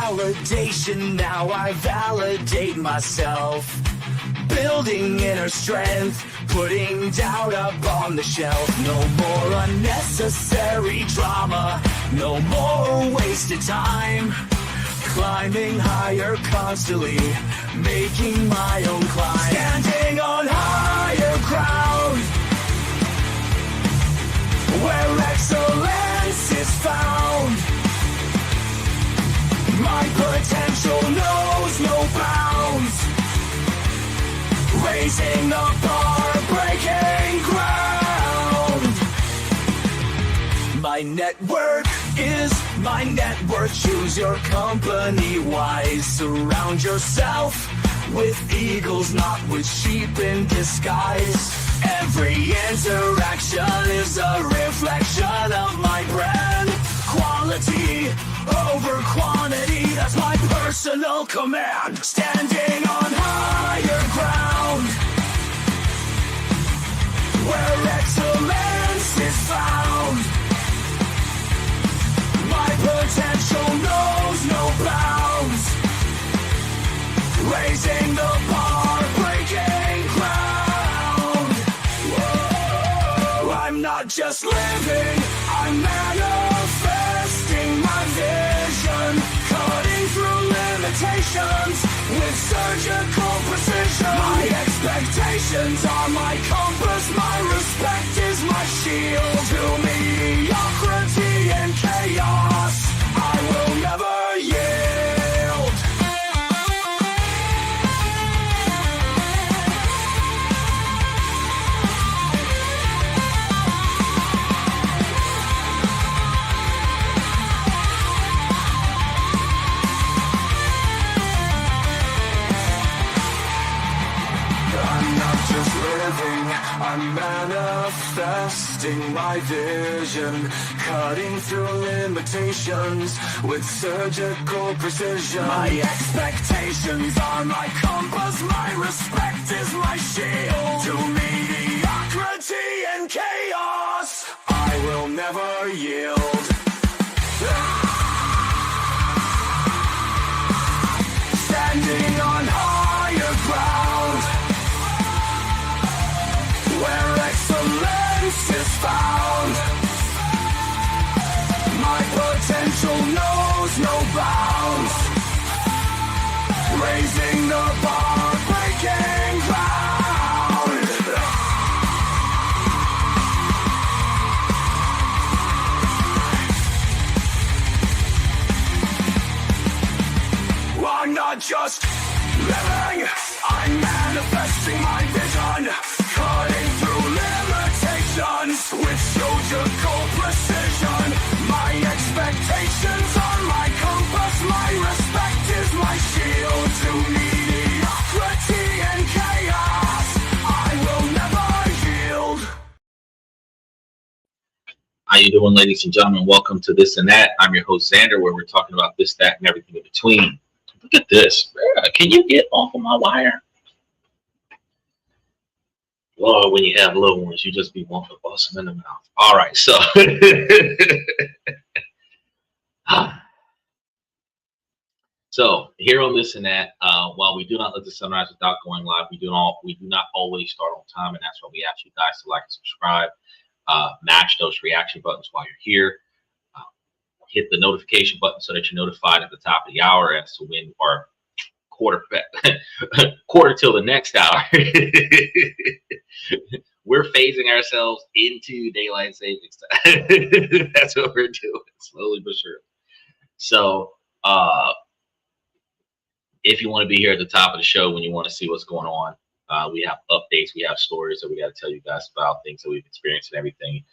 validation, now I validate myself. Building inner strength, putting doubt up on the shelf. No more unnecessary drama, no more wasted time. Climbing higher constantly, making my own climb. Standing on higher ground, where excellence is found. My potential knows no bounds. Raising the bar, breaking ground. My network is my net worth. Choose your company wise. Surround yourself with eagles, not with sheep in disguise. Every interaction is a reflection of my brand. Quality over quantity, that's my personal command. Standing on higher ground, where excellence is found. My potential knows no bounds. Raising the bar, breaking ground. Whoa, I'm not just living, I'm manifesting my vision. Cutting through limitations with surgical precision. My expectations are my compass, my respect is my shield. To mediocrity and chaos, I will never yield. I'm not just living, I'm manifesting my vision. Cutting through limitations with surgical precision. My expectations are my compass, my respect is my shield. To mediocrity and chaos, I will never yield. Standing on higher ground, where excellence is found. My potential knows no bounds. Raising the bar, breaking ground. I'm not just living, I'm manifesting my vision. Cutting through limitations with surgical precision. My expectations are my compass, my respect is my shield. To mediocrity and chaos, I will never yield. How you doing, ladies and gentlemen? Welcome to This and That. I'm your host, Xander, where we're talking about this, that, and everything in between. Look at this. Can you get off of my wire? Lord, when you have little ones, you just be wanting to bust them in the mouth. All right, so so here on This and That, while we do not let the sun rise without going live, we do not always start on time, and that's why we ask you guys to like and subscribe, match those reaction buttons while you're here. Hit the notification button so that you're notified at the top of the hour as to when our quarter till the next hour. We're phasing ourselves into daylight savings time. That's what we're doing, slowly but surely. So if you want to be here at the top of the show when you want to see what's going on, we have updates, we have stories that we got to tell you guys about, things that we've experienced and everything.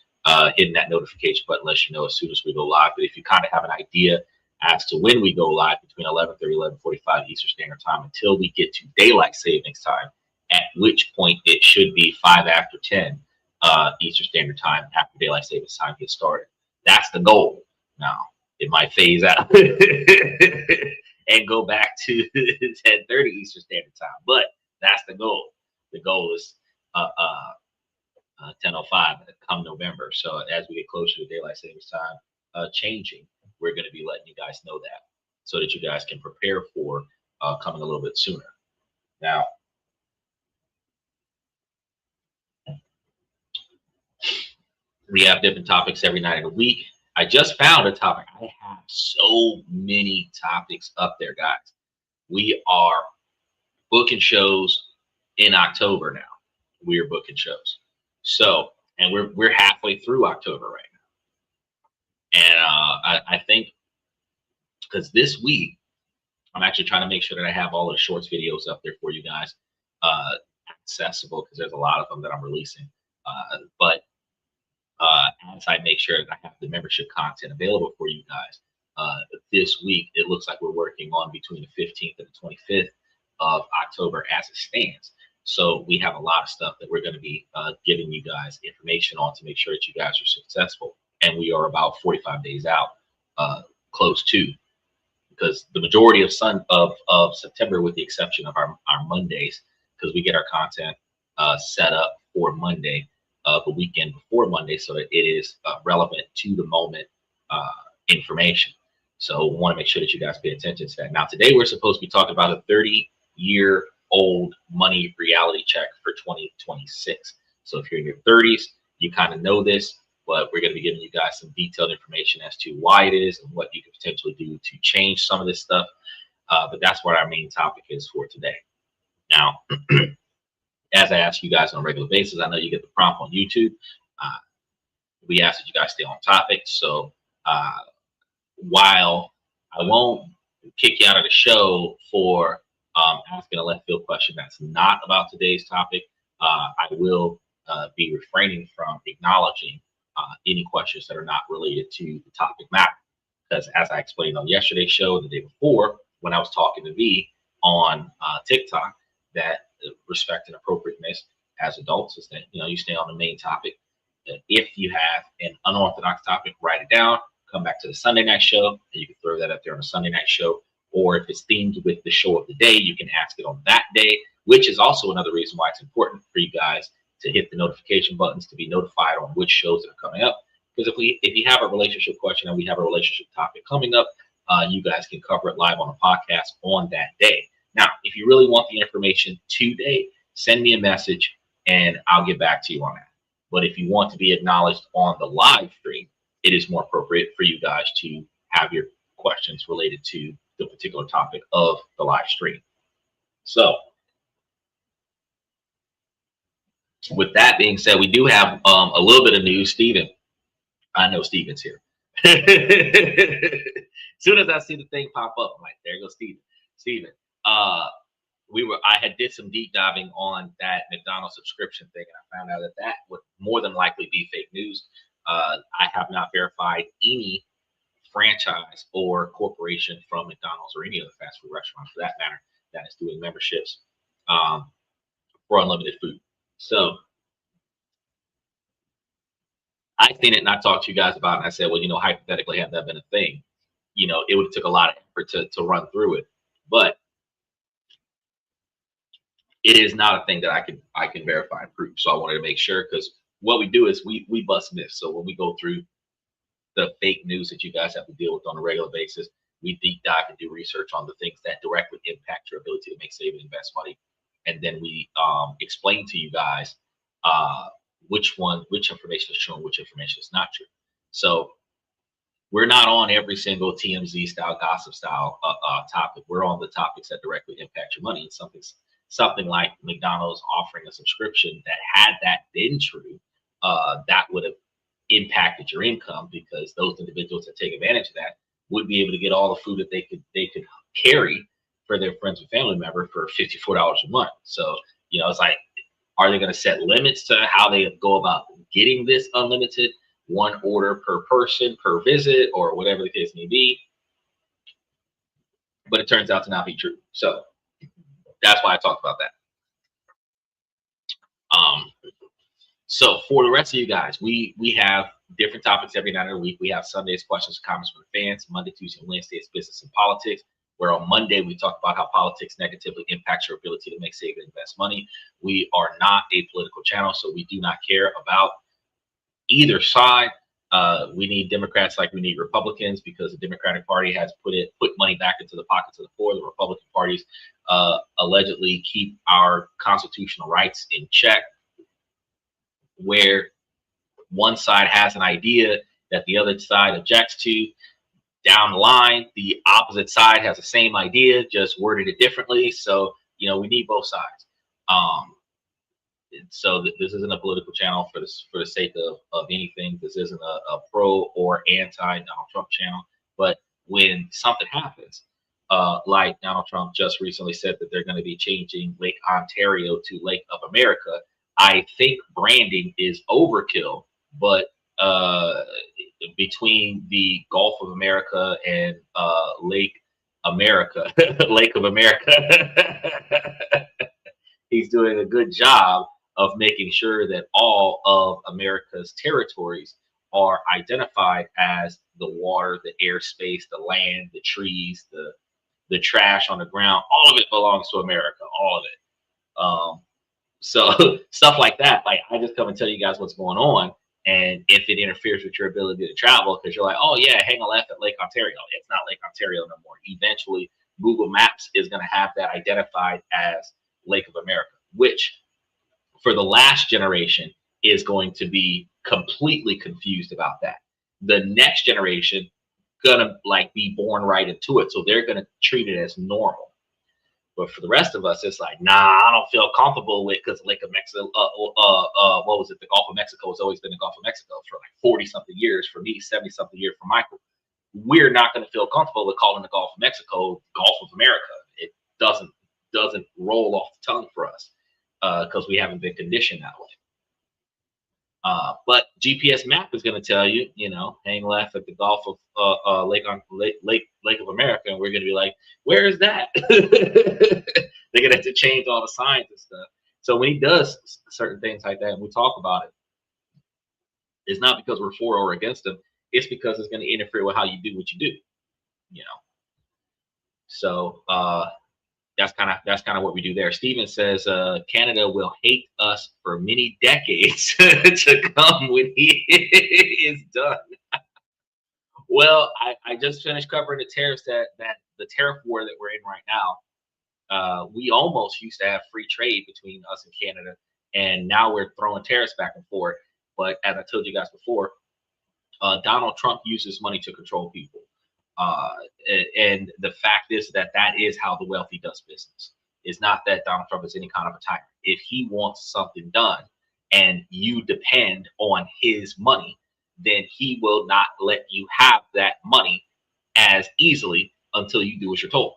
Hitting that notification button lets you know as soon as we go live. But if you kind of have an idea as to when we go live, between 11:30 11:45 Eastern Standard Time until we get to daylight savings time, at which point it should be 5 after 10 Eastern Standard Time after daylight savings time gets started. That's the goal. Now it might phase out and go back to 10:30 Eastern Standard Time, but that's the goal. The goal is 10:05 come November. So as we get closer to daylight savings time changing, we're going to be letting you guys know that. so that you guys can prepare for coming a little bit sooner. Now, we have different topics every night of the week. I just found a topic. I have so many topics up there, guys. We are booking shows in October now. We are booking shows. So, and we're halfway through October right now. And I think because this week I'm actually trying to make sure that I have all the shorts videos up there for you guys, accessible, because there's a lot of them that I'm releasing. But as I make sure that I have the membership content available for you guys, this week it looks like we're working on between the 15th and the 25th of October as it stands. So we have a lot of stuff that we're going to be giving you guys information on to make sure that you guys are successful. And we are about 45 days out, close to, because the majority of September, with the exception of our Mondays, because we get our content set up for Monday, the weekend before Monday, so that it is relevant to the moment information. So we want to make sure that you guys pay attention to that. Now, today we're supposed to be talking about a 30-year-old money reality check for 2026. So if you're in your 30s, you kind of know this, but we're going to be giving you guys some detailed information as to why it is and what you can potentially do to change some of this stuff. But that's what our main topic is for today. Now, as I ask you guys on a regular basis, I know you get the prompt on YouTube. We ask that you guys stay on topic. So while I won't kick you out of the show for asking a left field question that's not about today's topic, I will be refraining from acknowledging any questions that are not related to the topic matter. Because as I explained on yesterday's show, the day before, when I was talking to V on TikTok, that respect and appropriateness as adults is that, you stay on the main topic. If you have an unorthodox topic, write it down, come back to the Sunday night show, and you can throw that up there on a Sunday night show. Or if it's themed with the show of the day, you can ask it on that day, which is also another reason why it's important for you guys to hit the notification buttons to be notified on which shows that are coming up. Because if you have a relationship question and we have a relationship topic coming up, you guys can cover it live on a podcast on that day. Now, if you really want the information today, send me a message and I'll get back to you on that. But if you want to be acknowledged on the live stream, it is more appropriate for you guys to have your questions related to the particular topic of the live stream. So, with that being said, we do have a little bit of news. Steven, I know Steven's here. As soon as I see the thing pop up, I'm like, there goes Steven. Steven, I had did some deep diving on that McDonald's subscription thing, and I found out that would more than likely be fake news. I have not verified any franchise or corporation from McDonald's or any other fast food restaurant, for that matter, that is doing memberships for unlimited food. So I seen it and I talked to you guys about it, and I said, well, hypothetically, had that been a thing, it would have took a lot of effort to run through it. But it is not a thing that I can verify and prove. So I wanted to make sure, because what we do is we bust myths. So when we go through the fake news that you guys have to deal with on a regular basis, we deep dive and do research on the things that directly impact your ability to make, save, and invest money. And then we explain to you guys which information is true and which information is not true. So we're not on every single TMZ style, gossip style topic. We're on the topics that directly impact your money. And something like McDonald's offering a subscription that, had that been true, that would have impacted your income, because those individuals that take advantage of that would be able to get all the food that they could carry for their friends and family member for $54 a month. So, it's like, are they going to set limits to how they go about getting this unlimited one order per person per visit, or whatever the case may be? But it turns out to not be true. So that's why I talked about that. So for the rest of you guys, we have different topics every night of the week. We have Sundays questions and comments from the fans. Monday, Tuesday, and Wednesday is business and politics, where on Monday we talk about how politics negatively impacts your ability to make, save, and invest money. We are not a political channel, so we do not care about either side. We need Democrats like we need Republicans, because the Democratic Party has put money back into the pockets of the poor. The Republican parties allegedly keep our constitutional rights in check, where one side has an idea that the other side objects to. Down the line, the opposite side has the same idea, just worded it differently. So, we need both sides. So this isn't a political channel for the sake of anything. This isn't a pro or anti Donald Trump channel. But when something happens, like Donald Trump just recently said that they're going to be changing Lake Ontario to Lake of America, I think branding is overkill. But between the Gulf of America and Lake America, Lake of America, he's doing a good job of making sure that all of America's territories are identified as the water, the airspace, the land, the trees, the trash on the ground. All of it belongs to America, all of it. So stuff like that, like I just come and tell you guys what's going on. And if it interferes with your ability to travel, because you're like, oh yeah, hang a left at Lake Ontario. It's not Lake Ontario no more. Eventually, Google Maps is going to have that identified as Lake of America, which for the last generation is going to be completely confused about that. The next generation gonna like be born right into it, so they're gonna treat it as normal. But for the rest of us, it's like, nah, I don't feel comfortable with, because Lake of Mexico, what was it? The Gulf of Mexico has always been the Gulf of Mexico for like 40 something years for me, 70 something years for Michael. We're not going to feel comfortable with calling the Gulf of Mexico Gulf of America. It doesn't roll off the tongue for us because we haven't been conditioned that way. But GPS map is going to tell you, hang left at the Gulf of Lake of America, and we're going to be like, where is that? They're going to have to change all the signs and stuff. So when he does certain things like that, and we talk about it, it's not because we're for or against him. It's because it's going to interfere with how you do what you do. So that's kind of what we do there. Steven says Canada will hate us for many decades to come when he is done. Well, I just finished covering the tariffs that the tariff war that we're in right now. We almost used to have free trade between us and Canada, and now we're throwing tariffs back and forth. But as I told you guys before, Donald Trump uses money to control people. And the fact is that is how the wealthy does business. It's not that Donald Trump is any kind of a tyrant. If he wants something done and you depend on his money, then he will not let you have that money as easily until you do as you're told.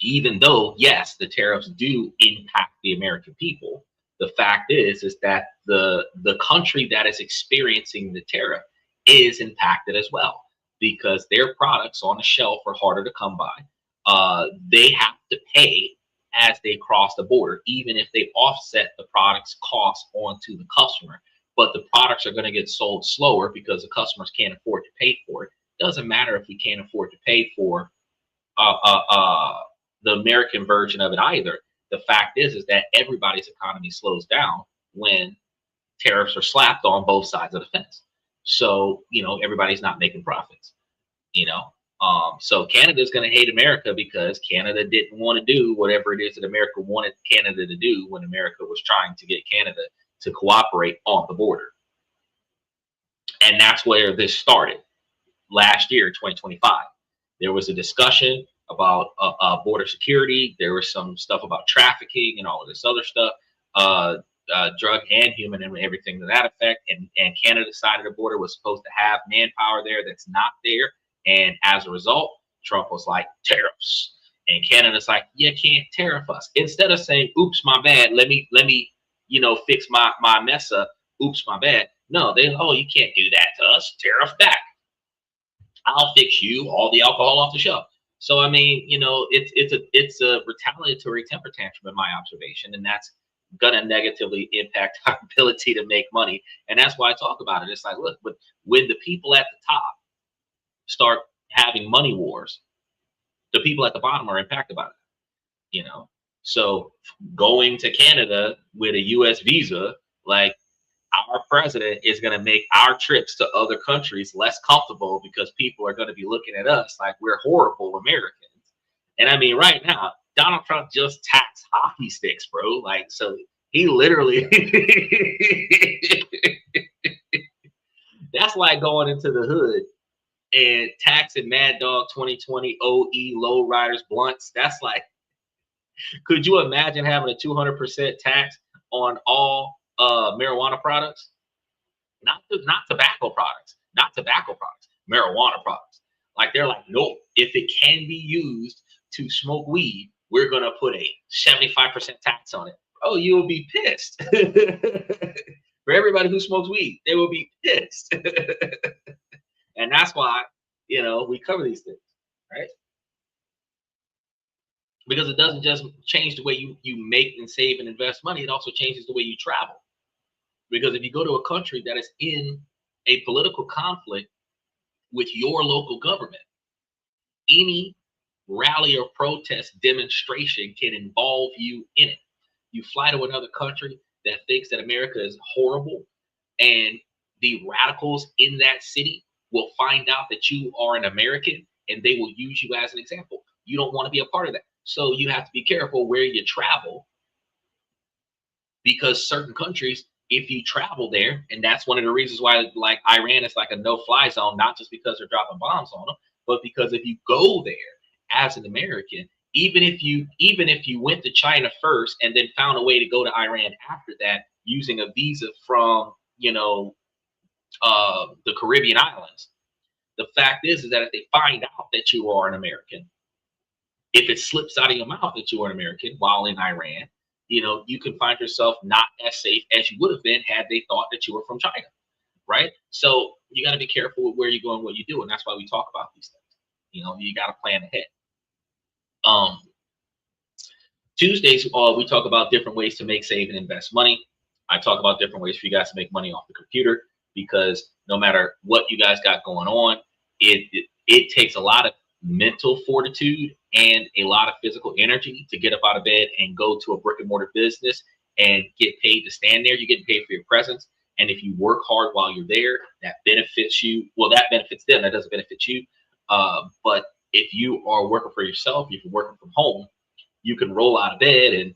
Even though, yes, the tariffs do impact the American people, the fact is that the country that is experiencing the tariff is impacted as well, because their products on the shelf are harder to come by. They have to pay as they cross the border, even if they offset the product's cost onto the customer. But the products are going to get sold slower because the customers can't afford to pay for it. Doesn't matter if we can't afford to pay for the American version of it either. The fact is that everybody's economy slows down when tariffs are slapped on both sides of the fence. So, everybody's not making profits, so Canada's going to hate America because Canada didn't want to do whatever it is that America wanted Canada to do when America was trying to get Canada to cooperate on the border. And that's where this started last year, 2025. There was a discussion about border security. There was some stuff about trafficking and all of this other stuff. Drug and human and everything to that effect. And Canada's side of the border was supposed to have manpower there that's not there. And as a result, Trump was like, tariffs. And Canada's like, you can't tariff us. Instead of saying, oops, my bad, let me fix my mess up. Oops, my bad. No, you can't do that to us. Tariff back. I'll fix you, all the alcohol off the shelf. So I mean, it's a retaliatory temper tantrum in my observation, and that's gonna negatively impact our ability to make money. And that's why I talk about it. It's like, look, when the people at the top start having money wars, the people at the bottom are impacted by it. So going to Canada with a US visa, like, our president is going to make our trips to other countries less comfortable because people are going to be looking at us like we're horrible Americans. And I mean, right now, Donald Trump just taxed hockey sticks, bro. Like, so he literally, that's like going into the hood and taxing Mad Dog 2020 OE low riders blunts. That's like, could you imagine having a 200% tax on all marijuana products? Not tobacco products, marijuana products. Like, they're like, nope, if it can be used to smoke weed, we're gonna put a 75% tax on it. Oh, you will be pissed. For everybody who smokes weed, they will be pissed. And that's why, we cover these things, right? Because it doesn't just change the way you make and save and invest money, it also changes the way you travel. Because if you go to a country that is in a political conflict with your local government, any rally or protest demonstration can involve you in it. You fly to another country that thinks that America is horrible, and the radicals in that city will find out that you are an American, and they will use you as an example. You don't want to be a part of that. So you have to be careful where you travel, because certain countries, if you travel there, and that's one of the reasons why, like, Iran is like a no-fly zone, not just because they're dropping bombs on them, but because if you go there as an American, even if you went to China first and then found a way to go to Iran after that using a visa from the Caribbean islands, the fact is that if they find out that you are an American, if it slips out of your mouth that you are an American while in Iran, you can find yourself not as safe as you would have been had they thought that you were from China, right? So you got to be careful with where you go and what you do, and that's why we talk about these things. You got to plan ahead. Tuesdays, we talk about different ways to make, save, and invest money. I talk about different ways for you guys to make money off the computer, because no matter what you guys got going on, it takes a lot of mental fortitude and a lot of physical energy to get up out of bed and go to a brick and mortar business and get paid to stand there. You're getting paid for your presence. And if you work hard while you're there, that benefits you. Well, that benefits them. That doesn't benefit you. But if you are working for yourself, if you're working from home, you can roll out of bed and,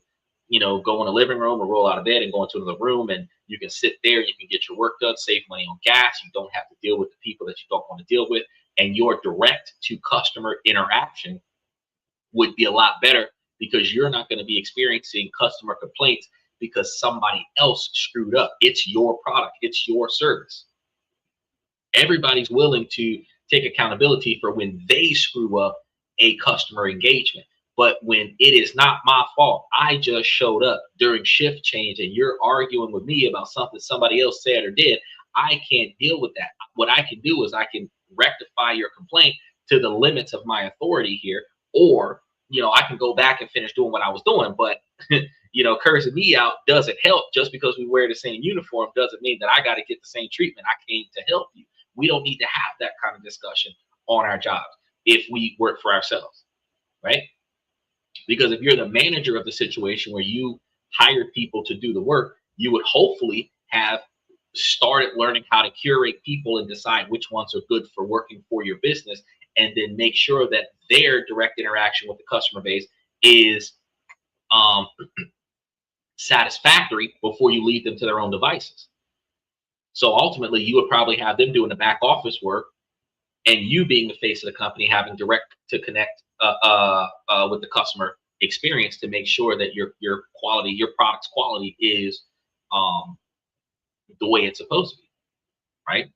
go in the living room, or roll out of bed and go into another room, and you can sit there, you can get your work done, save money on gas. You don't have to deal with the people that you don't want to deal with. And your direct to customer interaction would be a lot better, because you're not going to be experiencing customer complaints because somebody else screwed up. It's your product. It's your service. Everybody's willing to take accountability for when they screw up a customer engagement. But when it is not my fault, I just showed up during shift change and you're arguing with me about something somebody else said or did, I can't deal with that. What I can do is I can rectify your complaint to the limits of my authority here, or I can go back and finish doing what I was doing. But cursing me out doesn't help. Just because we wear the same uniform doesn't mean that I got to get the same treatment. I came to help you. We don't need to have that kind of discussion on our jobs if we work for ourselves, right? Because if you're the manager of the situation where you hired people to do the work, you would hopefully have started learning how to curate people and decide which ones are good for working for your business, and then make sure that their direct interaction with the customer base is satisfactory before you lead them to their own devices. So ultimately, you would probably have them doing the back office work, and you being the face of the company, having direct to connect with the customer experience to make sure that your quality, your product's quality is the way it's supposed to be, right?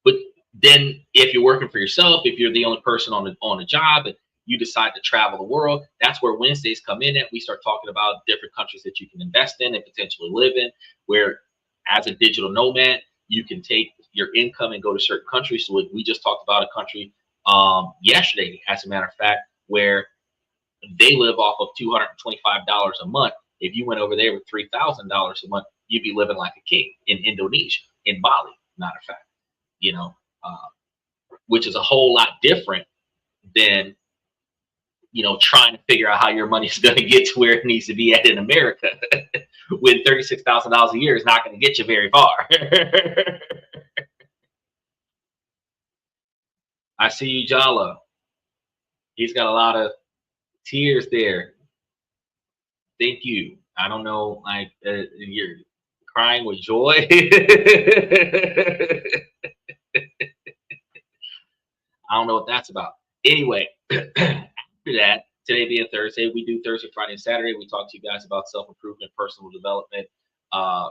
But then if you're working for yourself, if you're the only person on the job and you decide to travel the world, that's where Wednesdays come in, and we start talking about different countries that you can invest in and potentially live in, where as a digital nomad, you can take your income and go to certain countries. So we just talked about a country yesterday, as a matter of fact, where they live off of $225 a month. If you went over there with $3,000 a month, you'd be living like a king in Indonesia, in Bali, matter of fact, which is a whole lot different than, trying to figure out how your money is going to get to where it needs to be at in America, with $36,000 a year is not going to get you very far. I see you, Jala. He's got a lot of tears there. Thank you. I don't know, like you're crying with joy. I don't know what that's about. Anyway, after that, today being Thursday, we do Thursday, Friday, and Saturday. We talk to you guys about self-improvement, personal development,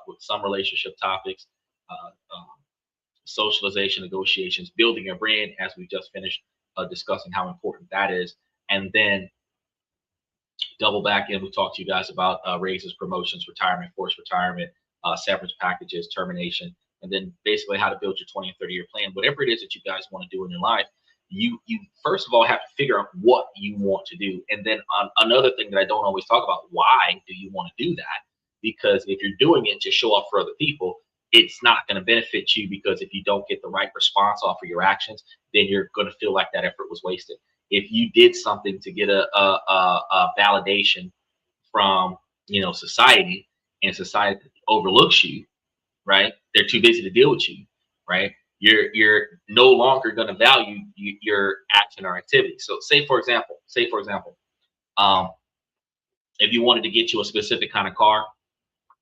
with some relationship topics, socialization, negotiations, building your brand, as we just finished discussing how important that is. And then double back in, we talk to you guys about raises, promotions, retirement, forced retirement, severance packages, termination, and then basically how to build your 20 and 30-year plan. Whatever it is that you guys want to do in your life, you first of all have to figure out what you want to do. And then another thing that I don't always talk about, why do you want to do that? Because if you're doing it to show off for other people, it's not going to benefit you, because if you don't get the right response off of your actions, then you're going to feel like that effort was wasted. If you did something to get a validation from, society, and society overlooks you, right? They're too busy to deal with you, right? You're no longer going to value your action or activity. So say for example, if you wanted to get you a specific kind of car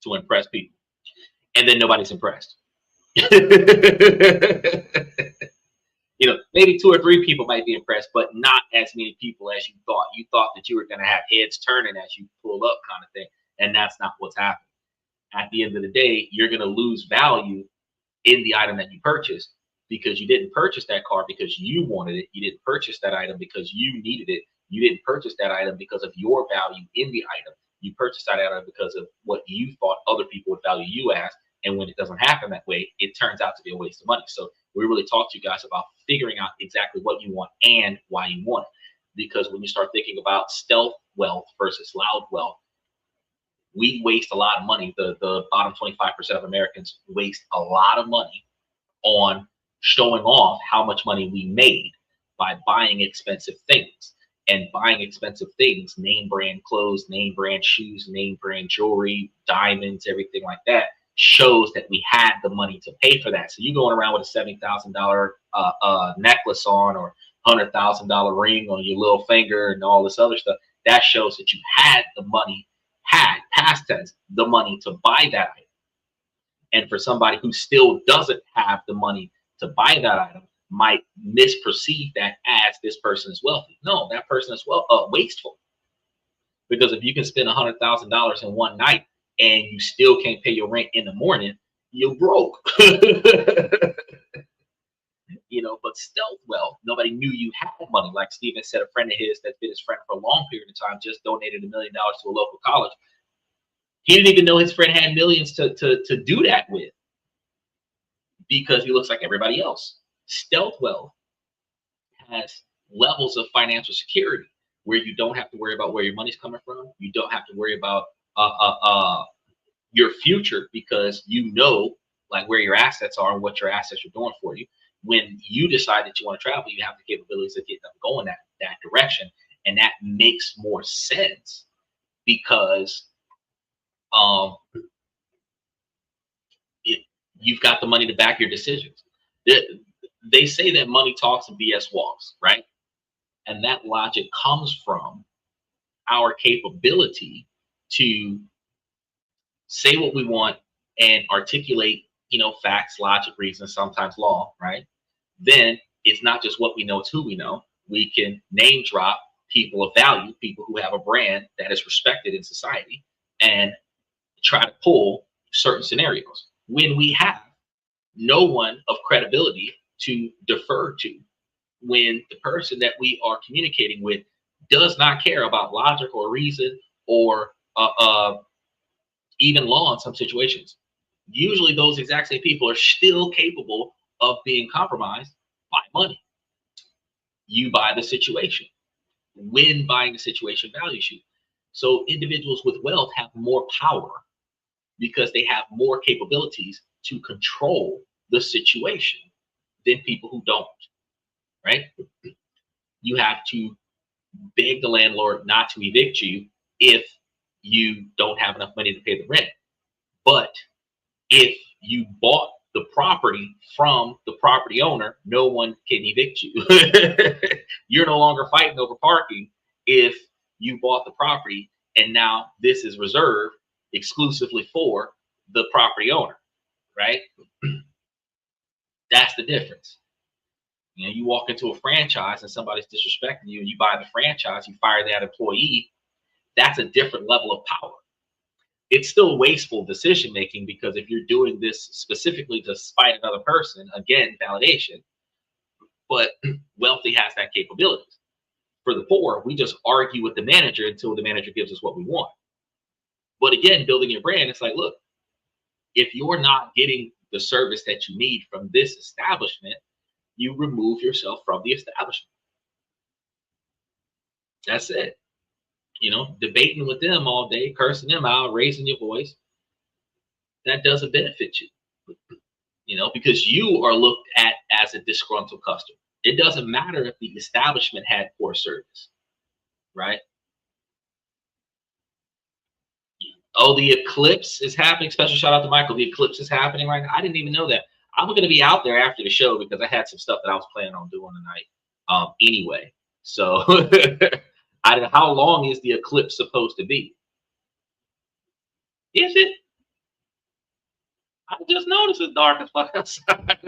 to impress people, and then nobody's impressed. Maybe 2 or 3 people might be impressed, but not as many people as you thought. You thought that you were going to have heads turning as you pull up, kind of thing. And that's not what's happening. At the end of the day, you're going to lose value in the item that you purchased, because you didn't purchase that car because you wanted it. You didn't purchase that item because you needed it. You didn't purchase that item because of your value in the item. You purchased that item because of what you thought other people would value you as. And when it doesn't happen that way, it turns out to be a waste of money. So we really talk to you guys about figuring out exactly what you want and why you want it. Because when you start thinking about stealth wealth versus loud wealth, we waste a lot of money. The bottom 25% of Americans waste a lot of money on showing off how much money we made by buying expensive things. And buying expensive things, name brand clothes, name brand shoes, name brand jewelry, diamonds, everything like that, shows that we had the money to pay for that. So you going around with a $70,000 necklace on, or $100,000 ring on your little finger, and all this other stuff, that shows that you had the money, past tense, the money to buy that item. And for somebody who still doesn't have the money to buy that item, might misperceive that as this person is wealthy. No, that person is wasteful. Because if you can spend $100,000 in one night and you still can't pay your rent in the morning, you're broke. But stealth wealth, nobody knew you had money. Like Steven said, a friend of his that's been his friend for a long period of time just donated $1 million to a local college. He didn't even know his friend had millions to do that with, because he looks like everybody else. Stealth wealth has levels of financial security where you don't have to worry about where your money's coming from. You don't have to worry about your future, because like where your assets are and what your assets are doing for you. When you decide that you want to travel, you have the capabilities of getting them going that direction. And that makes more sense, because you've got the money to back your decisions. They say that money talks and BS walks, right? And that logic comes from our capability to say what we want and articulate, facts, logic, reason, sometimes law, right? Then it's not just what we know, it's who we know. We can name drop people of value, people who have a brand that is respected in society, and try to pull certain scenarios when we have no one of credibility to defer to, when the person that we are communicating with does not care about logic or reason or even law in some situations. Usually those exact same people are still capable of being compromised by money. You buy the situation when buying the situation values you. So individuals with wealth have more power because they have more capabilities to control the situation than people who don't, right? You have to beg the landlord not to evict you if you don't have enough money to pay the rent. But if you bought the property from the property owner, no one can evict you. You're no longer fighting over parking if you bought the property and now this is reserved exclusively for the property owner, right? That's the difference. You know, you walk into a franchise and somebody's disrespecting you and you buy the franchise, you fire that employee, that's a different level of power. It's still wasteful decision making, because if you're doing this specifically to spite another person, again, validation, but wealthy has that capability. For the poor, we just argue with the manager until the manager gives us what we want. But again, building your brand, it's like, look, if you're not getting the service that you need from this establishment, you remove yourself from the establishment. That's it. You know, debating with them all day, cursing them out, raising your voice, that doesn't benefit you. You know, because you are looked at as a disgruntled customer. It doesn't matter if the establishment had poor service, right? Oh, the eclipse is happening. Special shout out to Michael. The eclipse is happening right now. I didn't even know that. I'm going to be out there after the show because I had some stuff that I was planning on doing tonight. Anyway, so I don't know, how long is the eclipse supposed to be? Is it? I just noticed it's dark as fuck outside.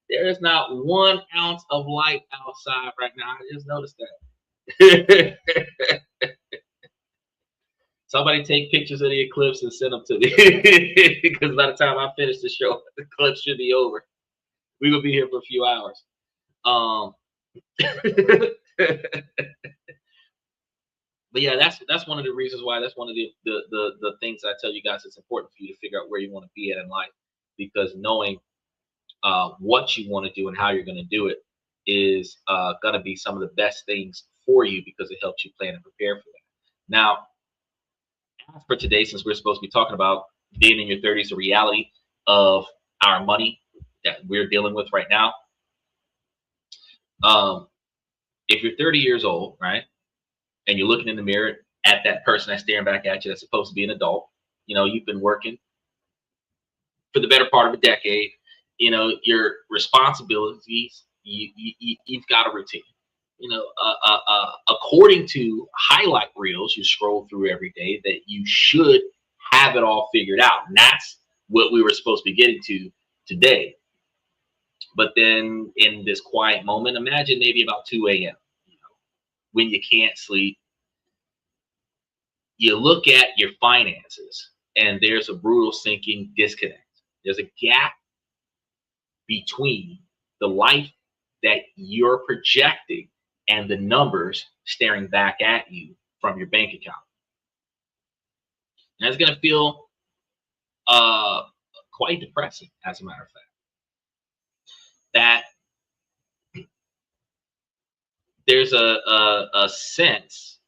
There is not 1 ounce of light outside right now. I just noticed that. Somebody take pictures of the eclipse and send them to me, because by the time I finish the show, the eclipse should be over. We will be here for a few hours. But yeah, that's one of the reasons why. That's one of the things I tell you guys. It's important for you to figure out where you want to be at in life, because knowing what you want to do and how you're going to do it is going to be some of the best things for you, because it helps you plan and prepare for that. Now, for today, since we're supposed to be talking about being in your 30s, the reality of our money that we're dealing with right now. If you're 30 years old, right, and you're looking in the mirror at that person that's staring back at you that's supposed to be an adult, you know, you've been working for the better part of a decade, you know, your responsibilities, you've got a routine. You know, according to highlight reels you scroll through every day, that you should have it all figured out. And that's what we were supposed to be getting to today. But then in this quiet moment, imagine maybe about 2 a.m., you know, when you can't sleep, you look at your finances and there's a brutal sinking disconnect. There's a gap between the life that you're projecting and the numbers staring back at you from your bank account. And it's going to feel quite depressing, as a matter of fact. That there's a sense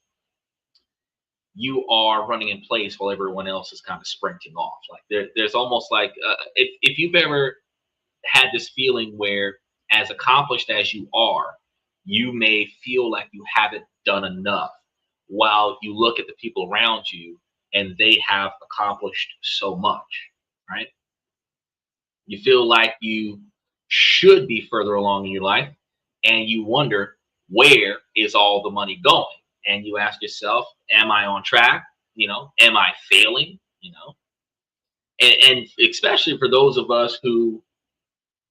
you are running in place while everyone else is kind of sprinting off. Like there's almost like if you've ever had this feeling where, as accomplished as you are, you may feel like you haven't done enough, while you look at the people around you and they have accomplished so much, right? You feel like you should be further along in your life, and you wonder, where is all the money going? And you ask yourself, am I on track? You know, am I failing? You know, and especially for those of us who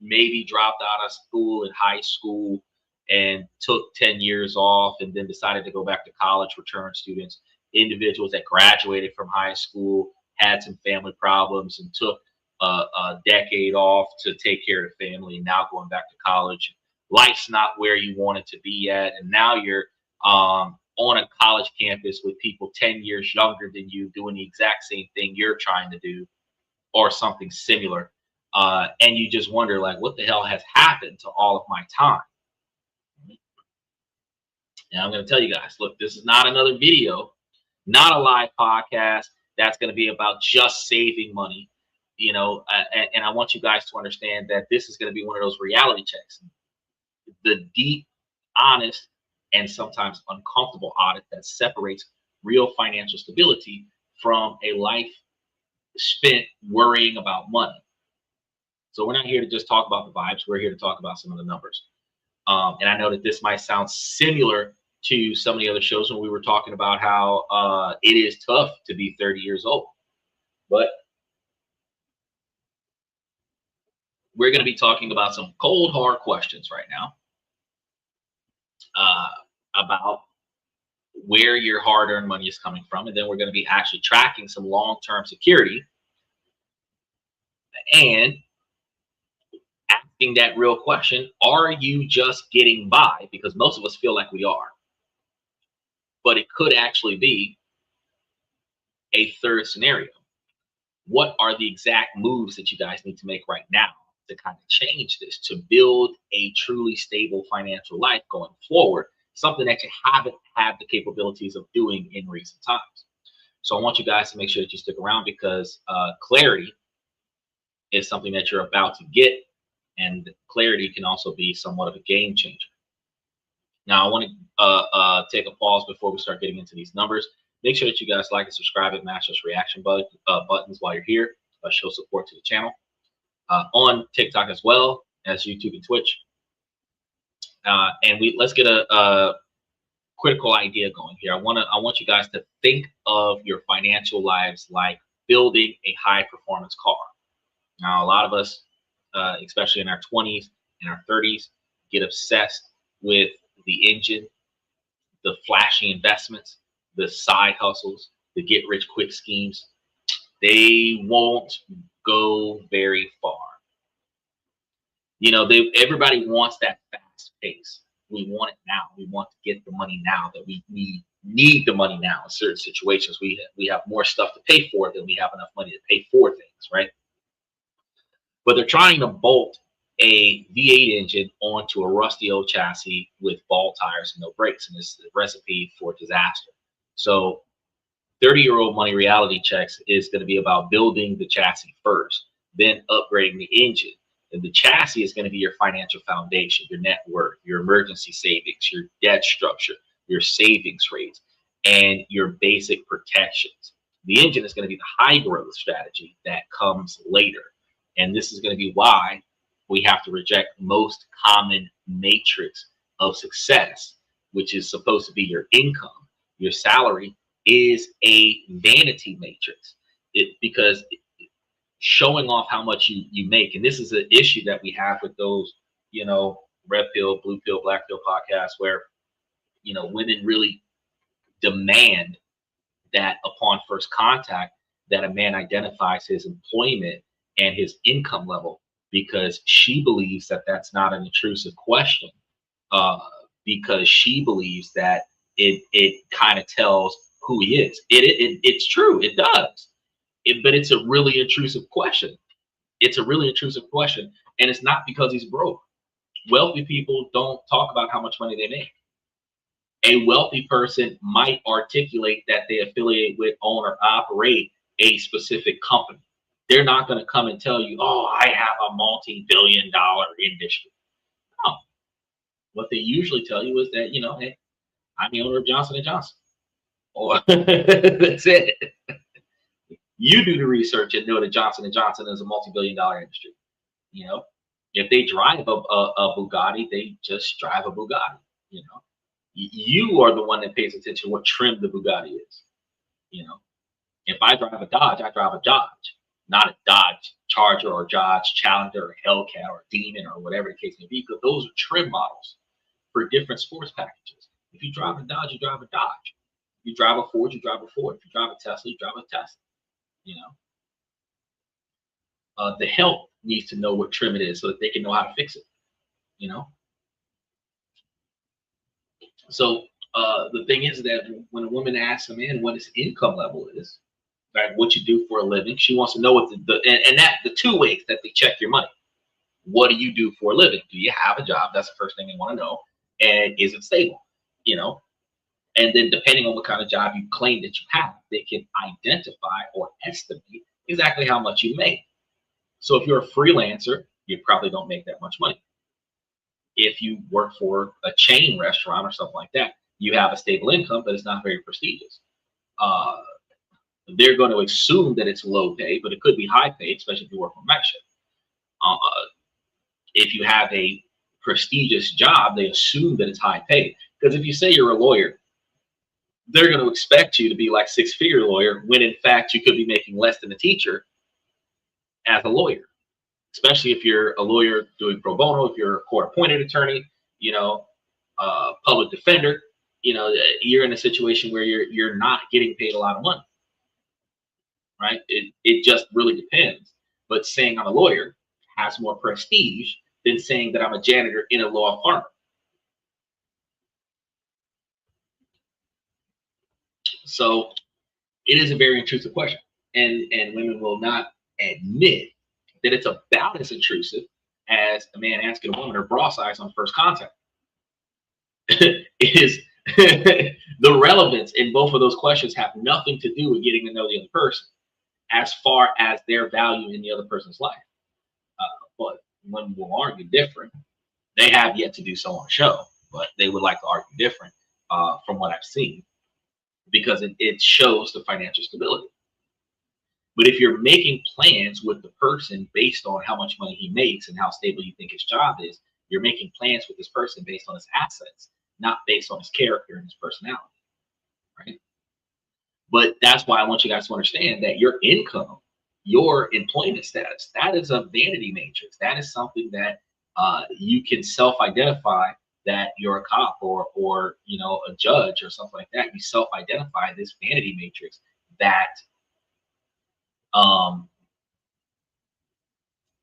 maybe dropped out of school in high school and took 10 years off and then decided to go back to college, return students, individuals that graduated from high school, had some family problems and took a decade off to take care of the family, and now going back to college. Life's not where you want it to be at, and now you're on a college campus with people 10 years younger than you doing the exact same thing you're trying to do, or something similar. And you just wonder, like, what the hell has happened to all of my time? And I'm going to tell you guys, look, this is not another video, not a live podcast that's going to be about just saving money, you know, and I want you guys to understand that this is going to be one of those reality checks, the deep, honest, and sometimes uncomfortable audit that separates real financial stability from a life spent worrying about money. So we're not here to just talk about the vibes. We're here to talk about some of the numbers. And I know that this might sound similar to some of the other shows when we were talking about how it is tough to be 30 years old. But we're going to be talking about some cold, hard questions right now about where your hard-earned money is coming from. And then we're going to be actually tracking some long-term security and asking that real question, are you just getting by? Because most of us feel like we are. But it could actually be a third scenario. What are the exact moves that you guys need to make right now to kind of change this, to build a truly stable financial life going forward, something that you haven't had the capabilities of doing in recent times? So I want you guys to make sure that you stick around, because clarity is something that you're about to get, and clarity can also be somewhat of a game changer. Now, I want to take a pause before we start getting into these numbers. Make sure that you guys like and subscribe and mash those reaction buttons while you're here. Show support to the channel on TikTok as well as YouTube and Twitch. And let's get a critical idea going here. I want you guys to think of your financial lives like building a high performance car. Now, a lot of us, especially in our 20s and our 30s, get obsessed with the engine, the flashy investments, the side hustles, the get rich quick schemes. They won't go very far. You know, everybody wants that fast pace. We want it now. We want to get the money now. That we need the money now. In certain situations, we have more stuff to pay for than we have enough money to pay for things, right? But they're trying to bolt a V8 engine onto a rusty old chassis with ball tires and no brakes, and this is a recipe for disaster. So 30-year-old money reality checks is going to be about building the chassis first, then upgrading the engine. And the chassis is going to be your financial foundation, your net worth, your emergency savings, your debt structure, your savings rates, and your basic protections. The engine is going to be the high growth strategy that comes later. And this is going to be why we have to reject most common matrix of success, which is supposed to be your income. Your salary is a vanity matrix, because showing off how much you make. And this is an issue that we have with those, you know, red pill, blue pill, black pill podcasts, where, you know, women really demand that upon first contact that a man identifies his employment and his income level, because she believes that that's not an intrusive question, because she believes that it kind of tells who he is. It's true, it does. But it's a really intrusive question. It's a really intrusive question, and it's not because he's broke. Wealthy people don't talk about how much money they make. A wealthy person might articulate that they affiliate with, own, or operate a specific company. They're not going to come and tell you, oh, I have a multi-billion-dollar industry. No. What they usually tell you is that, you know, hey, I'm the owner of Johnson & Johnson. Or that's it. You do the research and know that Johnson & Johnson is a multi-billion-dollar industry. You know, if they drive a Bugatti, they just drive a Bugatti. You know, you are the one that pays attention to what trim the Bugatti is. You know, if I drive a Dodge, I drive a Dodge, not a Dodge Charger or Dodge Challenger or Hellcat or Demon or whatever the case may be, because those are trim models for different sports packages. If you drive a Dodge, you drive a Dodge. If you drive a Ford, you drive a Ford. If you drive a Tesla, you drive a Tesla. You know, the help needs to know what trim it is so that they can know how to fix it. You know, so the thing is that when a woman asks a man what his income level is, right, what you do for a living, she wants to know what the two ways that they check your money. What do you do for a living? Do you have a job? That's the first thing they want to know. And is it stable? You know, and then depending on what kind of job you claim that you have, they can identify or estimate exactly how much you make. So if you're a freelancer, you probably don't make that much money. If you work for a chain restaurant or something like that, you have a stable income, but it's not very prestigious. they're going to assume that it's low pay, but it could be high pay, especially if you work on night shift. Uh, if you have a prestigious job, they assume that it's high pay. Because if you say you're a lawyer, they're going to expect you to be like six-figure lawyer when in fact you could be making less than a teacher as a lawyer. Especially if you're a lawyer doing pro bono, if you're a court-appointed attorney, public defender, you're in a situation where you're not getting paid a lot of money, right? It just really depends. But saying I'm a lawyer has more prestige than saying that I'm a janitor in a law firm. So it is a very intrusive question, and women will not admit that it's about as intrusive as a man asking a woman her bra size on first contact. Is the relevance in both of those questions have nothing to do with getting to know the other person as far as their value in the other person's life. But women will argue different. They have yet to do so on the show, but they would like to argue different from what I've seen, because it shows the financial stability. But if you're making plans with the person based on how much money he makes and how stable you think his job is, you're making plans with this person based on his assets, not based on his character and his personality, right? But that's why I want you guys to understand that your income, your employment status, that is a vanity matrix. That is something that you can self-identify that you're a cop or a judge or something like that. You self-identify this vanity matrix that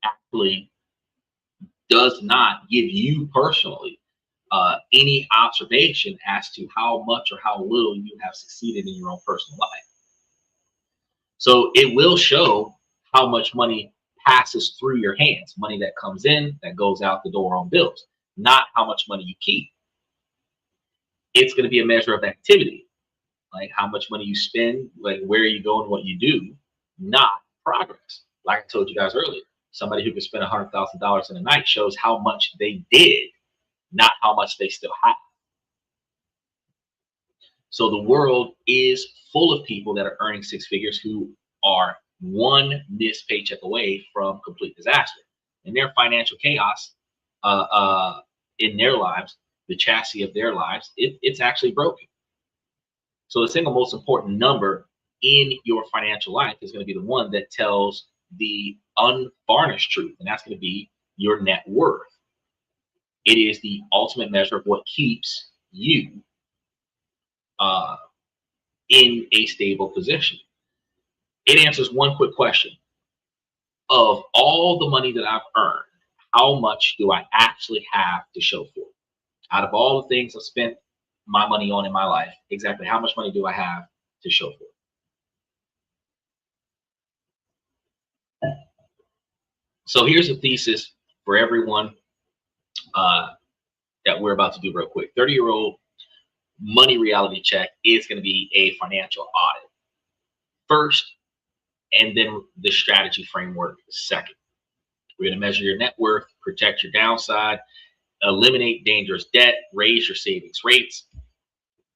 actually does not give you personally any observation as to how much or how little you have succeeded in your own personal life. So it will show how much money passes through your hands, money that comes in, that goes out the door on bills, not how much money you keep. It's going to be a measure of activity, like how much money you spend, like where you go and what you do, not progress. Like I told you guys earlier, somebody who could spend $100,000 in a night shows how much they did, not how much they still have. So the world is full of people that are earning six figures who are one missed paycheck away from complete disaster. And their financial chaos in their lives, the chassis of their lives, it's actually broken. So the single most important number in your financial life is going to be the one that tells the unvarnished truth, and that's going to be your net worth. It is the ultimate measure of what keeps you in a stable position. It answers one quick question. Of all the money that I've earned, how much do I actually have to show for it? Out of all the things I've spent my money on in my life, exactly how much money do I have to show for it? So here's a thesis for everyone that we're about to do real quick. 30-year-old money reality check is going to be a financial audit first, and then the strategy framework second. We're going to measure your net worth, protect your downside, eliminate dangerous debt, raise your savings rates,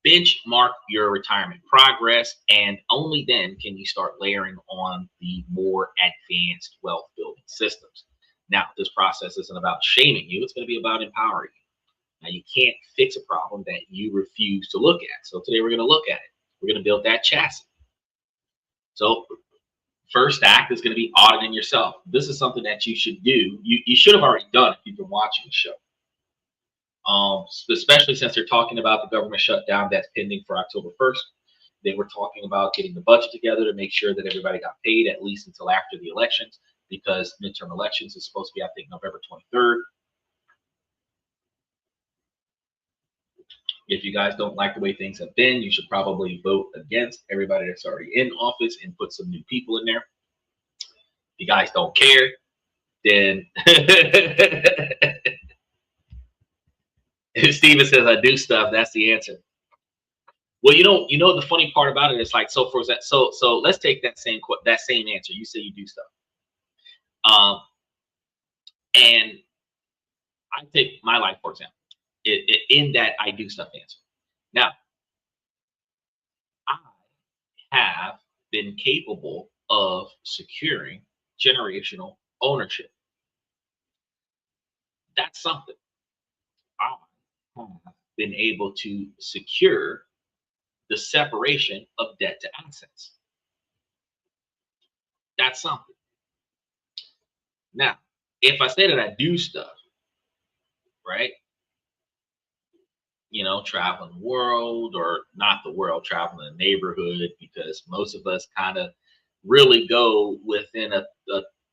benchmark your retirement progress, and only then can you start layering on the more advanced wealth building systems. Now, this process isn't about shaming you, it's going to be about empowering you. Now, you can't fix a problem that you refuse to look at. So today we're going to look at it. We're going to build that chassis. So first act is going to be auditing yourself. This is something that you should do. You should have already done if you've been watching the show. Especially since they're talking about the government shutdown that's pending for October 1st. They were talking about getting the budget together to make sure that everybody got paid at least until after the elections, because midterm elections is supposed to be, I think, November 23rd. If you guys don't like the way things have been, you should probably vote against everybody that's already in office and put some new people in there. If you guys don't care, then if Steven says I do stuff, that's the answer. Well, the funny part about it is like, so let's take that same answer. You say you do stuff, and I take my life for example. In that I do stuff answer. Now, I have been capable of securing generational ownership. That's something. I have been able to secure the separation of debt to assets. That's something. Now, if I say that I do stuff, right? Traveling the world, or not the world, traveling the neighborhood, because most of us kind of really go within a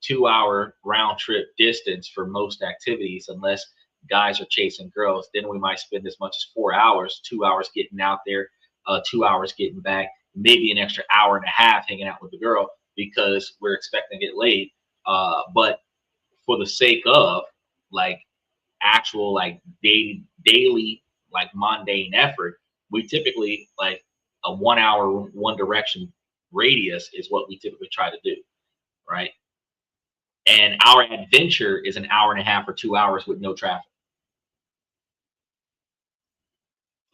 2 hour round trip distance for most activities, unless guys are chasing girls. Then we might spend as much as 4 hours, 2 hours getting out there, 2 hours getting back, maybe an extra hour and a half hanging out with the girl because we're expecting to get laid. But for the sake of like actual like daily like mundane effort, we typically like a 1 hour one direction radius is what we typically try to do, right? And our adventure is an hour and a half or 2 hours with no traffic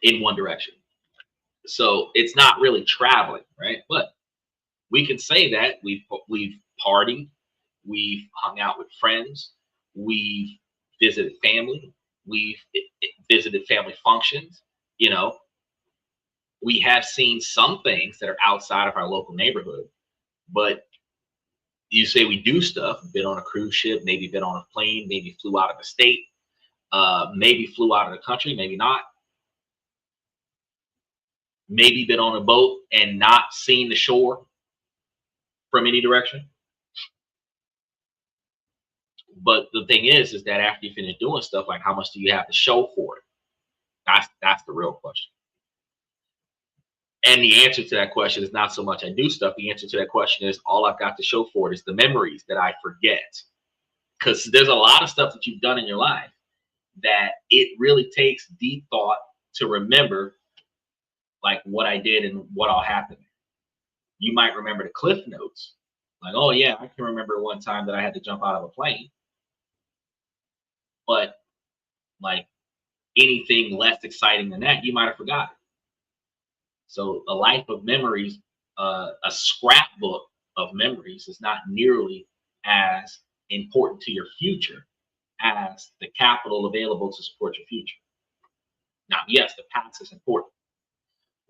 in one direction. So it's not really traveling, right? But we can say that we've partied, we've hung out with friends, we've visited family, we've visited family functions. You know, we have seen some things that are outside of our local neighborhood. But you say we do stuff, been on a cruise ship, maybe been on a plane, maybe flew out of the state, maybe flew out of the country, maybe not. Maybe been on a boat and not seen the shore from any direction. But the thing is that after you finish doing stuff, like how much do you have to show for it? That's the real question. And the answer to that question is not so much I do stuff. The answer to that question is all I've got to show for it is the memories that I forget. Because there's a lot of stuff that you've done in your life that it really takes deep thought to remember, like what I did and what all happened. You might remember the cliff notes. Like, oh yeah, I can remember one time that I had to jump out of a plane. But like anything less exciting than that, you might have forgotten. So a life of memories, a scrapbook of memories is not nearly as important to your future as the capital available to support your future. Now, yes, the past is important.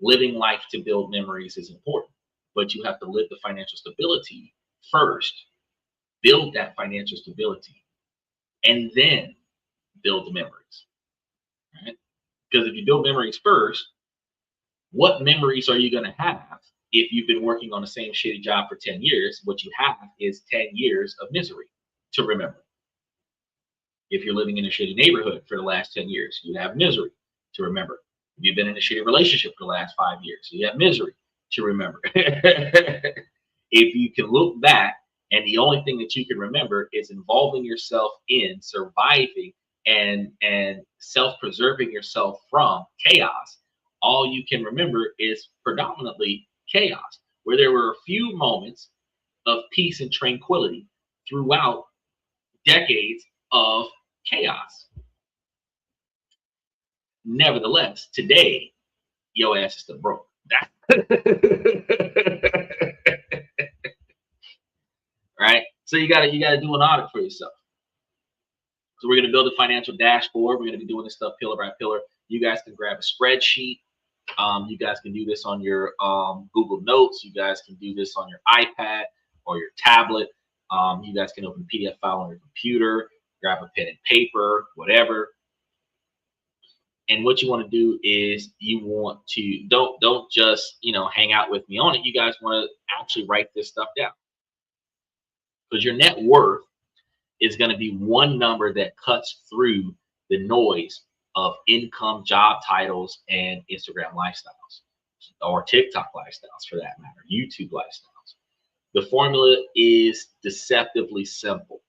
Living life to build memories is important, but you have to live the financial stability first, build that financial stability, and then build the memories. Right? Because if you build memories first, what memories are you going to have if you've been working on the same shitty job for 10 years? What you have is 10 years of misery to remember. If you're living in a shitty neighborhood for the last 10 years, you have misery to remember. If you've been in a shitty relationship for the last 5 years, you have misery to remember. If you can look back and the only thing that you can remember is involving yourself in surviving and self-preserving yourself from chaos, all you can remember is predominantly chaos, where there were a few moments of peace and tranquility throughout decades of chaos. Nevertheless, today, your ass is still broke. Right? So you gotta do an audit for yourself. So we're gonna build a financial dashboard. We're gonna be doing this stuff pillar by pillar. You guys can grab a spreadsheet. You guys can do this on your Google Notes. You guys can do this on your iPad or your tablet. You guys can open a PDF file on your computer, grab a pen and paper, whatever. And what you want to do is you want to don't just hang out with me on it. You guys want to actually write this stuff down, because your net worth is going to be one number that cuts through the noise of income, job titles, and Instagram lifestyles, or TikTok lifestyles for that matter, YouTube lifestyles. The formula is deceptively simple.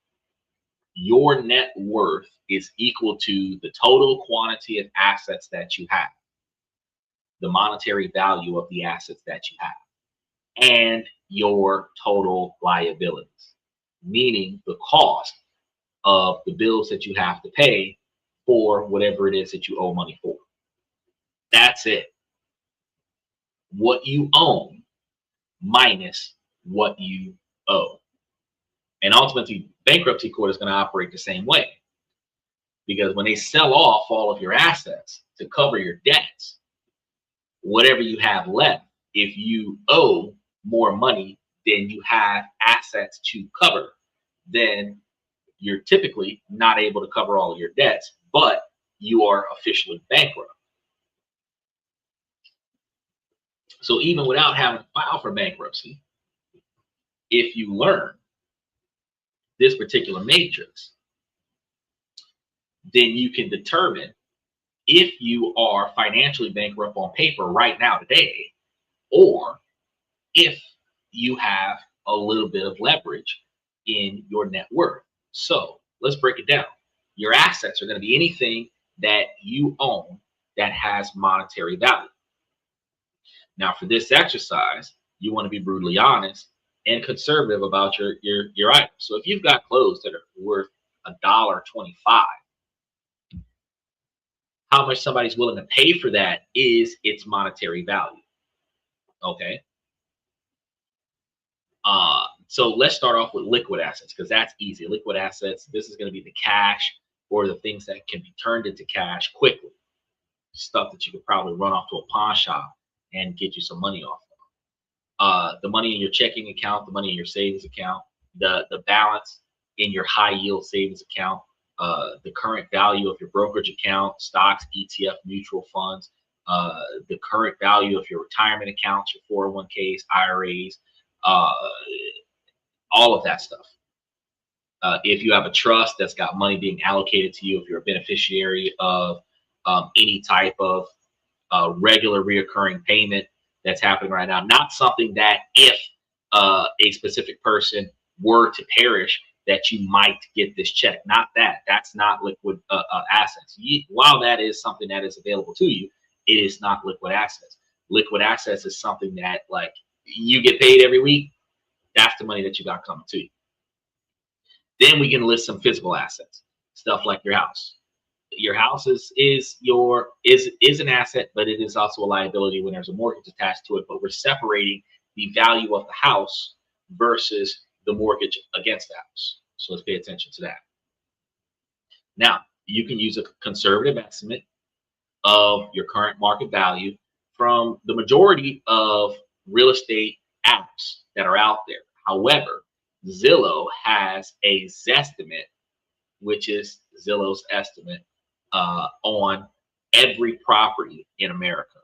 Your net worth is equal to the total quantity of assets that you have, the monetary value of the assets that you have, and your total liabilities, meaning the cost of the bills that you have to pay for whatever it is that you owe money for. That's it. What you own minus what you owe. And ultimately, bankruptcy court is going to operate the same way, because when they sell off all of your assets to cover your debts, whatever you have left, if you owe more money than you have assets to cover, then you're typically not able to cover all of your debts, but you are officially bankrupt. So even without having to file for bankruptcy, if you learn this particular matrix, then you can determine if you are financially bankrupt on paper right now today, or if you have a little bit of leverage in your net worth. So let's break it down. Your assets are going to be anything that you own that has monetary value. Now, for this exercise, you want to be brutally honest and conservative about your items. So if you've got clothes that are worth $1.25, how much somebody's willing to pay for that is its monetary value. Okay. So let's start off with liquid assets, because that's easy. Liquid assets, this is going to be the cash or the things that can be turned into cash quickly. Stuff that you could probably run off to a pawn shop and get you some money off of. The money in your checking account, the money in your savings account, the balance in your high yield savings account, the current value of your brokerage account, stocks, ETF, mutual funds, the current value of your retirement accounts, your 401ks, IRAs, all of that stuff. If you have a trust that's got money being allocated to you, if you're a beneficiary of any type of regular reoccurring payment that's happening right now, not something that if a specific person were to perish, that you might get this check. Not that. That's not liquid assets. While that is something that is available to you, it is not liquid assets. Liquid assets is something that, like, you get paid every week. That's the money that you got coming to you. Then we can list some physical assets, stuff like your house. Your house is an asset, but it is also a liability when there's a mortgage attached to it. But we're separating the value of the house versus the mortgage against the house. So let's pay attention to that. Now, you can use a conservative estimate of your current market value from the majority of real estate apps that are out there. However, Zillow has a Zestimate, which is Zillow's estimate on every property in America.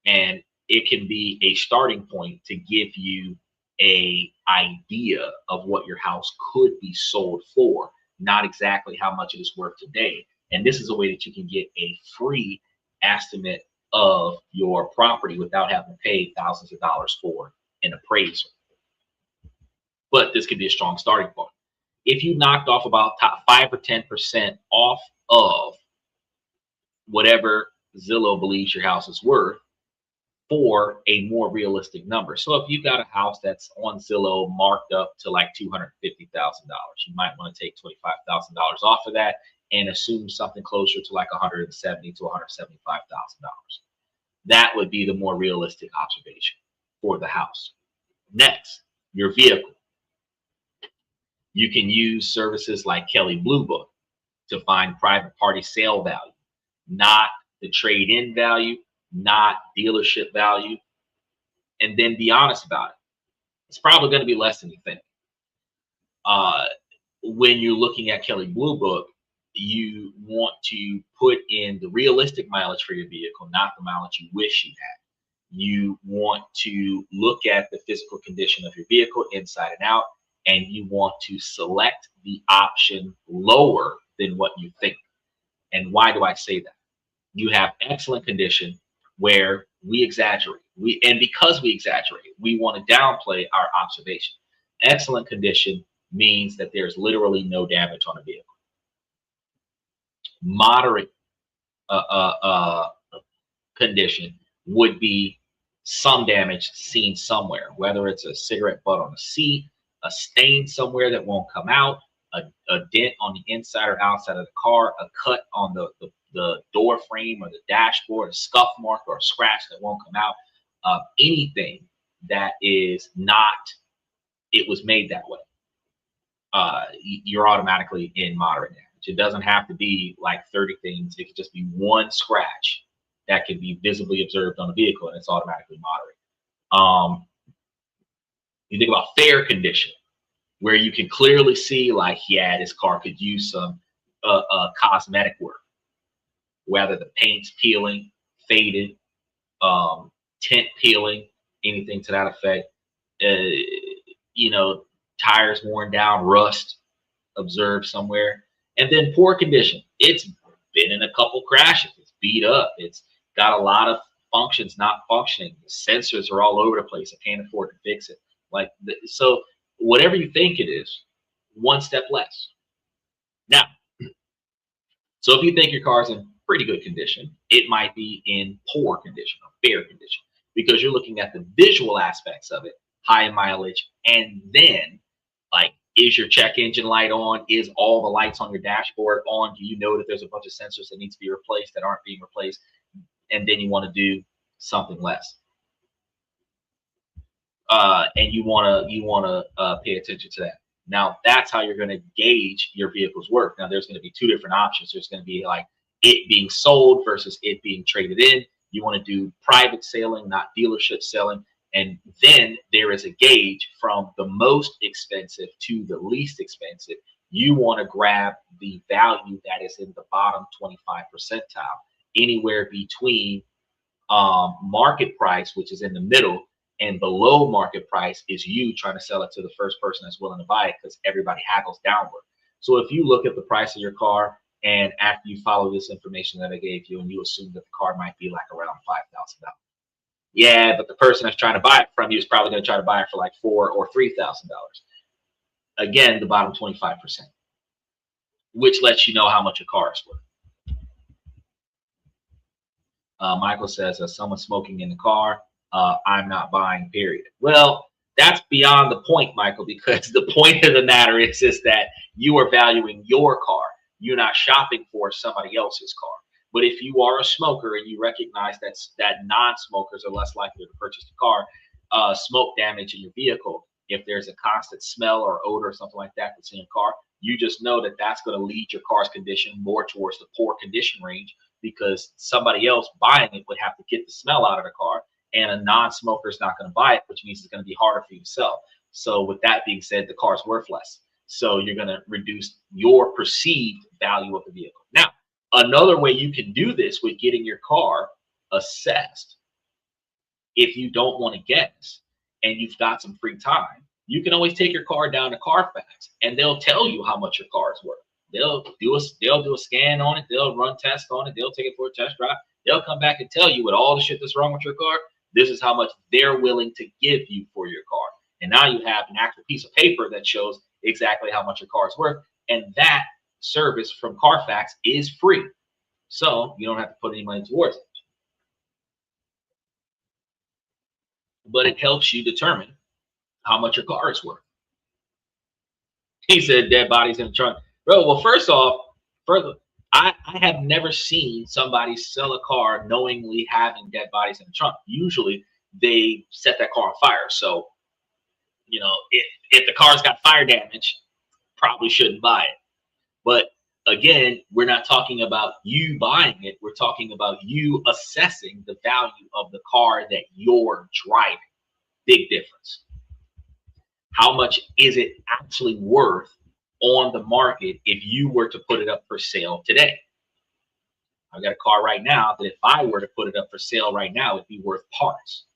And it can be a starting point to give you an idea of what your house could be sold for, not exactly how much it is worth today. And this is a way that you can get a free estimate of your property without having to pay thousands of dollars for an appraisal. But this could be a strong starting point. If you knocked off about top 5 or 10% off of whatever Zillow believes your house is worth for a more realistic number. So if you've got a house that's on Zillow marked up to like $250,000, you might want to take $25,000 off of that and assume something closer to like $170,000 to $175,000. That would be the more realistic observation for the house. Next, your vehicle. You can use services like Kelley Blue Book to find private party sale value, not the trade-in value, not dealership value, and then be honest about it. It's probably going to be less than you think. When you're looking at Kelley Blue Book, you want to put in the realistic mileage for your vehicle, not the mileage you wish you had. You want to look at the physical condition of your vehicle inside and out, and you want to select the option lower than what you think. And why do I say that? You have excellent condition where we exaggerate. Because we exaggerate, we want to downplay our observation. Excellent condition means that there's literally no damage on a vehicle. Moderate condition would be some damage seen somewhere, whether it's a cigarette butt on a seat, a stain somewhere that won't come out, a dent on the inside or outside of the car, a cut on the door frame or the dashboard, a scuff mark or a scratch that won't come out. Anything that is not, it was made that way, you're automatically in moderate damage. It doesn't have to be like 30 things. It could just be one scratch that can be visibly observed on the vehicle, and it's automatically moderate. You think about fair condition, where you can clearly see, like, yeah, this car could use some cosmetic work, whether the paint's peeling, faded, tint peeling, anything to that effect. You know, tires worn down, rust observed somewhere. And then poor condition. It's been in a couple crashes. It's beat up. It's got a lot of functions not functioning. The sensors are all over the place. I can't afford to fix it. Like, so whatever you think it is, one step less. Now, so if you think your car's in pretty good condition, it might be in poor condition or fair condition, because you're looking at the visual aspects of it, high mileage, and then, like, is your check engine light on? Is all the lights on your dashboard on? Do you know that there's a bunch of sensors that need to be replaced that aren't being replaced? And then you want to do something less. And you want to pay attention to that. Now, that's how you're going to gauge your vehicle's work. Now, there's going to be two different options. There's going to be like it being sold versus it being traded in. You want to do private selling, not dealership selling. And then there is a gauge from the most expensive to the least expensive. You want to grab the value that is in the bottom 25 percentile, anywhere between market price, which is in the middle, and below market price is you trying to sell it to the first person that's willing to buy it, because everybody haggles downward. So if you look at the price of your car, and after you follow this information that I gave you, and you assume that the car might be like around $5,000. Yeah, but the person that's trying to buy it from you is probably going to try to buy it for like $4,000 or $3,000. Again, the bottom 25%, which lets you know how much a car is worth. Michael says, someone smoking in the car, I'm not buying, period. Well, that's beyond the point, Michael, because the point of the matter is that you are valuing your car. You're not shopping for somebody else's car. But if you are a smoker and you recognize that non-smokers are less likely to purchase the car, smoke damage in your vehicle, if there's a constant smell or odor or something like that that's in your car, you just know that that's going to lead your car's condition more towards the poor condition range, because somebody else buying it would have to get the smell out of the car, and a non-smoker is not going to buy it, which means it's going to be harder for you to sell. So with that being said, the car's worth less. So you're going to reduce your perceived value of the vehicle. Now, another way you can do this with getting your car assessed, if you don't want to guess and you've got some free time, you can always take your car down to Carfax and they'll tell you how much your car is worth. They'll do a scan on it. They'll run tests on it. They'll take it for a test drive. They'll come back and tell you, with all the shit that's wrong with your car, this is how much they're willing to give you for your car. And now you have an actual piece of paper that shows exactly how much your car is worth. And that service from Carfax is free. So you don't have to put any money towards it. But it helps you determine how much your car is worth. He said dead bodies in the trunk. Bro, well, first off, I have never seen somebody sell a car knowingly having dead bodies in the trunk. Usually they set that car on fire. So, you know, if the car's got fire damage, probably shouldn't buy it. But again, we're not talking about you buying it. We're talking about you assessing the value of the car that you're driving. Big difference. How much is it actually worth on the market if you were to put it up for sale today? I've got a car right now that if I were to put it up for sale right now, it'd be worth parts.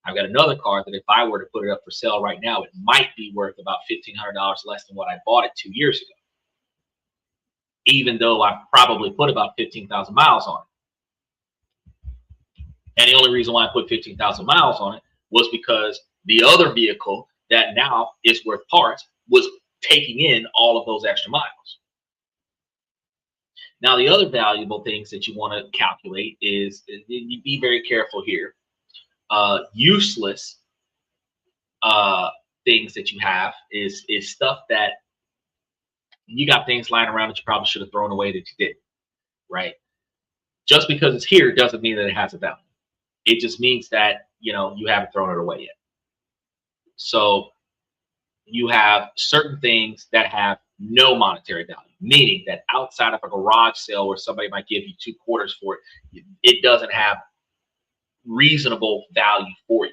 I've got another car that if I were to put it up for sale right now, it might be worth about $1,500 less than what I bought it 2 years ago, even though I probably put about 15,000 miles on it. And the only reason why I put 15,000 miles on it was because the other vehicle that now is worth parts was taking in all of those extra miles. Now, the other valuable things that you want to calculate is, you be very careful here. Useless things that you have is stuff that you got things lying around that you probably should have thrown away that you didn't, right? Just because it's here doesn't mean that it has a value. It just means that, you know, you haven't thrown it away yet. So you have certain things that have no monetary value, meaning that outside of a garage sale where somebody might give you 2 quarters for it, it doesn't have reasonable value for you.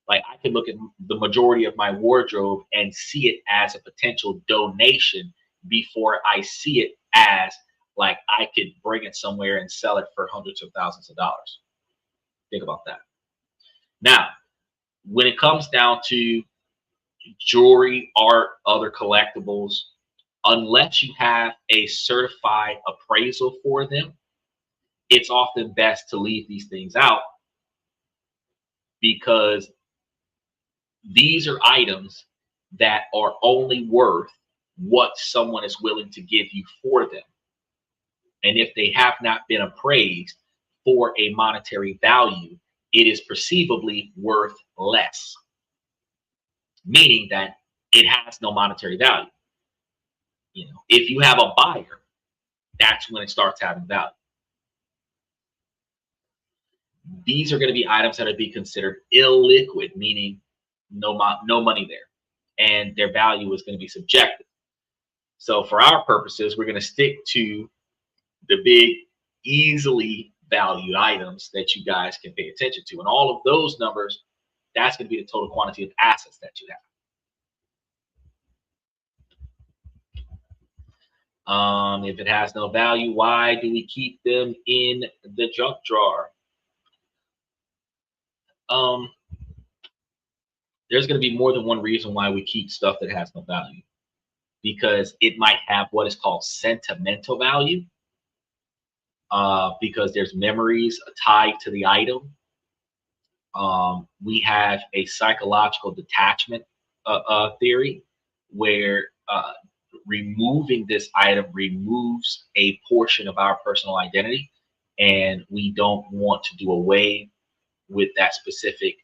Like I can look at the majority of my wardrobe and see it as a potential donation before I see it as like I could bring it somewhere and sell it for hundreds of thousands of dollars. Think about that. Now, when it comes down to jewelry, art, other collectibles, unless you have a certified appraisal for them, it's often best to leave these things out because these are items that are only worth what someone is willing to give you for them. And if they have not been appraised for a monetary value, it is perceivably worth less, meaning that it has no monetary value. You know, if you have a buyer, that's when it starts having value. These are going to be items that would be considered illiquid, meaning no money there, and their value is going to be subjective. So for our purposes, we're going to stick to the big, easily valued items that you guys can pay attention to, and all of those numbers, that's going to be the total quantity of assets that you have. If it has no value, why do we keep them in the junk drawer? There's going to be more than one reason why we keep stuff that has no value, because it might have what is called sentimental value, because there's memories tied to the item. We have a psychological detachment theory where removing this item removes a portion of our personal identity, and we don't want to do away with that specific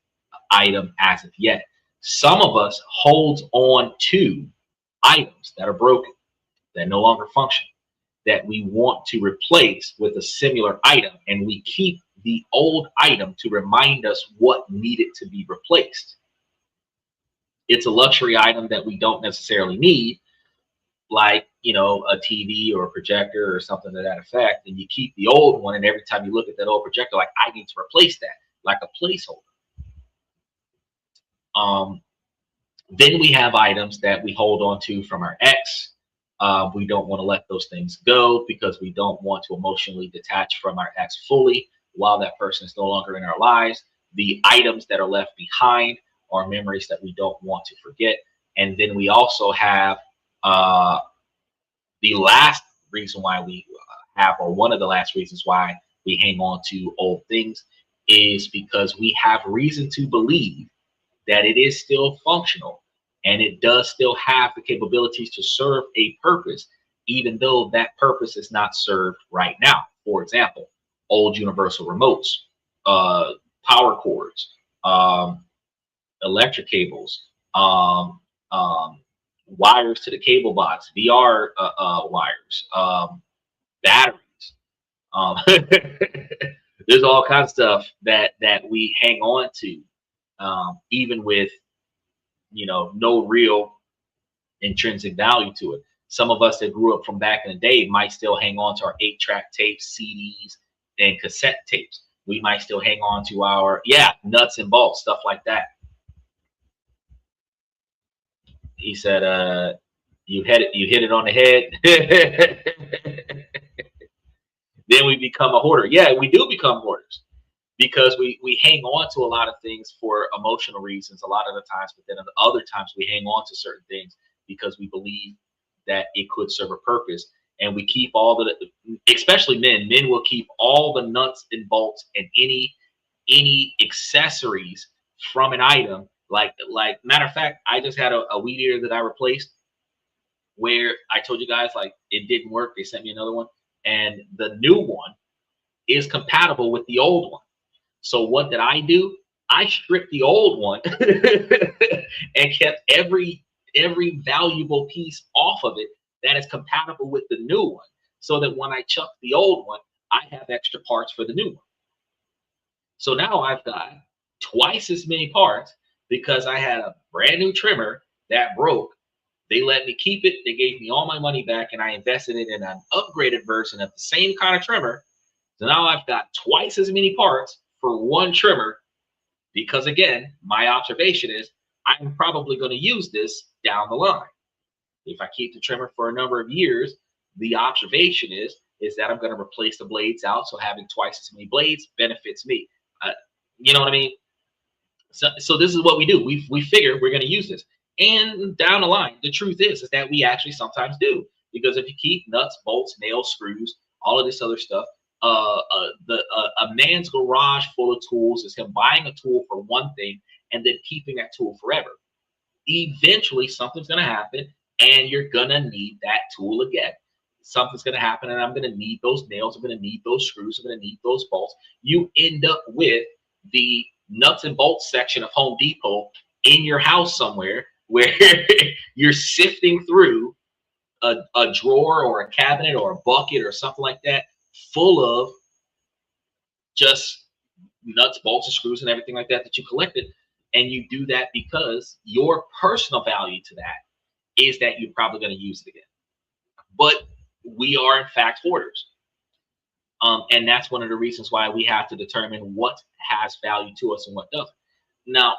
item as of yet. Some of us hold on to items that are broken, that no longer function, that we want to replace with a similar item, and we keep the old item to remind us what needed to be replaced. It's a luxury item that we don't necessarily need, like, you know, a TV or a projector or something to that effect, and you keep the old one, and every time you look at that old projector, like, I need to replace that, like a placeholder. Then we have items that we hold on to from our ex. We don't want to let those things go because we don't want to emotionally detach from our ex fully while that person is no longer in our lives. The items that are left behind are memories that we don't want to forget. And then we also have the last reason why we have, or one of the last reasons why we hang on to old things, is because we have reason to believe that it is still functional and it does still have the capabilities to serve a purpose, even though that purpose is not served right now. For example, old universal remotes, power cords, electric cables, wires to the cable box, VR wires, batteries. There's all kinds of stuff that we hang on to, even with, you know, no real intrinsic value to it. Some of us that grew up from back in the day might still hang on to our 8-track tapes, CDs, and cassette tapes. We might still hang on to our, nuts and bolts, stuff like that. He said, you hit it on the head. Then we become a hoarder. Yeah, we do become hoarders because we hang on to a lot of things for emotional reasons a lot of the times, but then other times we hang on to certain things because we believe that it could serve a purpose. And we keep all the, especially men will keep all the nuts and bolts and any accessories from an item. Like matter of fact, I just had a weed eater that I replaced, where I told you guys, like, it didn't work. They sent me another one, and the new one is compatible with the old one. So what did I do? I stripped the old one and kept every valuable piece off of it that is compatible with the new one, so that when I chuck the old one, I have extra parts for the new one. So now I've got twice as many parts because I had a brand new trimmer that broke. They let me keep it. They gave me all my money back, and I invested it in an upgraded version of the same kind of trimmer. So now I've got twice as many parts for one trimmer because, again, my observation is I'm probably going to use this down the line. If I keep the trimmer for a number of years, the observation is that I'm going to replace the blades out. So having twice as many blades benefits me. You know what I mean? So this is what we do. We figure we're going to use this. And down the line, the truth is that we actually sometimes do. Because if you keep nuts, bolts, nails, screws, all of this other stuff, a man's garage full of tools is him buying a tool for one thing and then keeping that tool forever. Eventually, something's going to happen, and you're going to need that tool again. Something's going to happen, and I'm going to need those nails. I'm going to need those screws. I'm going to need those bolts. You end up with the nuts and bolts section of Home Depot in your house somewhere where you're sifting through a drawer or a cabinet or a bucket or something like that full of just nuts, bolts, and screws and everything like that that you collected. And you do that because your personal value to that is that you're probably going to use it again. But we are, in fact, hoarders. And that's one of the reasons why we have to determine what has value to us and what doesn't. Now,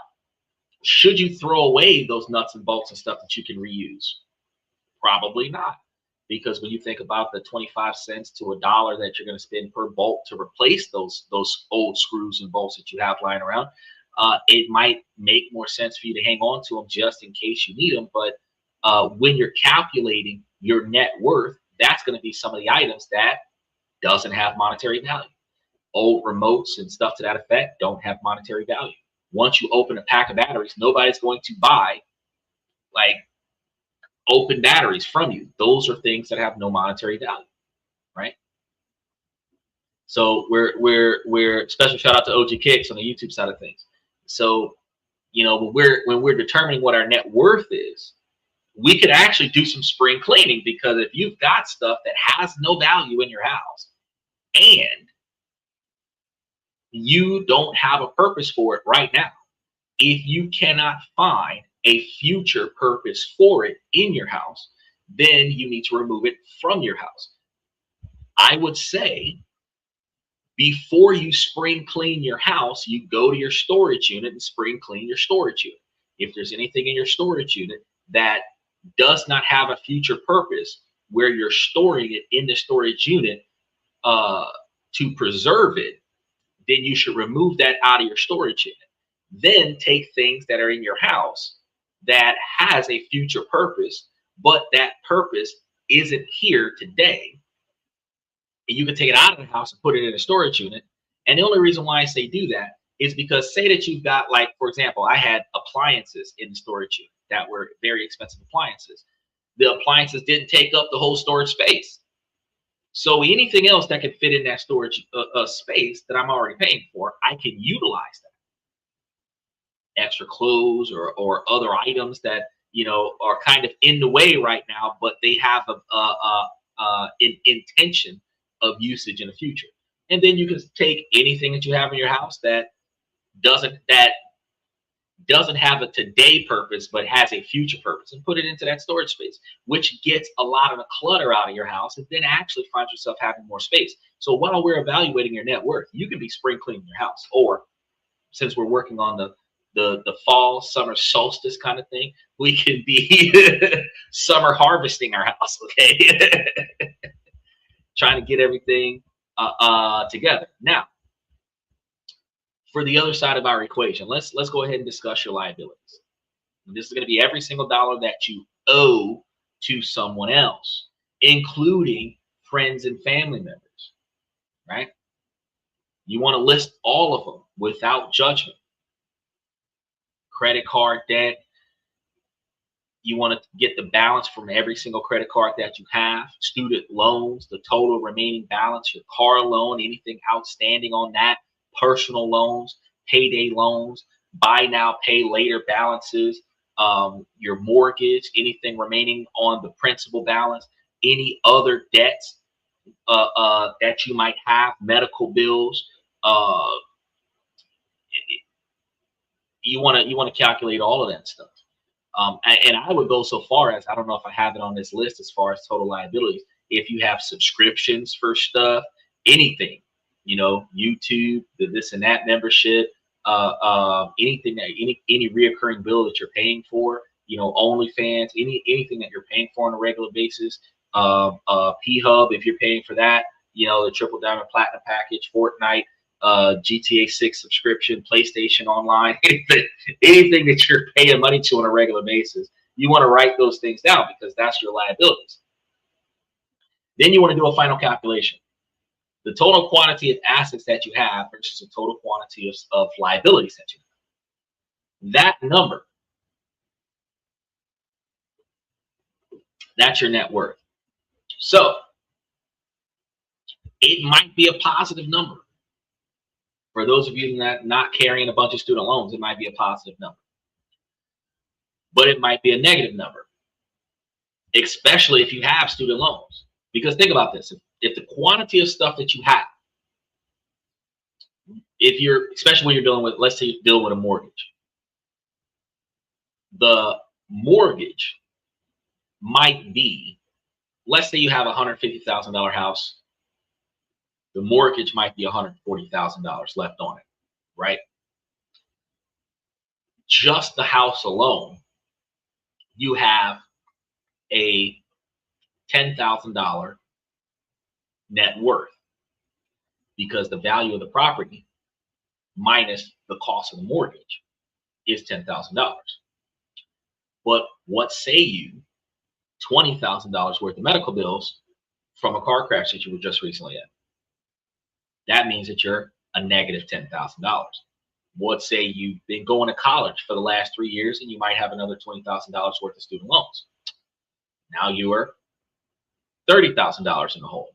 should you throw away those nuts and bolts and stuff that you can reuse? Probably not. Because when you think about the 25 cents to $1 that you're going to spend per bolt to replace those old screws and bolts that you have lying around, it might make more sense for you to hang on to them just in case you need them. But when you're calculating your net worth, that's going to be some of the items that doesn't have monetary value. Old remotes and stuff to that effect don't have monetary value. Once you open a pack of batteries, nobody's going to buy like open batteries from you. Those are things that have no monetary value, right? So we're special shout out to OG Kicks on the YouTube side of things. So, you know, when we're determining what our net worth is, we could actually do some spring cleaning, because if you've got stuff that has no value in your house and you don't have a purpose for it right now, if you cannot find a future purpose for it in your house, then you need to remove it from your house. I would say before you spring clean your house, you go to your storage unit and spring clean your storage unit. If there's anything in your storage unit that does not have a future purpose, where you're storing it in the storage unit to preserve it, then you should remove that out of your storage unit. Then take things that are in your house that has a future purpose, but that purpose isn't here today, and you can take it out of the house and put it in a storage unit. And the only reason why I say do that is because, say that you've got, like, for example, I had appliances in the storage unit that were very expensive appliances. The appliances didn't take up the whole storage space. So anything else that can fit in that storage space that I'm already paying for, I can utilize that. Extra clothes or other items that, you know, are kind of in the way right now, but they have an intention of usage in the future. And then you can take anything that you have in your house that doesn't have a today purpose but has a future purpose, and put it into that storage space, which gets a lot of the clutter out of your house, and then actually find yourself having more space. So while we're evaluating your net worth, you can be spring cleaning your house, or since we're working on the fall summer solstice kind of thing, we can be summer harvesting our house, okay? Trying to get everything together. Now, for the other side of our equation, let's go ahead and discuss your liabilities. And this is going to be every single dollar that you owe to someone else, including friends and family members, right? You want to list all of them without judgment. Credit card debt. You want to get the balance from every single credit card that you have. Student loans, the total remaining balance, your car loan, anything outstanding on that, personal loans, payday loans, buy now, pay later balances, your mortgage, anything remaining on the principal balance, any other debts that you might have, medical bills, you want to calculate all of that stuff. And I would go so far as, I don't know if I have it on this list as far as total liabilities. If you have subscriptions for stuff, anything, YouTube, the this and that membership, anything that any reoccurring bill that you're paying for, OnlyFans, anything that you're paying for on a regular basis, P-Hub, if you're paying for that, the Triple Diamond Platinum package, Fortnite, GTA 6 subscription, PlayStation Online, anything that you're paying money to on a regular basis, you want to write those things down because that's your liabilities. Then you want to do a final calculation. The total quantity of assets that you have versus the total quantity of liabilities that you have. That number, that's your net worth. So it might be a positive number. For those of you not carrying a bunch of student loans, it might be a positive number. But it might be a negative number, especially if you have student loans. Because think about this. If the quantity of stuff that you have, especially when you're dealing with, let's say you're dealing with a mortgage, the mortgage might be, let's say you have a $150,000 house, the mortgage might be $140,000 left on it, right? Just the house alone, you have a $10,000 net worth because the value of the property minus the cost of the mortgage is $10,000. But what say you $20,000 worth of medical bills from a car crash that you were just recently in? That means that you're a negative $10,000. What say you've been going to college for the last 3 years and you might have another $20,000 worth of student loans. Now you are $30,000 in the hole.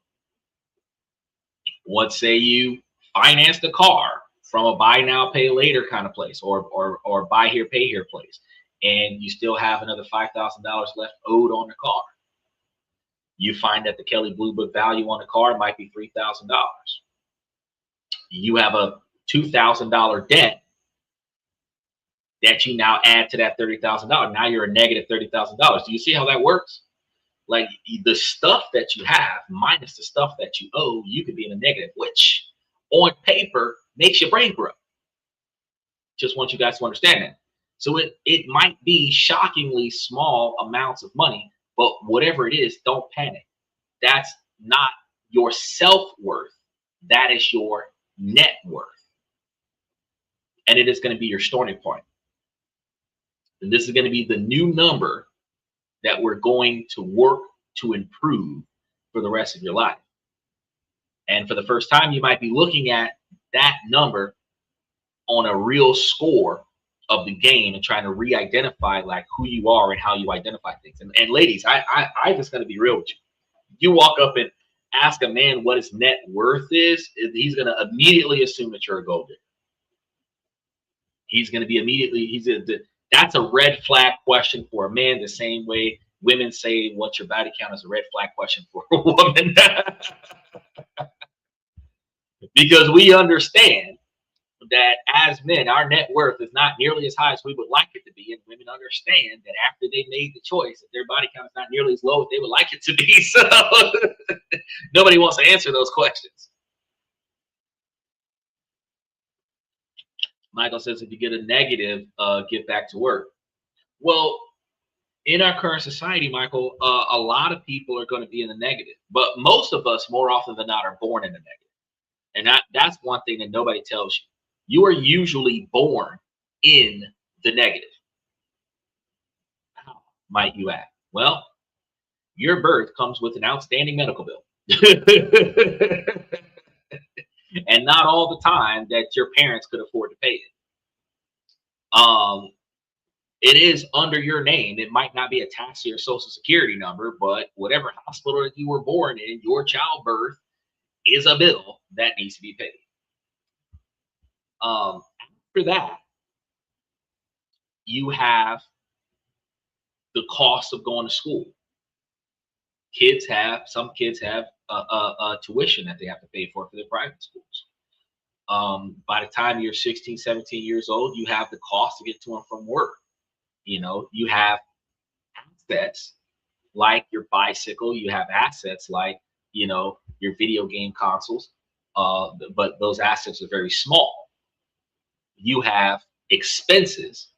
What say you financed a car from a buy now, pay later kind of place, or buy here, pay here place, and you still have another $5,000 left owed on the car. You find that the Kelley Blue Book value on the car might be $3,000. You have a $2,000 debt that you now add to that $30,000. Now you're a negative $30,000. Do you see how that works? Like the stuff that you have minus the stuff that you owe, you could be in a negative, which on paper makes your brain grow. Just want you guys to understand that. So it might be shockingly small amounts of money, but whatever it is, don't panic. That's not your self-worth. That is your net worth. And it is going to be your starting point. And this is going to be the new number that we're going to work to improve for the rest of your life. And for the first time, you might be looking at that number on a real score of the game and trying to re-identify like who you are and how you identify things. And ladies, I just going to be real with you. You walk up and ask a man what his net worth is, he's going to immediately assume that you're a gold digger. He's going to be immediately, that's a red flag question for a man, the same way women say what's your body count is a red flag question for a woman. Because we understand that as men, our net worth is not nearly as high as we would like it to be. And women understand that after they made the choice, that their body count is not nearly as low as they would like it to be. So nobody wants to answer those questions. Michael says, if you get a negative, get back to work. Well, in our current society, Michael, a lot of people are going to be in the negative, but most of us, more often than not, are born in the negative. And that's one thing that nobody tells you. You are usually born in the negative. How might you act? Well, your birth comes with an outstanding medical bill. And not all the time that your parents could afford to pay it. It is under your name. It might not be attached to your social security number, but whatever hospital that you were born in, your childbirth is a bill that needs to be paid. After that, you have the cost of going to school. Some kids have tuition that they have to pay for their private schools. By the time you're 16, 17 years old, you have the cost to get to and from work. You have assets like your bicycle, you have assets like, your video game consoles, but those assets are very small. You have expenses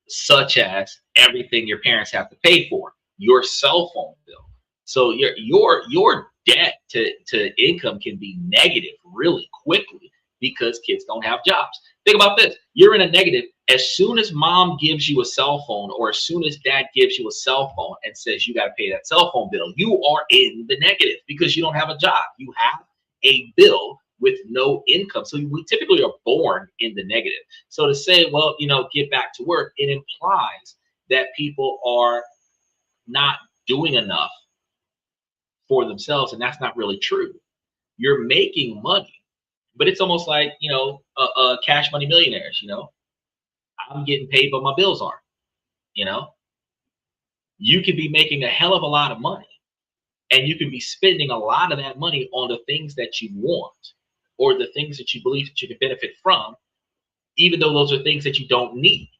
such as everything your parents have to pay for, your cell phone bill. So your debt to income can be negative really quickly because kids don't have jobs. Think about this. You're in a negative as soon as mom gives you a cell phone, or as soon as dad gives you a cell phone and says you got to pay that cell phone bill. You are in the negative because you don't have a job. You have a bill with no income. So we typically are born in the negative. So to say, well, get back to work, it implies that people are not doing enough for themselves, and that's not really true. You're making money, but it's almost like, cash money millionaires. I'm getting paid, but my bills aren't. You could be making a hell of a lot of money, and you can be spending a lot of that money on the things that you want, or the things that you believe that you can benefit from, even though those are things that you don't need.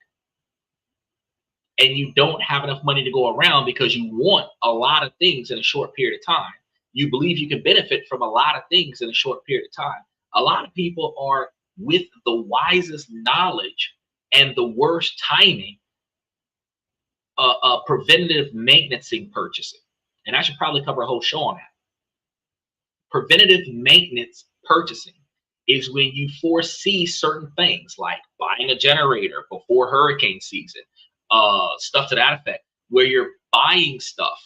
And you don't have enough money to go around because you want a lot of things in a short period of time. You believe you can benefit from a lot of things in a short period of time. A lot of people are with the wisest knowledge and the worst timing, preventative maintenance purchasing. And I should probably cover a whole show on that. Preventative maintenance purchasing is when you foresee certain things like buying a generator before hurricane season, stuff to that effect, where you're buying stuff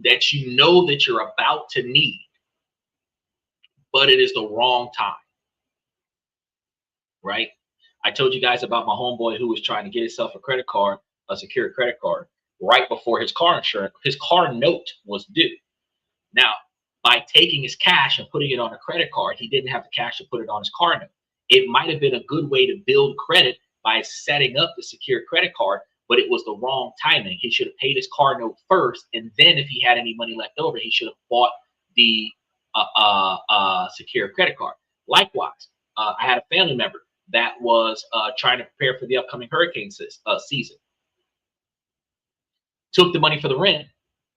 that you know that you're about to need, but it is the wrong time, right? I told you guys about my homeboy who was trying to get himself a secure credit card, right before his car note was due. Now, by taking his cash and putting it on a credit card, he didn't have the cash to put it on his car note. It might have been a good way to build credit by setting up the secure credit card, but it was the wrong timing. He should have paid his car note first, and then if he had any money left over, he should have bought the secure credit card. Likewise, I had a family member that was trying to prepare for the upcoming hurricane season. Took the money for the rent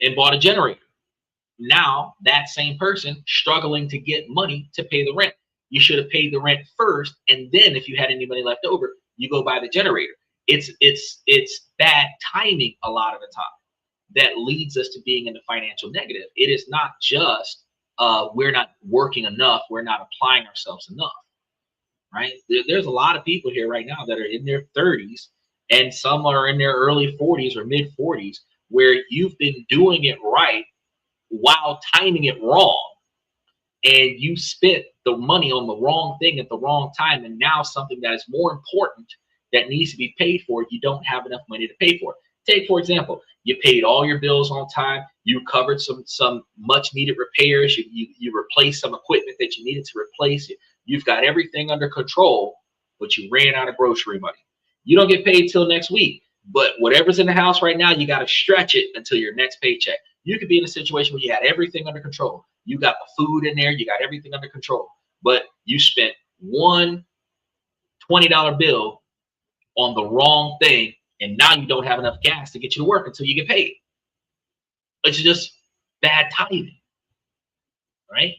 and bought a generator. Now that same person struggling to get money to pay the rent. You should have paid the rent first, and then if you had any money left over, you go buy the generator. It's bad timing a lot of the time that leads us to being in the financial negative. It is not just we're not working enough, we're not applying ourselves enough, right? There's a lot of people here right now that are in their 30s, and some are in their early 40s or mid 40s, where you've been doing it right while timing it wrong, and you spent the money on the wrong thing at the wrong time, and now something that is more important that needs to be paid for, you don't have enough money to pay for. Take, for example, you paid all your bills on time, you covered some much needed repairs, you replaced some equipment that you needed to replace, you've got everything under control, but you ran out of grocery money. You don't get paid till next week, but whatever's in the house right now, you got to stretch it until your next paycheck. You could be in a situation where you had everything under control. You got the food in there, you got everything under control, but you spent one $20 bill on the wrong thing, and now you don't have enough gas to get you to work until you get paid. It's just bad timing, right?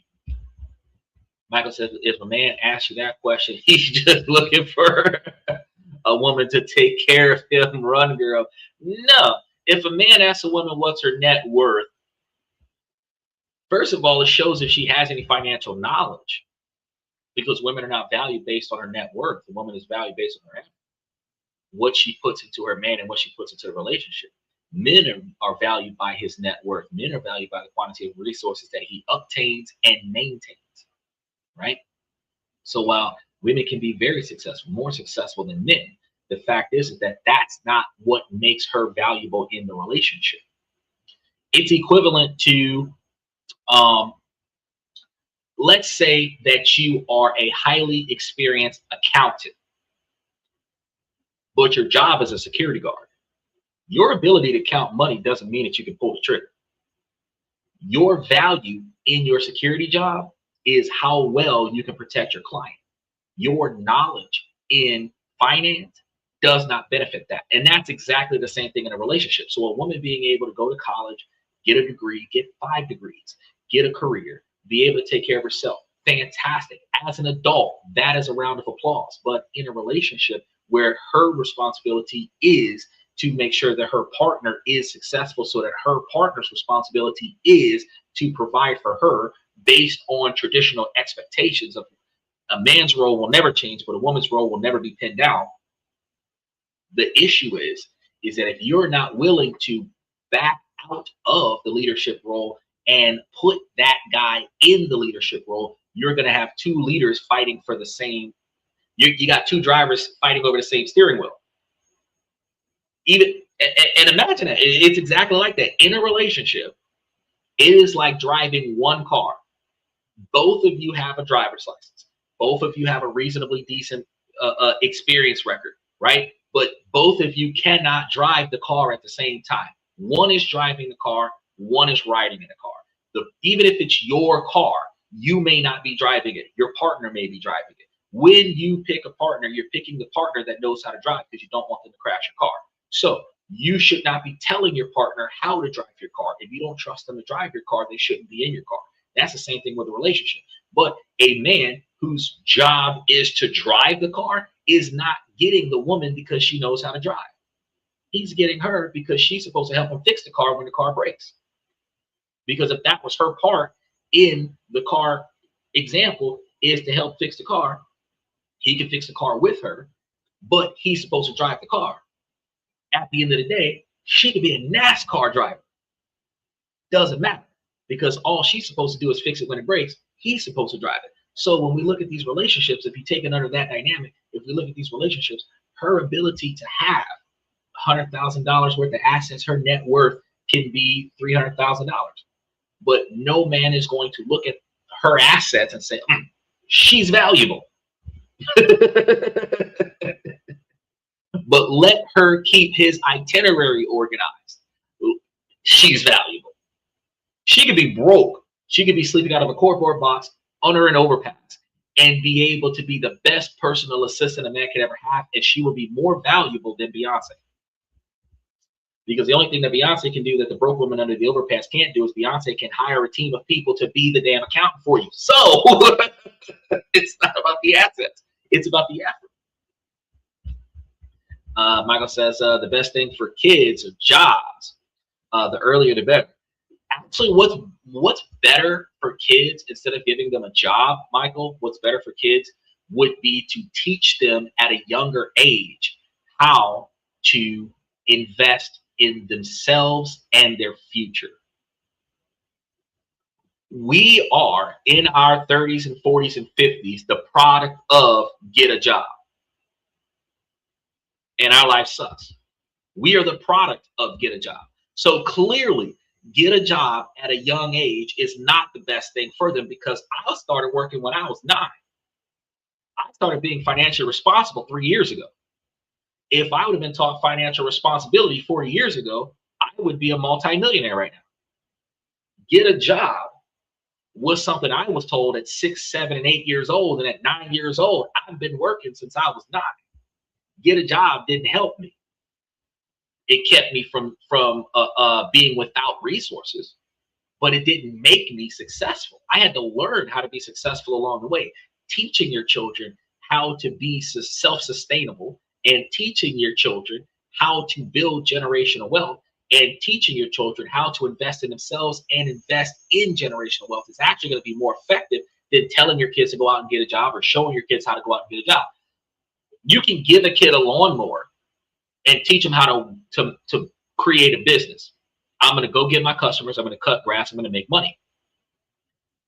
Michael says, if a man asks you that question, he's just looking for a woman to take care of him. Run, girl. No. If a man asks a woman what's her net worth, first of all, it shows if she has any financial knowledge, because women are not valued based on her net worth. The woman is valued based on her income, what she puts into her man and what she puts into the relationship. Men are valued by his net worth. Men are valued by the quantity of resources that he obtains and maintains, right? So while women can be very successful, more successful than men, the fact is that that's not what makes her valuable in the relationship. It's equivalent to, let's say that you are a highly experienced accountant, but your job is a security guard. Your ability to count money doesn't mean that you can pull the trigger. Your value in your security job is how well you can protect your client. your knowledge in finance does not benefit that. And that's exactly the same thing in a relationship. So a woman being able to go to college, get a degree, get 5 degrees, get a career, be able to take care of herself, fantastic. As an adult, that is a round of applause. But in a relationship where her responsibility is to make sure that her partner is successful, so that her partner's responsibility is to provide for her based on traditional expectations of a man's role will never change, but a woman's role will never be pinned down. The issue is that if you're not willing to back out of the leadership role and put that guy in the leadership role, you're going to have 2 leaders fighting for the same. You got 2 drivers fighting over the same steering wheel. And imagine it. It's exactly like that. In a relationship, it is like driving one car. Both of you have a driver's license. Both of you have a reasonably decent experience record, right? But both of you cannot drive the car at the same time. One is driving the car, one is riding in the car. Even if it's your car, you may not be driving it. Your partner may be driving it. When you pick a partner, you're picking the partner that knows how to drive, because you don't want them to crash your car. So you should not be telling your partner how to drive your car. If you don't trust them to drive your car, they shouldn't be in your car. That's the same thing with a relationship. But a man whose job is to drive the car is not getting the woman because she knows how to drive. He's getting her because she's supposed to help him fix the car when the car breaks. Because if that was her part in the car example, is to help fix the car, he can fix the car with her, but he's supposed to drive the car. At the end of the day, she could be a NASCAR driver. Doesn't matter, because all she's supposed to do is fix it when it breaks. He's supposed to drive it. So when we look at these relationships, if you take it under that dynamic, if we look at these relationships, her ability to have $100,000 worth of assets, her net worth can be $300,000. But no man is going to look at her assets and say, she's valuable. But let her keep his itinerary organized. She's valuable. She could be broke. She could be sleeping out of a cardboard box under an overpass and be able to be the best personal assistant a man could ever have, and she will be more valuable than Beyonce. Because the only thing that Beyonce can do that the broke woman under the overpass can't do is Beyonce can hire a team of people to be the damn accountant for you. So it's not about the assets. It's about the effort. Michael says the best thing for kids are jobs. The earlier the better. Actually, what's better for kids, instead of giving them a job, Michael, what's better for kids would be to teach them at a younger age how to invest in themselves and their future. We are in our 30s and 40s and 50s the product of get a job. And our life sucks. We are the product of get a job. So clearly, get a job at a young age is not the best thing for them, because I started working when I was 9. I started being financially responsible 3 years ago. If I would have been taught financial responsibility 40 years ago, I would be a multimillionaire right now. Get a job was something I was told at 6, 7, and 8 years old. And at 9 years old, I've been working since I was 9. Get a job didn't help me. It kept me from being without resources, but it didn't make me successful. I had to learn how to be successful along the way. Teaching your children how to be self-sustainable, and teaching your children how to build generational wealth, and teaching your children how to invest in themselves and invest in generational wealth is actually going to be more effective than telling your kids to go out and get a job or showing your kids how to go out and get a job. You can give a kid a lawnmower and teach them how to create a business. I'm going to go get my customers. I'm going to cut grass. I'm going to make money.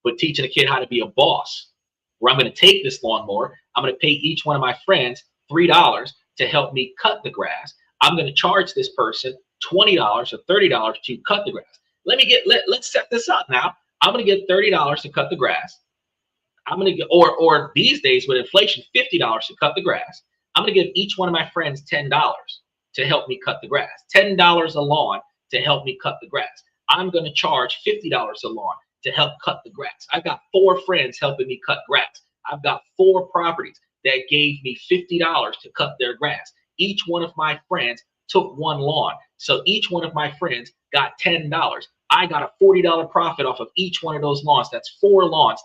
But teaching a kid how to be a boss, where I'm going to take this lawnmower, I'm going to pay each one of my friends $3 to help me cut the grass. I'm going to charge this person $20 or $30 to cut the grass. Let's set this up now. I'm going to get $30 to cut the grass. I'm going to get, or these days with inflation, $50 to cut the grass. I'm going to give each one of my friends $10 to help me cut the grass. $10 a lawn to help me cut the grass. I'm going to charge $50 a lawn to help cut the grass. I've got 4 friends helping me cut grass. I've got 4 properties. that gave me $50 to cut their grass. Each one of my friends took one lawn. So each one of my friends got $10. I got a $40 profit off of each one of those lawns. That's 4 lawns.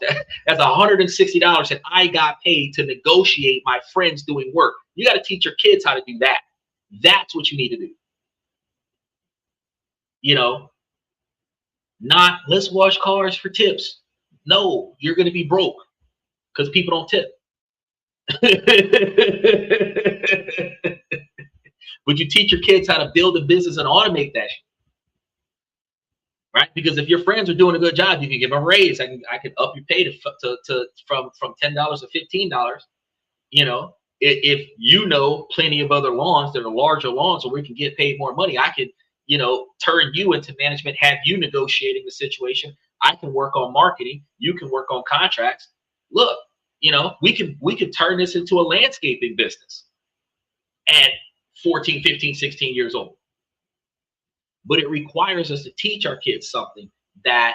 That's $160 that I got paid to negotiate my friends doing work. You got to teach your kids how to do that. That's what you need to do. You know, not let's wash cars for tips. No, you're going to be broke because people don't tip. Would you teach your kids how to build a business and automate that shit? Right? Because if your friends are doing a good job, you can give them a raise. I can up your pay from $10 to $15. You know, if you know plenty of other lawns that are larger lawns where we can get paid more money, I can, you know, turn you into management, have you negotiating the situation. I can work on marketing. You can work on contracts. Look, you know, we can turn this into a landscaping business at 14, 15, 16 years old. But it requires us to teach our kids something that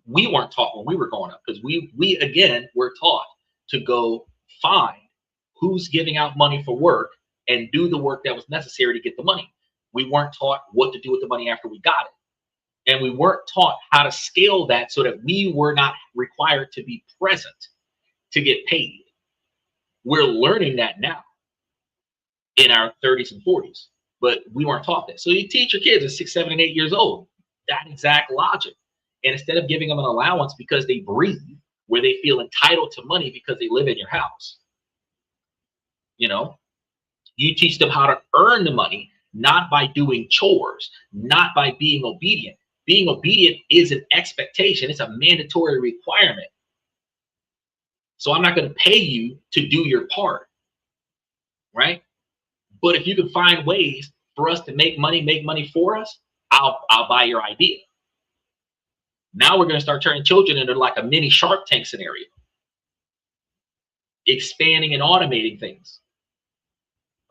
we weren't taught when we were growing up, because we again were taught to go find who's giving out money for work and do the work that was necessary to get the money. We weren't taught what to do with the money after we got it. And we weren't taught how to scale that so that we were not required to be present to get paid. We're learning that now in our 30s and 40s, but we weren't taught that. So you teach your kids at 6, 7, and 8 years old that exact logic. And instead of giving them an allowance because they breathe, where they feel entitled to money because they live in your house, you know, you teach them how to earn the money, not by doing chores, not by being obedient. Being obedient is an expectation. It's a mandatory requirement. So I'm not going to pay you to do your part, right? But if you can find ways for us to make money for us, I'll buy your idea. Now we're going to start turning children into like a mini Shark Tank scenario, expanding and automating things,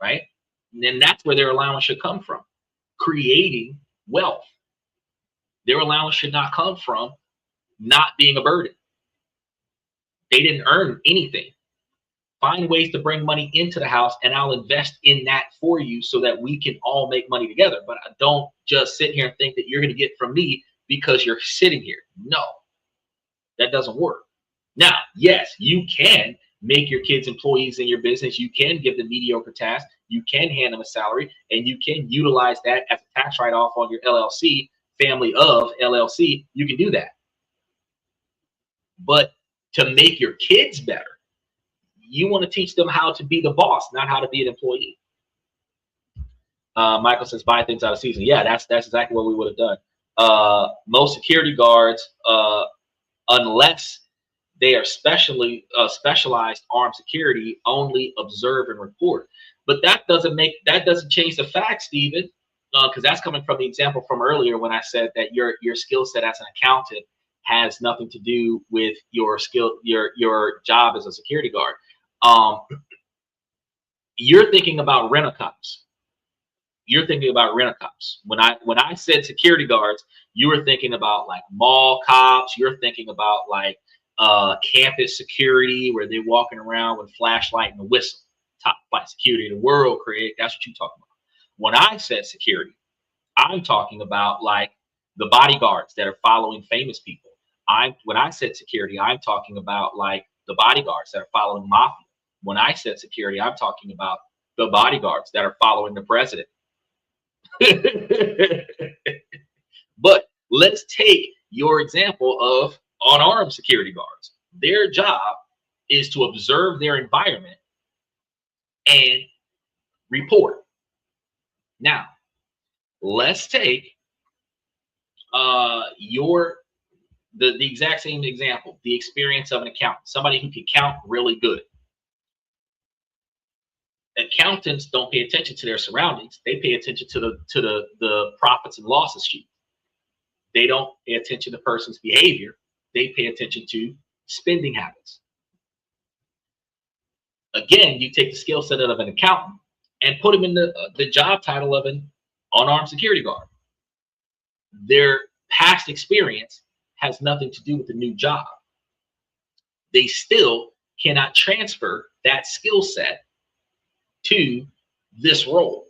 right? And then that's where their allowance should come from, creating wealth. Their allowance should not come from not being a burden. They didn't earn anything. Find ways to bring money into the house, and I'll invest in that for you so that we can all make money together. But I don't just sit here and think that you're going to get from me because you're sitting here. No, that doesn't work. Now, yes, you can make your kids employees in your business. You can give them mediocre tasks. You can hand them a salary, and you can utilize that as a tax write-off on your LLC, family of LLC. You can do that. But to make your kids better, you want to teach them how to be the boss, not how to be an employee. Michael says, buy things out of season. Yeah, that's exactly what we would have done. Most security guards, unless they are specialized armed security, only observe and report. But that doesn't change the fact, Stephen, because that's coming from the example from earlier when I said that your skill set as an accountant has nothing to do with your job as a security guard. You're thinking about rent-a-cops. You're thinking about rent-a-cops. When I said security guards, you were thinking about like mall cops. You're thinking about like campus security, where they're walking around with a flashlight and a whistle. Top flight security in the world, Craig. That's what you're talking about. When I said security, I'm talking about like the bodyguards that are following famous people. When I said security, I'm talking about like the bodyguards that are following mafia. When I said security, I'm talking about the bodyguards that are following the president. But let's take your example of unarmed security guards. Their job is to observe their environment and report. Now, let's take the exact same example, the experience of an accountant, somebody who can count really good. Accountants don't pay attention to their surroundings. They pay attention to the profits and losses sheet. They don't pay attention to the person's behavior. They pay attention to spending habits. Again, you take the skill set of an accountant and put them in the job title of an unarmed security guard. Their past experience has nothing to do with the new job. They still cannot transfer that skill set to this role,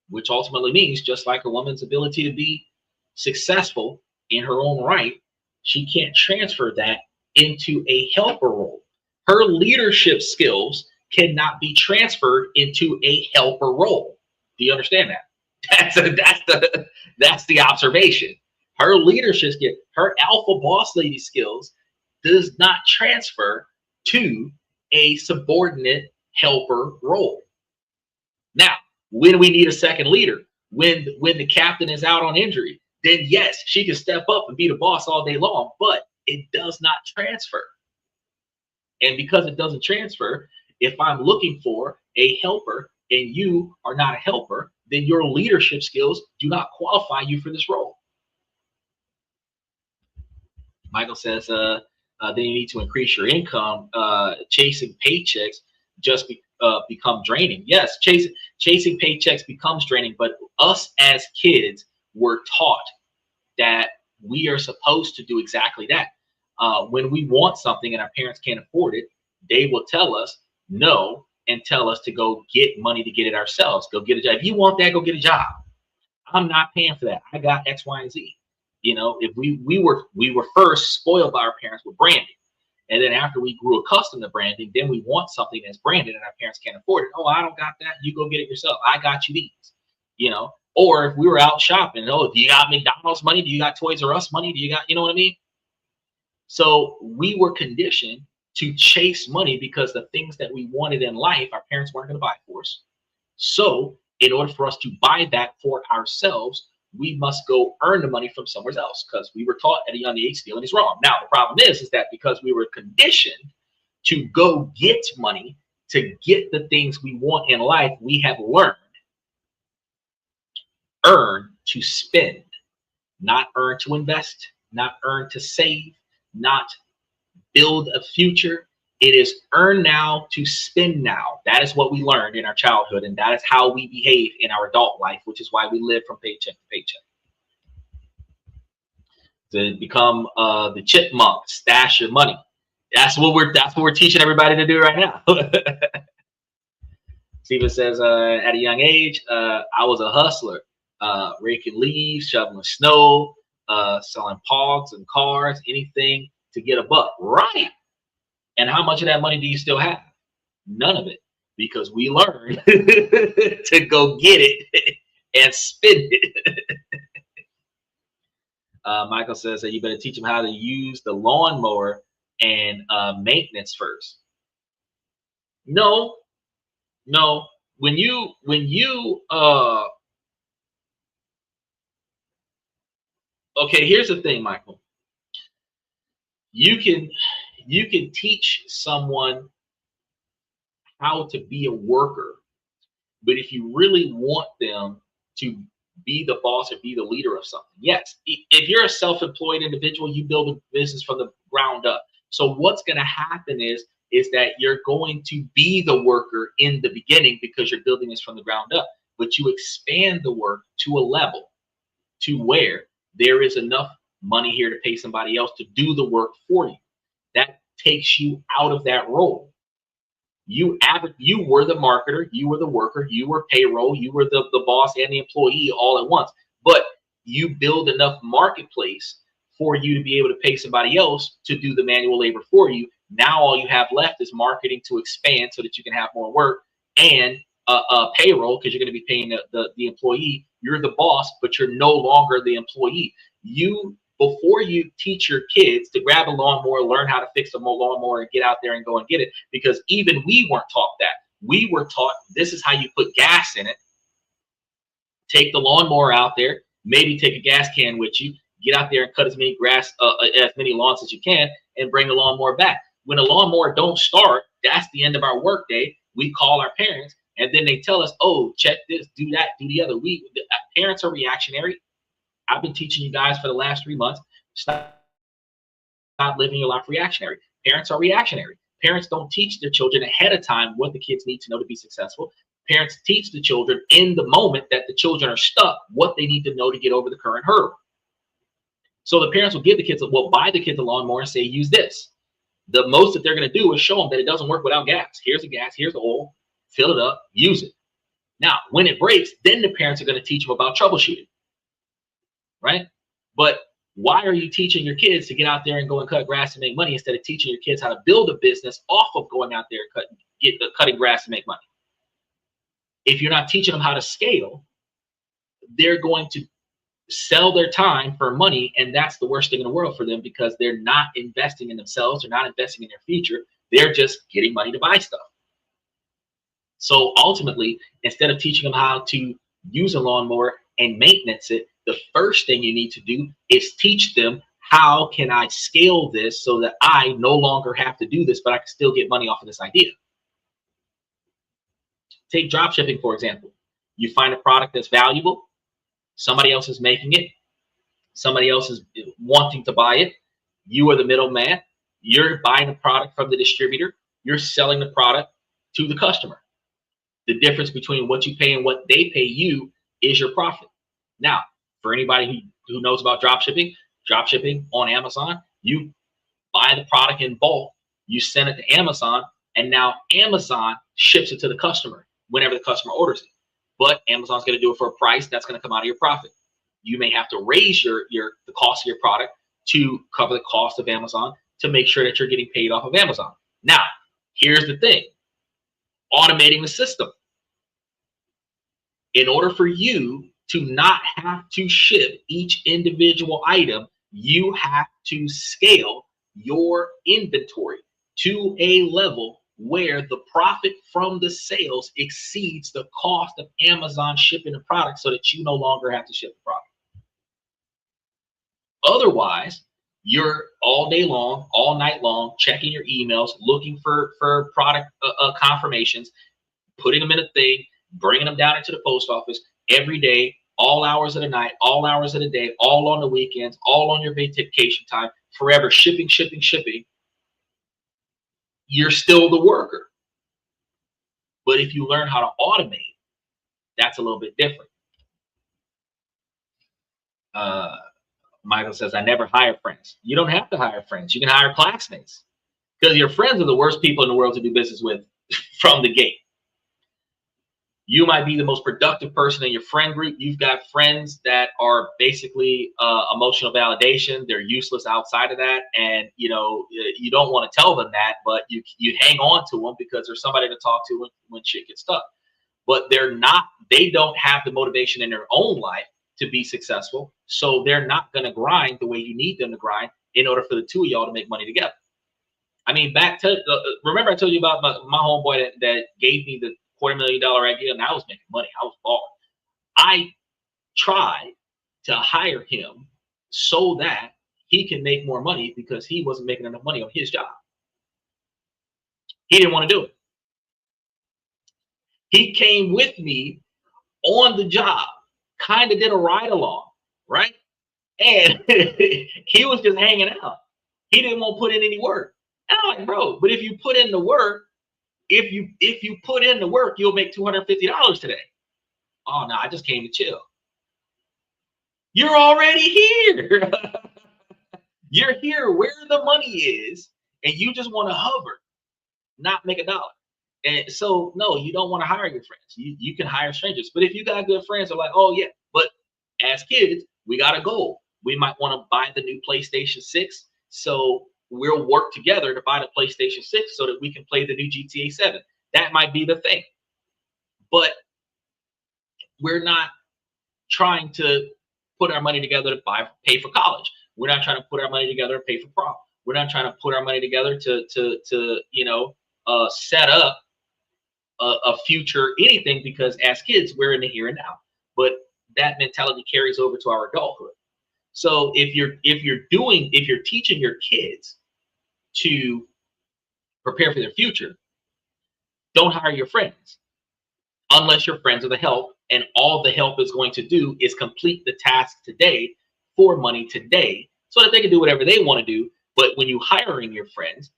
which ultimately means just like a woman's ability to be successful in her own right, she can't transfer that into a helper role. Her leadership skills cannot be transferred into a helper role. Do you understand that? That's the observation. Her leadership skill, her alpha boss lady skills does not transfer to a subordinate helper role. Now, when we need a second leader, when the captain is out on injury, then yes, she can step up and be the boss all day long, but it does not transfer. And because it doesn't transfer, if I'm looking for a helper and you are not a helper, then your leadership skills do not qualify you for this role. Michael says, then you need to increase your income. Chasing paychecks just become draining. Yes, chasing paychecks becomes draining, but us as kids were taught that we are supposed to do exactly that. When we want something and our parents can't afford it, they will tell us no and tell us to go get money to get it ourselves. Go get a job. If you want that, go get a job. I'm not paying for that. I got X, Y, and Z. You know, if we were first spoiled by our parents with branding. And then after we grew accustomed to branding, then we want something that's branded and our parents can't afford it. Oh, I don't got that. You go get it yourself. I got you these, you know. Or if we were out shopping, oh, do you got McDonald's money? Do you got Toys R Us money? Do you got, you know what I mean? So we were conditioned to chase money because the things that we wanted in life, our parents weren't going to buy for us. So in order for us to buy that for ourselves, we must go earn the money from somewhere else because we were taught at a young age stealing is wrong. Now, the problem is that because we were conditioned to go get money to get the things we want in life, we have learned earn to spend, not earn to invest, not earn to save, not build a future. It is earn now to spend now. That is what we learned in our childhood, and that is how we behave in our adult life, which is why we live from paycheck to paycheck. To become the chipmunk, stash your money. That's what we're teaching everybody to do right now. Steven says, at a young age, I was a hustler, raking leaves, shoveling snow, selling pogs and cars, anything to get a buck. Right. And how much of that money do you still have? None of it, because we learned to go get it and spend it. Michael says that you better teach them how to use the lawnmower and maintenance first. No. When you okay, here's the thing, Michael. You can teach someone how to be a worker, but if you really want them to be the boss or be the leader of something, yes. If you're a self-employed individual, you build a business from the ground up. So what's going to happen is that you're going to be the worker in the beginning because you're building this from the ground up, but you expand the work to a level to where there is enough money here to pay somebody else to do the work for you. That takes you out of that role. You were the marketer, you were the worker, you were payroll, you were the boss and the employee all at once. But you build enough marketplace for you to be able to pay somebody else to do the manual labor for you. Now all you have left is marketing to expand so that you can have more work, and payroll because you're going to be paying the employee. You're the boss, but you're no longer the employee. Before you teach your kids to grab a lawnmower, learn how to fix a lawnmower and get out there and go and get it, because even we weren't taught that. We were taught this is how you put gas in it. Take the lawnmower out there, maybe take a gas can with you, get out there and cut as many lawns as you can, and bring the lawnmower back. When a lawnmower don't start, that's the end of our work day. We call our parents, and then they tell us, oh, check this, do that, do the other. Parents are reactionary. I've been teaching you guys for the last 3 months, stop living your life reactionary. Parents are reactionary. Parents don't teach their children ahead of time what the kids need to know to be successful. Parents teach the children in the moment that the children are stuck, what they need to know to get over the current hurdle. So the parents will give the kids, buy the kids a lawnmower and say, use this. The most that they're going to do is show them that it doesn't work without gas. Here's the gas, here's the oil, fill it up, use it. Now, when it breaks, then the parents are going to teach them about troubleshooting, right? But why are you teaching your kids to get out there and go and cut grass and make money instead of teaching your kids how to build a business off of going out there and cutting grass and make money? If you're not teaching them how to scale, they're going to sell their time for money, and that's the worst thing in the world for them, because they're not investing in themselves, they're not investing in their future, they're just getting money to buy stuff. So ultimately, instead of teaching them how to use a lawnmower and maintenance it, the first thing you need to do is teach them, how can I scale this so that I no longer have to do this, but I can still get money off of this idea? Take drop shipping, for example. You find a product that's valuable, somebody else is making it, somebody else is wanting to buy it, you are the middleman, you're buying the product from the distributor, you're selling the product to the customer. The difference between what you pay and what they pay you is your profit. Now, for anybody who knows about drop shipping on Amazon, you buy the product in bulk, you send it to Amazon, and now Amazon ships it to the customer whenever the customer orders it. But Amazon's going to do it for a price that's going to come out of your profit. You may have to raise the cost of your product to cover the cost of Amazon to make sure that you're getting paid off of Amazon. Now, here's the thing. Automating the system. In order for you to not have to ship each individual item, you have to scale your inventory to a level where the profit from the sales exceeds the cost of Amazon shipping the product, so that you no longer have to ship the product. Otherwise, you're all day long, all night long, checking your emails, looking for product confirmations, putting them in a thing, bringing them down into the post office every day, all hours of the night, all hours of the day, all on the weekends, all on your vacation time, forever shipping. You're still the worker. But if you learn how to automate, that's a little bit different. Michael says, I never hire friends. You don't have to hire friends. You can hire classmates, because your friends are the worst people in the world to do business with from the gate. You might be the most productive person in your friend group. You've got friends that are basically emotional validation. They're useless outside of that. And, you don't want to tell them that, but you hang on to them because there's somebody to talk to when shit gets tough. But they don't have the motivation in their own life to be successful. So they're not going to grind the way you need them to grind in order for the two of y'all to make money together. I mean, remember I told you about my homeboy that gave me the $250,000 idea, and I was making money. I was balling. I tried to hire him so that he can make more money, because he wasn't making enough money on his job. He didn't want to do it. He came with me on the job, kind of did a ride along, right? And he was just hanging out. He didn't want to put in any work. And I'm like, bro, but if you put in the work, if you put in the work, you'll make $250 today. Oh no, I just came to chill. You're already here. You're here where the money is, and you just want to hover, not make a dollar. And so no, you don't want to hire your friends. You can hire strangers. But if you got good friends who are like, oh yeah, but as kids, we got a goal. We might want to buy the new PlayStation 6. So we'll work together to buy the PlayStation 6 so that we can play the new GTA 7. That might be the thing. But we're not trying to put our money together to pay for college. We're not trying to put our money together to pay for prom. We're not trying to put our money together to set up a future anything, because as kids, we're in the here and now. But that mentality carries over to our adulthood. So if you're teaching your kids to prepare for their future, don't hire your friends unless your friends are the help, and all the help is going to do is complete the task today for money today, so that they can do whatever they want to do. But when you're hiring your friends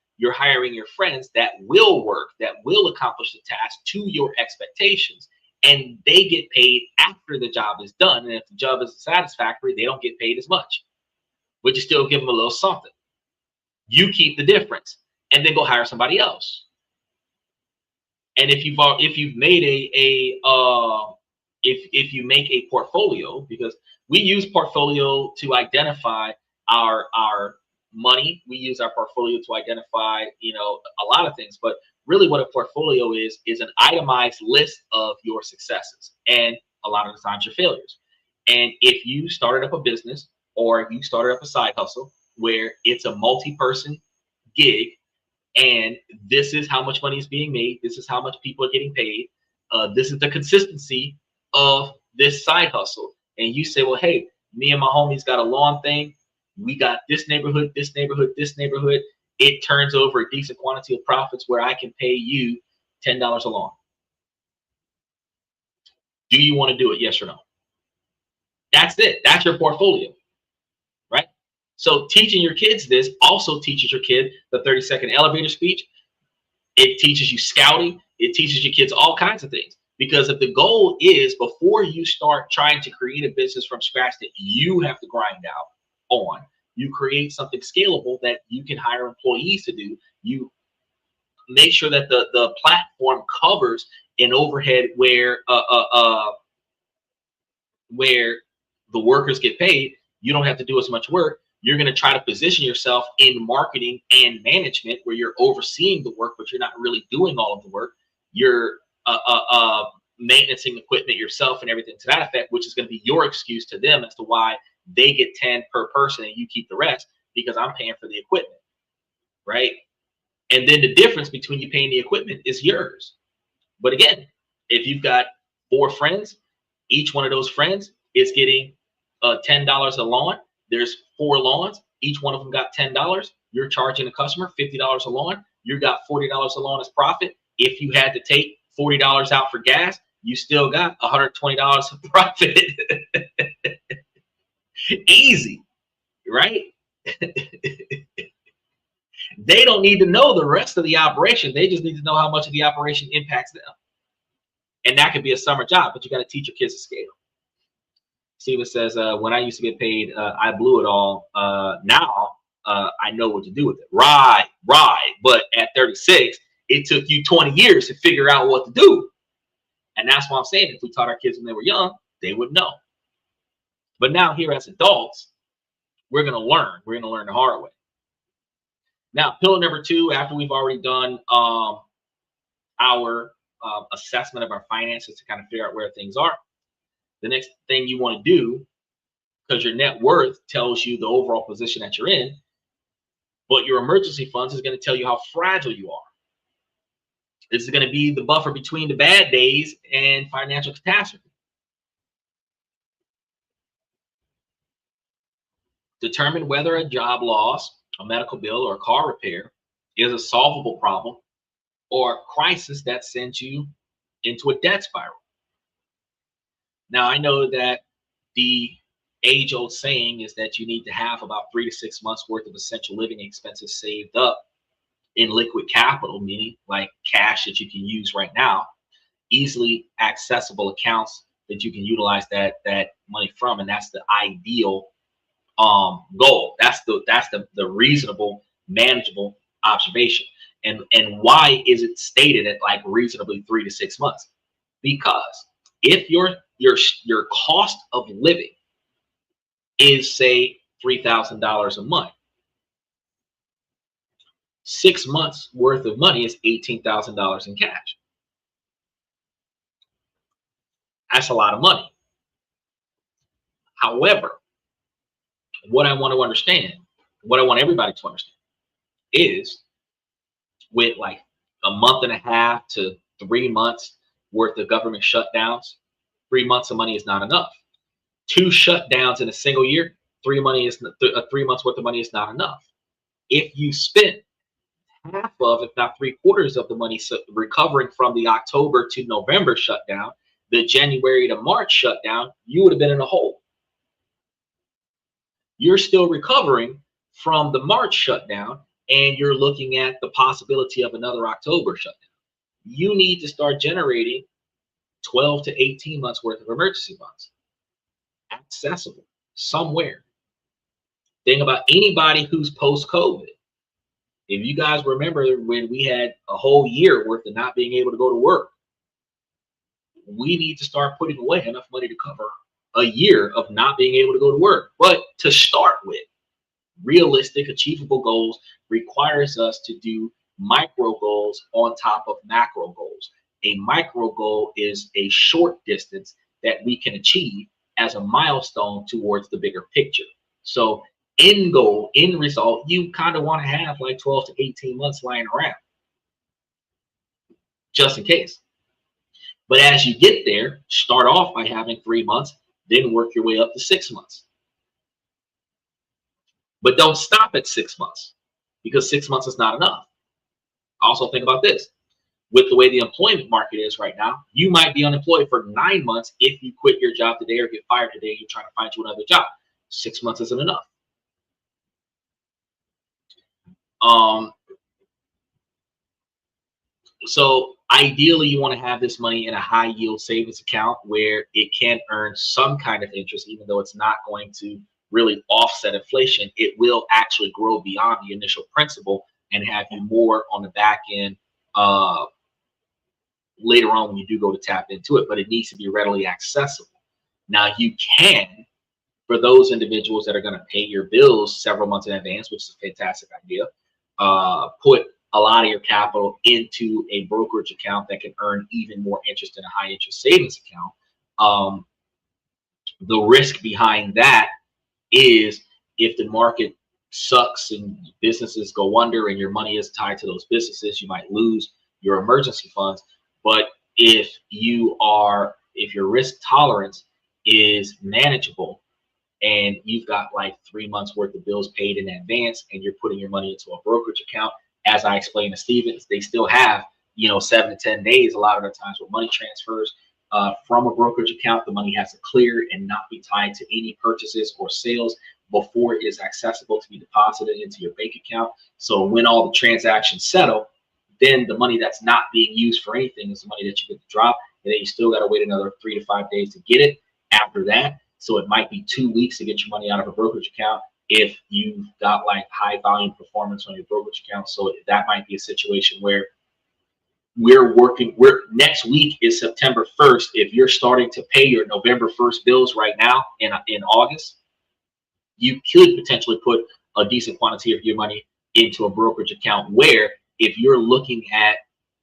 that will work, that will accomplish the task to your expectations, and they get paid after the job is done. And if the job is satisfactory, they don't get paid as much, but you still give them a little something. You keep the difference. and then go hire somebody else. And if you've made if you make a portfolio, because we use portfolio to identify our money, we use our portfolio to identify, you know, a lot of things, but really what a portfolio is an itemized list of your successes and a lot of the times your failures. And if you started up a business or you started up a side hustle where it's a multi-person gig, and this is how much money is being made, this is how much people are getting paid, this is the consistency of this side hustle, and you say, well, hey, me and my homies got a lawn thing, we got this neighborhood, this neighborhood, this neighborhood, it turns over a decent quantity of profits where I can pay you $10 a lawn. Do you want to do it? Yes or no? That's it. That's your portfolio, right? So teaching your kids this also teaches your kid the 30-second elevator speech. It teaches you scouting. It teaches your kids all kinds of things. Because if the goal is before you start trying to create a business from scratch that you have to grind out on, you create something scalable that you can hire employees to do. You make sure that the platform covers an overhead where the workers get paid. You don't have to do as much work. You're going to try to position yourself in marketing and management where you're overseeing the work, but you're not really doing all of the work. You're maintaining equipment yourself and everything to that effect, which is going to be your excuse to them as to why they get 10 per person and you keep the rest, because I'm paying for the equipment, right? And then the difference between you paying the equipment is yours. But again, if you've got 4 friends, each one of those friends is getting $10 a lawn. There's 4 lawns. Each one of them got $10. You're charging the customer $50 a lawn. You got $40 a lawn as profit. If you had to take $40 out for gas, you still got $120 of profit. Easy, right? They don't need to know the rest of the operation. They just need to know how much of the operation impacts them. And that could be a summer job, but you got to teach your kids to scale. Steven says, when I used to get paid, I blew it all. Now I know what to do with it. Right. But at 36, it took you 20 years to figure out what to do. And that's why I'm saying, if we taught our kids when they were young, they would know. But now here as adults, we're going to learn. We're going to learn the hard way. Now, pillar number 2, after we've already done our assessment of our finances to kind of figure out where things are, the next thing you want to do, because your net worth tells you the overall position that you're in, but your emergency funds is going to tell you how fragile you are. This is going to be the buffer between the bad days and financial catastrophe. Determine whether a job loss, a medical bill, or a car repair is a solvable problem or a crisis that sends you into a debt spiral. Now, I know that the age-old saying is that you need to have about 3 to 6 months worth of essential living expenses saved up in liquid capital, meaning like cash that you can use right now, easily accessible accounts that you can utilize that money from, and that's the ideal goal. That's the reasonable, manageable observation. And why is it stated at like reasonably 3 to 6 months? Because if your cost of living is, say, $3,000 a month, 6 months worth of money is $18,000 in cash. That's a lot of money. However, what I want to understand, what I want everybody to understand, is with like a month and a half to 3 months worth of government shutdowns, 3 months of money is not enough. 2 shutdowns in a single year, 3 months worth of money is not enough. If you spent half of, if not 3/4 of the money recovering from the October to November shutdown, the January to March shutdown, you would have been in a hole. You're still recovering from the March shutdown, and you're looking at the possibility of another October shutdown. You need to start generating 12 to 18 months worth of emergency funds, accessible somewhere. Think about anybody who's post-COVID. If you guys remember when we had a whole year worth of not being able to go to work, we need to start putting away enough money to cover a year of not being able to go to work. But to start with, realistic, achievable goals requires us to do micro goals on top of macro goals. A micro goal is a short distance that we can achieve as a milestone towards the bigger picture. So end goal, end result, you kind of want to have like 12 to 18 months lying around just in case. But as you get there, start off by having 3 months, then work your way up to 6 months. But don't stop at 6 months, because 6 months is not enough. Also think about this. With the way the employment market is right now, you might be unemployed for 9 months if you quit your job today or get fired today and you're trying to find you another job. 6 months isn't enough. So ideally, you want to have this money in a high yield savings account where it can earn some kind of interest, even though it's not going to really offset inflation. It will actually grow beyond the initial principal and have you more on the back end later on when you do go to tap into it, but it needs to be readily accessible. Now you can, for those individuals that are going to pay your bills several months in advance, which is a fantastic idea, put a lot of your capital into a brokerage account that can earn even more interest in a high interest savings account. The risk behind that is if the market sucks and businesses go under and your money is tied to those businesses, you might lose your emergency funds. But if your risk tolerance is manageable and you've got like 3 months worth of bills paid in advance and you're putting your money into a brokerage account, as I explained to Stevens, they still have 7 to 10 days a lot of the times with money transfers from a brokerage account. The money has to clear and not be tied to any purchases or sales before it is accessible to be deposited into your bank account. So when all the transactions settle, then the money that's not being used for anything is the money that you get to drop, and then you still got to wait another 3 to 5 days to get it after that. So it might be 2 weeks to get your money out of a brokerage account if you've got like high volume performance on your brokerage account. So that might be a situation where next week is September 1st. If you're starting to pay your November 1st bills right now in August, you could potentially put a decent quantity of your money into a brokerage account where if you're looking at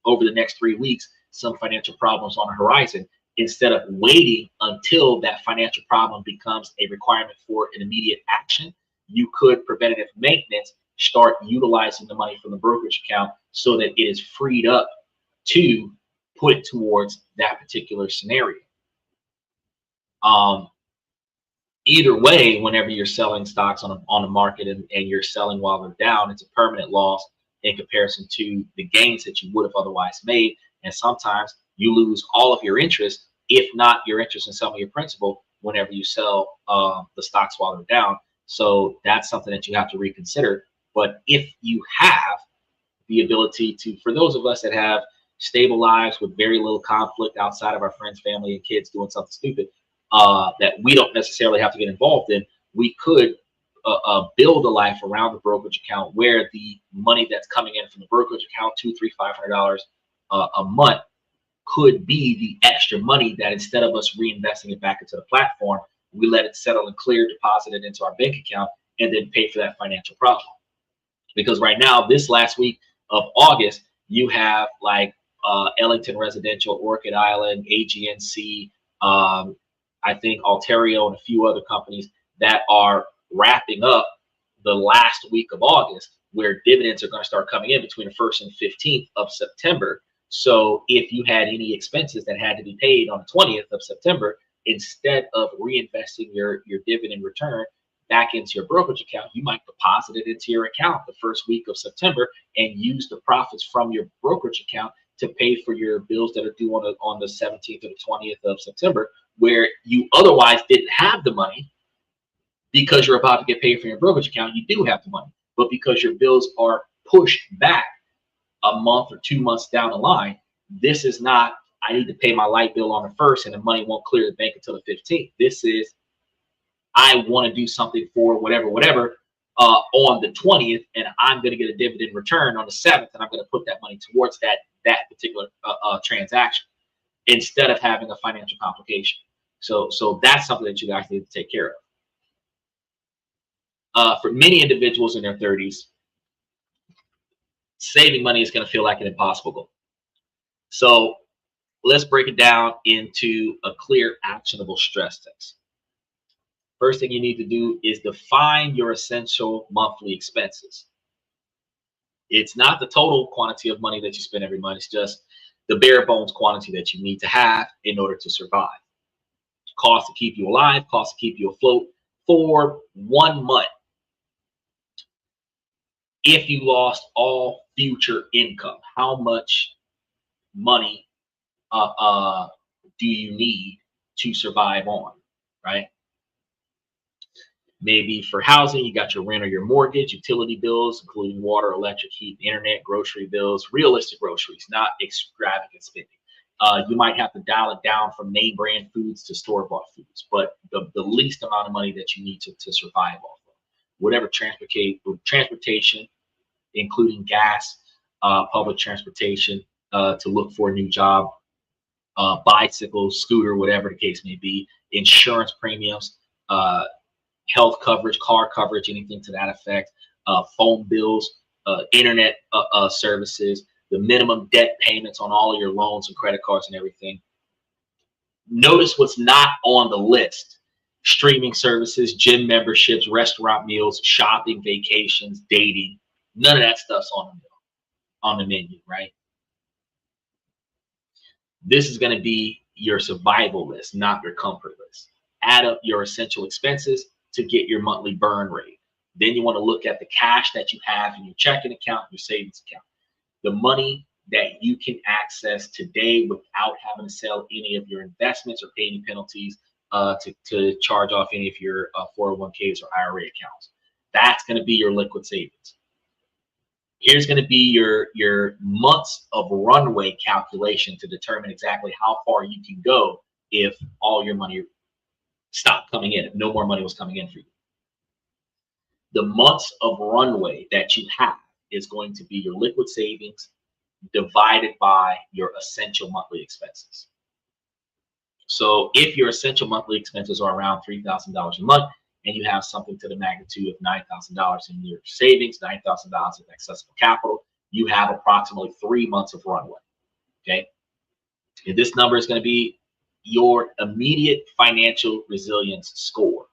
over the next 3 weeks, some financial problems on the horizon, instead of waiting until that financial problem becomes a requirement for an immediate action, you could preventative maintenance start utilizing the money from the brokerage account so that it is freed up to put towards that particular scenario. Either way, whenever you're selling stocks on the market and you're selling while they're down, it's a permanent loss in comparison to the gains that you would have otherwise made. And sometimes you lose all of your interest, if not your interest in some of your principal, whenever you sell the stocks while they're down. So that's something that you have to reconsider. But if you have the ability to, for those of us that have stable lives with very little conflict outside of our friends, family, and kids doing something stupid that we don't necessarily have to get involved in, we could build a life around the brokerage account where the money that's coming in from the brokerage account, $200, $300, $500 a month, could be the extra money that instead of us reinvesting it back into the platform, we let it settle and clear, deposit it into our bank account, and then pay for that financial problem. Because right now, this last week of August, you have like Ellington Residential, Orchid Island, AGNC, I think Ontario, and a few other companies that are wrapping up the last week of August, where dividends are going to start coming in between the 1st and 15th of September. So if you had any expenses that had to be paid on the 20th of September, instead of reinvesting your dividend return back into your brokerage account, you might deposit it into your account the first week of September and use the profits from your brokerage account to pay for your bills that are due on the 17th or the 20th of September, where you otherwise didn't have the money. Because you're about to get paid for your brokerage account, you do have the money. But because your bills are pushed back a month or 2 months down the line, this is not, I need to pay my light bill on the 1st and the money won't clear the bank until the 15th. This is, I want to do something for whatever, on the 20th, and I'm going to get a dividend return on the 7th, and I'm going to put that money towards that particular transaction instead of having a financial complication. So that's something that you guys need to take care of. For many individuals in their 30s, saving money is going to feel like an impossible goal. So let's break it down into a clear, actionable stress test. First thing you need to do is define your essential monthly expenses. It's not the total quantity of money that you spend every month. It's just the bare bones quantity that you need to have in order to survive. Cost to keep you alive, cost to keep you afloat for 1 month. If you lost all future income, how much money do you need to survive on, right? Maybe for housing, you got your rent or your mortgage, utility bills, including water, electric, heat, internet, grocery bills, realistic groceries, not extravagant spending. You might have to dial it down from name brand foods to store-bought foods, but the least amount of money that you need to survive off of. Whatever transportation, including gas, public transportation, to look for a new job, bicycle, scooter, whatever the case may be, insurance premiums, health coverage, car coverage, anything to that effect, phone bills, internet services, the minimum debt payments on all of your loans and credit cards and everything. Notice what's not on the list: streaming services, gym memberships, restaurant meals, shopping, vacations, dating. None of that stuff's on the menu, right? This is going to be your survival list, not your comfort list. Add up your essential expenses to get your monthly burn rate. Then you want to look at the cash that you have in your checking account, your savings account, the money that you can access today without having to sell any of your investments or pay any penalties to charge off any of your 401ks or IRA accounts. That's going to be your liquid savings. Here's going to be your months of runway calculation to determine exactly how far you can go if all your money stopped coming in, if no more money was coming in for you. The months of runway that you have is going to be your liquid savings divided by your essential monthly expenses. So if your essential monthly expenses are around $3,000 a month, and you have something to the magnitude of $9,000 in your savings, $9,000 in accessible capital, you have approximately 3 months of runway. Okay, and this number is going to be your immediate financial resilience score.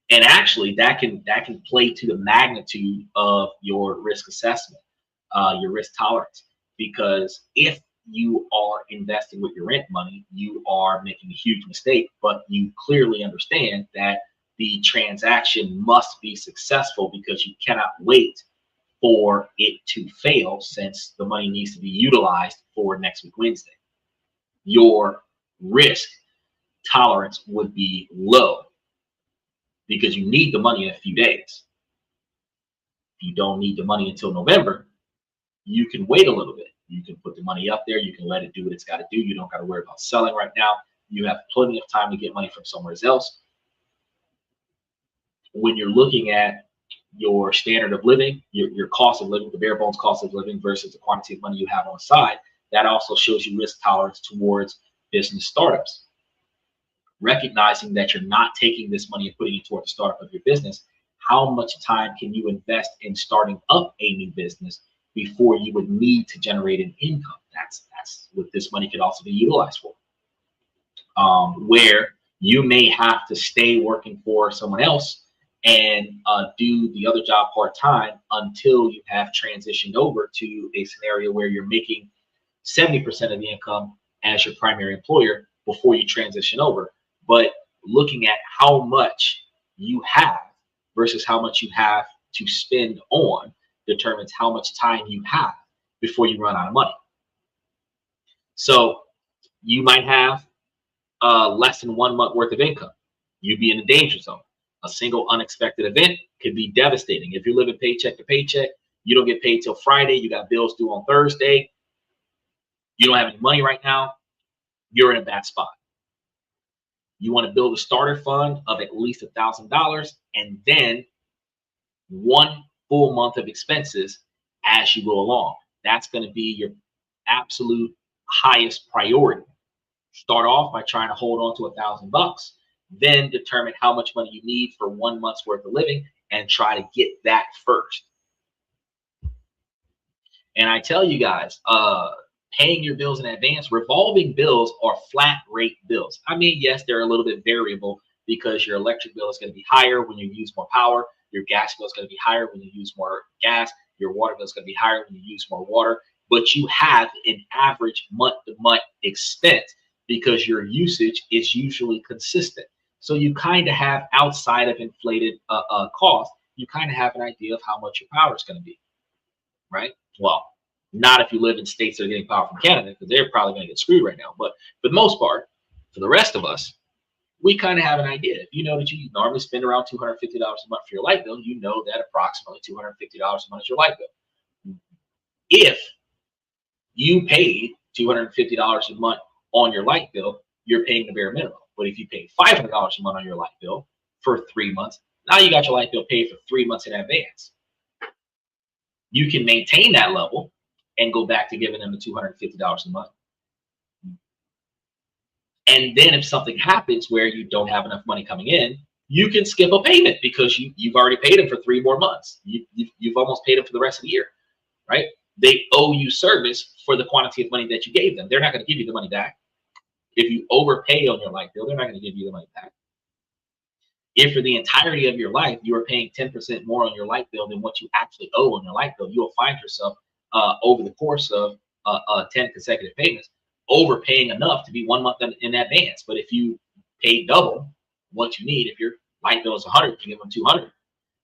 And actually, that can play to the magnitude of your risk assessment, your risk tolerance, because if you are investing with your rent money, you are making a huge mistake, but you clearly understand that the transaction must be successful because you cannot wait for it to fail, since the money needs to be utilized for next week Wednesday. Your risk tolerance would be low because you need the money in a few days. If you don't need the money until November, you can wait a little bit. You can put the money up there. You can let it do what it's got to do. You don't got to worry about selling right now. You have plenty of time to get money from somewhere else. When you're looking at your standard of living, your cost of living, the bare bones cost of living versus the quantity of money you have on the side, that also shows you risk tolerance towards business startups. Recognizing that you're not taking this money and putting it toward the startup of your business, how much time can you invest in starting up a new business before you would need to generate an income? That's what this money could also be utilized for. Where you may have to stay working for someone else and do the other job part-time until you have transitioned over to a scenario where you're making 70% of the income as your primary employer before you transition over. But looking at how much you have versus how much you have to spend on determines how much time you have before you run out of money. So you might have less than 1 month worth of income. You'd be in the danger zone. A single unexpected event could be devastating. If you're living paycheck to paycheck, you don't get paid till Friday, you got bills due on Thursday, you don't have any money right now, you're in a bad spot. You want to build a starter fund of at least $1,000, and then 1 full month of expenses as you go along. That's going to be your absolute highest priority. Start off by trying to hold on to $1,000, then determine how much money you need for 1 month's worth of living and try to get that first. And I tell you guys, paying your bills in advance, revolving bills are flat rate bills. I mean, yes, they're a little bit variable because your electric bill is going to be higher when you use more power. Your gas bill is going to be higher when you use more gas. Your water bill is going to be higher when you use more water. But you have an average month-to-month expense because your usage is usually consistent. So you kind of have, outside of inflated cost, you kind of have an idea of how much your power is going to be, right? Well, not if you live in states that are getting power from Canada, because they're probably going to get screwed right now. But for the most part, for the rest of us, we kind of have an idea. If you know that you normally spend around $250 a month for your light bill, you know that approximately $250 a month is your light bill. If you paid $250 a month on your light bill, you're paying the bare minimum. But if you pay $500 a month on your light bill for 3 months, now you got your light bill paid for 3 months in advance. You can maintain that level and go back to giving them the $250 a month. And then if something happens where you don't have enough money coming in, you can skip a payment because you've already paid them for 3 more months. You've almost paid them for the rest of the year, right? They owe you service for the quantity of money that you gave them. They're not going to give you the money back. If you overpay on your light bill, they're not going to give you the money back. If for the entirety of your life you are paying 10% more on your light bill than what you actually owe on your light bill, you will find yourself over the course of 10 consecutive payments overpaying enough to be 1 month in advance. But if you pay double what you need, if your light bill is 100, you give them 200.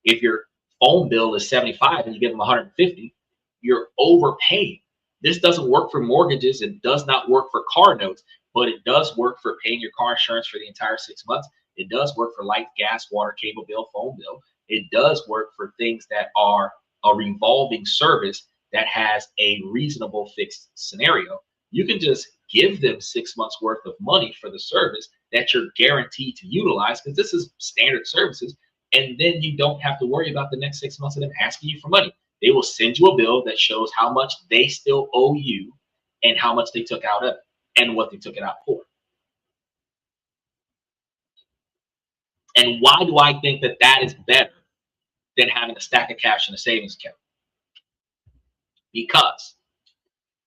If your phone bill is 75 and you give them 150, you're overpaying. This doesn't work for mortgages. It does not work for car notes, but it does work for paying your car insurance for the entire 6 months. It does work for light, gas, water, cable bill, phone bill. It does work for things that are a revolving service that has a reasonable fixed scenario. You can just give them 6 months worth of money for the service that you're guaranteed to utilize, because this is standard services. And then you don't have to worry about the next 6 months of them asking you for money. They will send you a bill that shows how much they still owe you and how much they took out of it and what they took it out for. And why do I think that that is better than having a stack of cash in a savings account? Because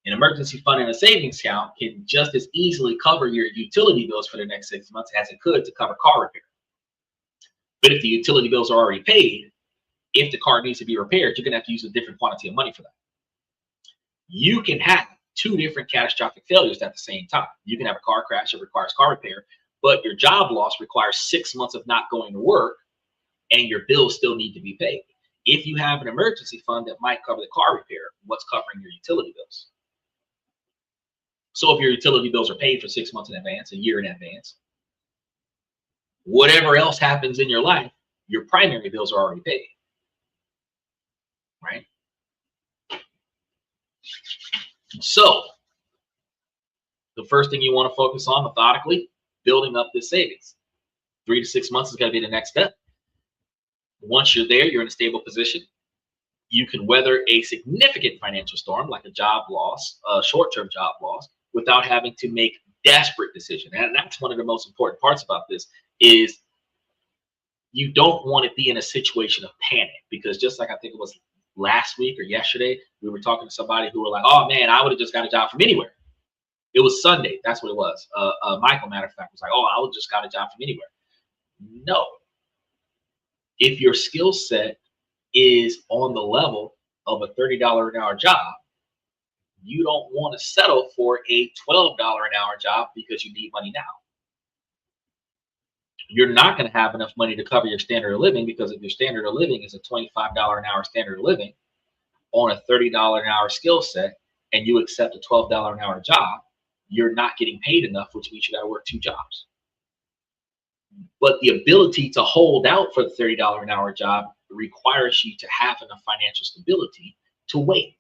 an emergency fund in a savings account can just as easily cover your utility bills for the next 6 months as it could to cover car repair. But if the utility bills are already paid, if the car needs to be repaired, you're going to have to use a different quantity of money for that. You can have 2 different catastrophic failures at the same time. You can have a car crash that requires car repair, but your job loss requires 6 months of not going to work, and your bills still need to be paid. If you have an emergency fund that might cover the car repair, what's covering your utility bills? So if your utility bills are paid for 6 months in advance, a year in advance, whatever else happens in your life, your primary bills are already paid, right? So the first thing you want to focus on methodically, building up this savings. 3 to 6 months is going to be the next step. Once you're there, you're in a stable position. You can weather a significant financial storm like a job loss, a short-term job loss, without having to make desperate decisions. And that's one of the most important parts about this is you don't want to be in a situation of panic, because just like I think it was last week or yesterday, we were talking to somebody who were like, oh man, I would have just got a job from anywhere. It was Sunday. That's what it was. Michael, matter of fact, was like, oh, I would have just got a job from anywhere. No. If your skill set is on the level of a $30 an hour job, you don't want to settle for a $12 an hour job because you need money now. You're not going to have enough money to cover your standard of living, because if your standard of living is a $25 an hour standard of living on a $30 an hour skill set, and you accept a $12 an hour job, you're not getting paid enough, which means you got to work 2 jobs. But the ability to hold out for the $30 an hour job requires you to have enough financial stability to wait.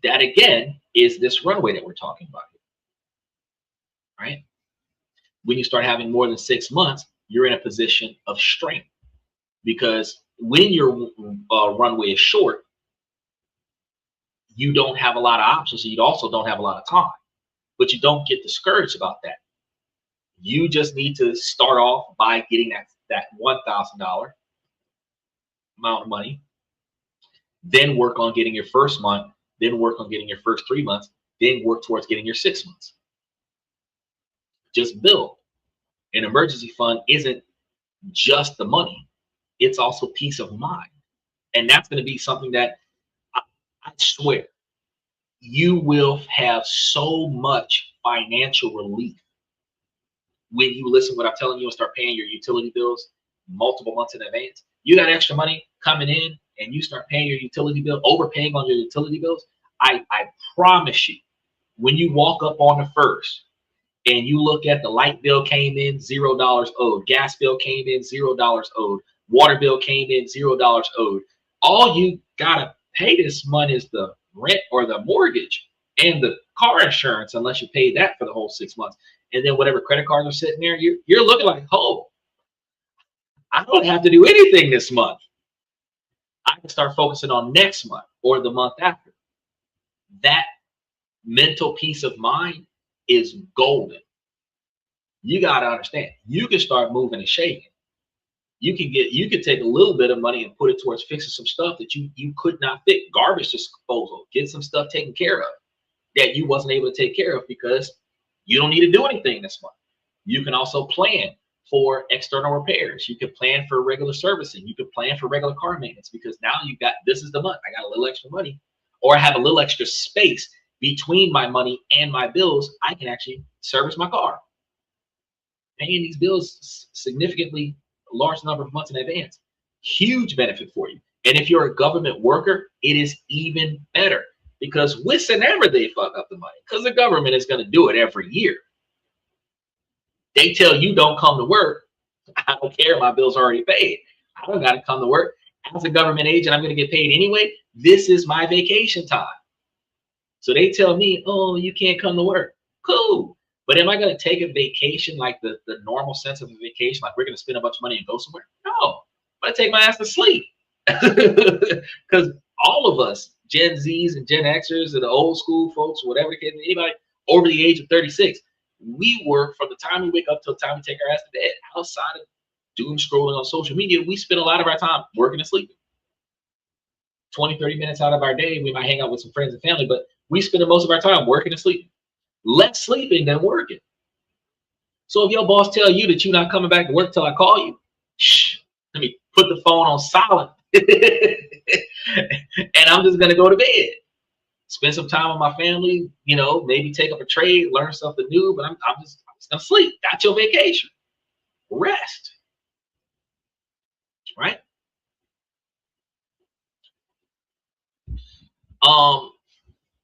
That again is this runway that we're talking about here, right? When you start having more than 6 months, you're in a position of strength, because when your runway is short, you don't have a lot of options. So you also don't have a lot of time, but you don't get discouraged about that. You just need to start off by getting that $1,000 amount of money, then work on getting your first month, then work on getting your first 3 months, then work towards getting your 6 months. Just build. An emergency fund isn't just the money, it's also peace of mind. And that's going to be something that I swear you will have so much financial relief when you listen to what I'm telling you and start paying your utility bills multiple months in advance. You got extra money coming in and you start paying your utility bill, overpaying on your utility bills. I promise you, when you walk up on the first and you look at the light bill came in $0 owed, gas bill came in $0 owed, water bill came in $0 owed, all you gotta pay this month is the rent or the mortgage and the car insurance, unless you pay that for the whole 6 months. And then whatever credit cards are sitting there, you're looking like, oh, I don't have to do anything this month. I can start focusing on next month or the month after. That mental peace of mind is golden. You got to understand, you can start moving and shaking. You could take a little bit of money and put it towards fixing some stuff that you could not fix. Garbage disposal, get some stuff taken care of that you wasn't able to take care of because you don't need to do anything this month. You can also plan for external repairs. You can plan for regular servicing. You can plan for regular car maintenance because now this is the month. I got a little extra money, or I have a little extra space between my money and my bills. I can actually service my car. Paying these bills significantly large number of months in advance. Huge benefit for you. And if you're a government worker, it is even better because whenever they fuck up the money, because the government is going to do it every year. They tell you don't come to work. I don't care. My bill's already paid. I don't got to come to work. As a government agent, I'm going to get paid anyway. This is my vacation time. So they tell me, oh, you can't come to work. Cool. But am I going to take a vacation like the normal sense of a vacation, like we're going to spend a bunch of money and go somewhere? No. I'm going to take my ass to sleep. Because all of us, Gen Zs and Gen Xers and the old school folks, whatever the case, anybody over the age of 36, we work from the time we wake up till the time we take our ass to bed. Outside of doom scrolling on social media, we spend a lot of our time working and sleeping. 20, 30 minutes out of our day, we might hang out with some friends and family, but we spend most of our time working and sleeping. Less sleeping than working. So if your boss tell you that you're not coming back to work till I call you, let me put the phone on silent and I'm just gonna go to bed. Spend some time with my family, maybe take up a trade, learn something new, but I'm just gonna sleep. That's your vacation. Rest. Right?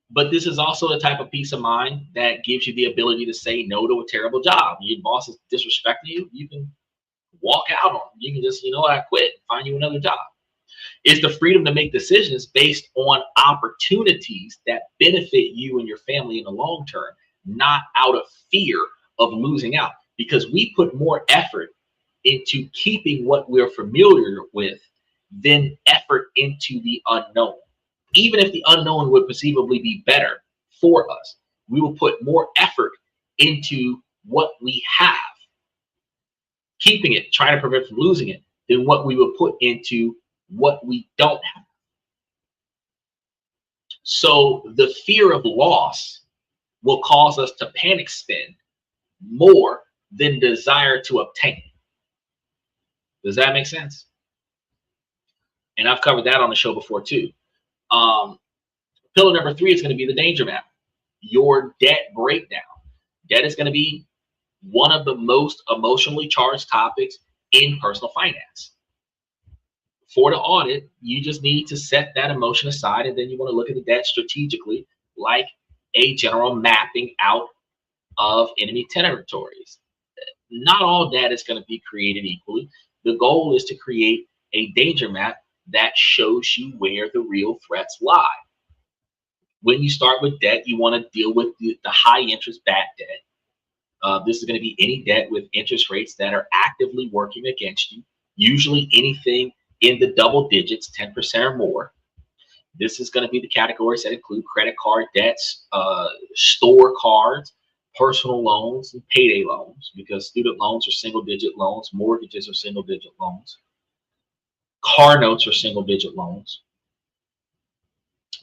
But this is also the type of peace of mind that gives you the ability to say no to a terrible job. Your boss is disrespecting you, you can walk out on them. You can just, I quit, find you another job. It's the freedom to make decisions based on opportunities that benefit you and your family in the long term, not out of fear of losing out. Because we put more effort into keeping what we're familiar with than effort into the unknown. Even if the unknown would perceivably be better for us, we will put more effort into what we have, keeping it, trying to prevent from losing it, than what we would put into what we don't have. So the fear of loss will cause us to panic spend more than desire to obtain. Does that make sense? And I've covered that on the show before too. Pillar number 3 is going to be the danger map, your debt breakdown. Debt is going to be one of the most emotionally charged topics in personal finance. For the audit, you just need to set that emotion aside, and then you want to look at the debt strategically, like a general mapping out of enemy territories. Not all debt is going to be created equally. The goal is to create a danger map that shows you where the real threats lie. When you start with debt, you want to deal with the high interest bad debt. This is going to be any debt with interest rates that are actively working against you. Usually anything in the double digits, 10% or more. This is going to be the categories that include credit card debts, store cards, personal loans, and payday loans, because student loans are single-digit loans, mortgages are single-digit loans, car notes are single-digit loans.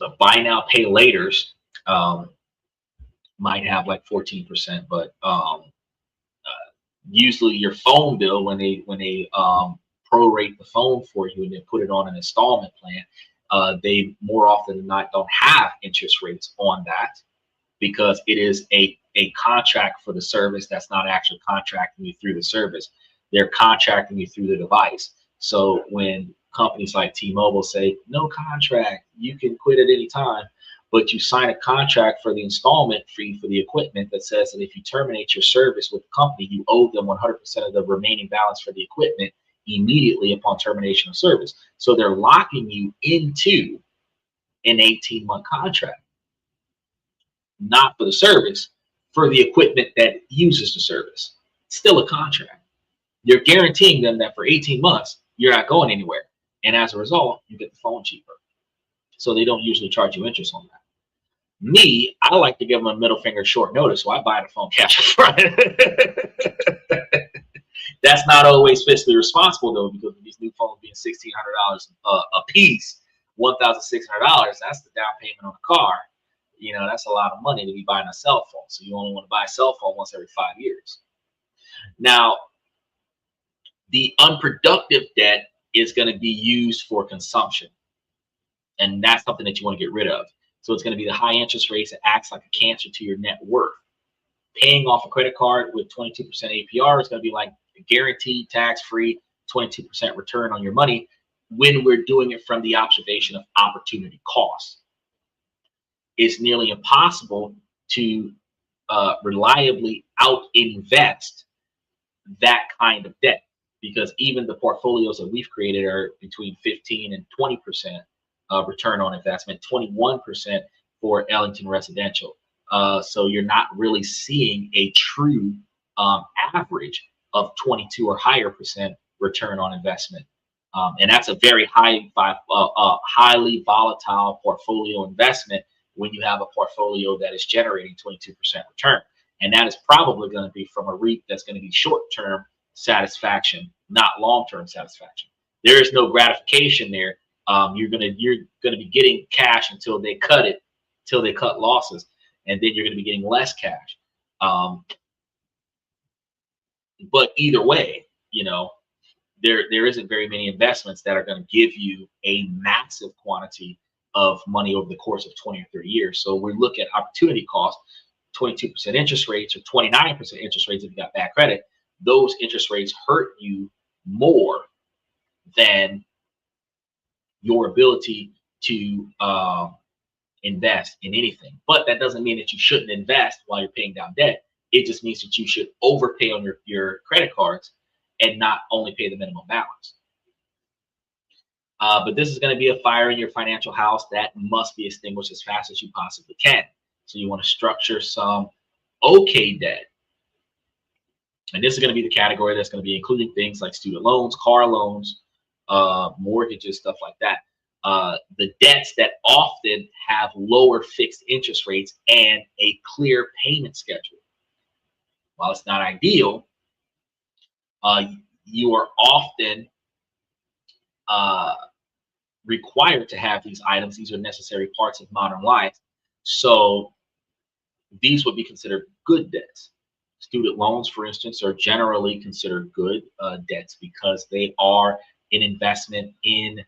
The buy now, pay laters might have like 14%, but usually your phone bill, when they prorate the phone for you and then put it on an installment plan, they more often than not don't have interest rates on that, because it is a contract for the service that's not actually contracting you through the service. They're contracting you through the device. So when companies like T-Mobile say, no contract, you can quit at any time, but you sign a contract for the installment fee for the equipment that says that if you terminate your service with the company, you owe them 100% of the remaining balance for the equipment immediately upon termination of service. So they're locking you into an 18-month contract, not for the service, for the equipment that uses the service. It's still a contract. You're guaranteeing them that for 18 months, you're not going anywhere. And as a result, you get the phone cheaper. So they don't usually charge you interest on that. Me, I like to give them a middle finger short notice, so I buy the phone cash up front. That's not always fiscally responsible, though, because these new phones being $1,600 a piece, $1,600, that's the down payment on a car. You know, that's a lot of money to be buying a cell phone. So you only want to buy a cell phone once every 5 years. Now, the unproductive debt is going to be used for consumption. And that's something that you want to get rid of. So it's going to be the high interest rates that acts like a cancer to your net worth. Paying off a credit card with 22% APR is going to be like a guaranteed tax-free 22% return on your money when we're doing it from the observation of opportunity cost. It's nearly impossible to reliably out-invest that kind of debt, because even the portfolios that we've created are between 15 and 20% return on investment, 21% for Ellington Residential. So you're not really seeing a true average of 22 or higher percent return on investment. And that's a very highly volatile portfolio investment when you have a portfolio that is generating 22% return. And that is probably going to be from a REIT that's going to be short-term satisfaction, not long-term satisfaction. There is no gratification there. You're gonna be getting cash until they cut it, till they cut losses, and then you're gonna be getting less cash. But either way, you know, there isn't very many investments that are going to give you a massive quantity of money over the course of 20 or 30 years. So we look at opportunity cost, 22% interest rates or 29% interest rates if you got bad credit. Those interest rates hurt you more than your ability to invest in anything. But that doesn't mean that you shouldn't invest while you're paying down debt. It just means that you should overpay on your credit cards and not only pay the minimum balance. But this is going to be a fire in your financial house that must be extinguished as fast as you possibly can. So you want to structure some okay debt. And this is going to be the category that's going to be including things like student loans, car loans, mortgages, stuff like that. The debts that often have lower fixed interest rates and a clear payment schedule. While it's not ideal, you are often required to have these items. These are necessary parts of modern life. So these would be considered good debts. Student loans, for instance, are generally considered good debts because they are an investment in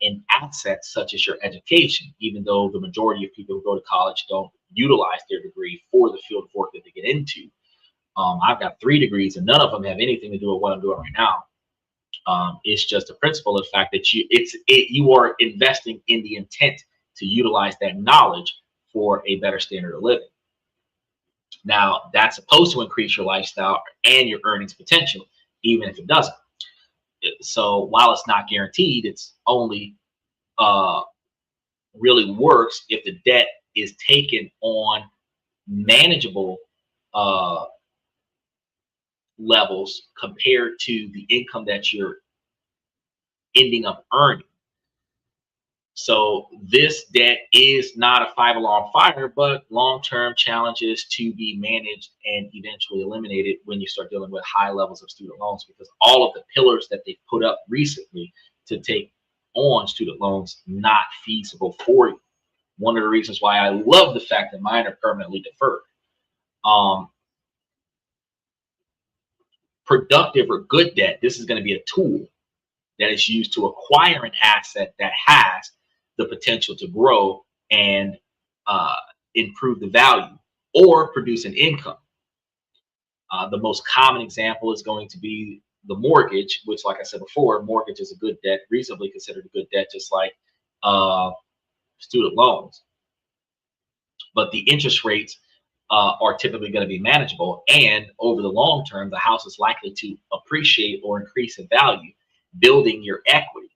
an asset such as your education, even though the majority of people who go to college don't utilize their degree for the field of work that they get into. I've got 3 degrees and none of them have anything to do with what I'm doing right now. It's just a principle of the fact that you are investing in the intent to utilize that knowledge for a better standard of living. Now, that's supposed to increase your lifestyle and your earnings potential, even if it doesn't. So while it's not guaranteed, it's only really works if the debt is taken on manageable levels compared to the income that you're ending up earning. So this debt is not a five-alarm fire, but long-term challenges to be managed and eventually eliminated when you start dealing with high levels of student loans, because all of the pillars that they've put up recently to take on student loans not feasible for you. One of the reasons why I love the fact that mine are permanently deferred. Productive or good debt, this is going to be a tool that is used to acquire an asset that has the potential to grow and improve the value or produce an income. The most common example is going to be the mortgage, which, like I said before, mortgage is a good debt, reasonably considered a good debt, just like student loans. But the interest rates are typically going to be manageable, and over the long term, the house is likely to appreciate or increase in value, building your equity.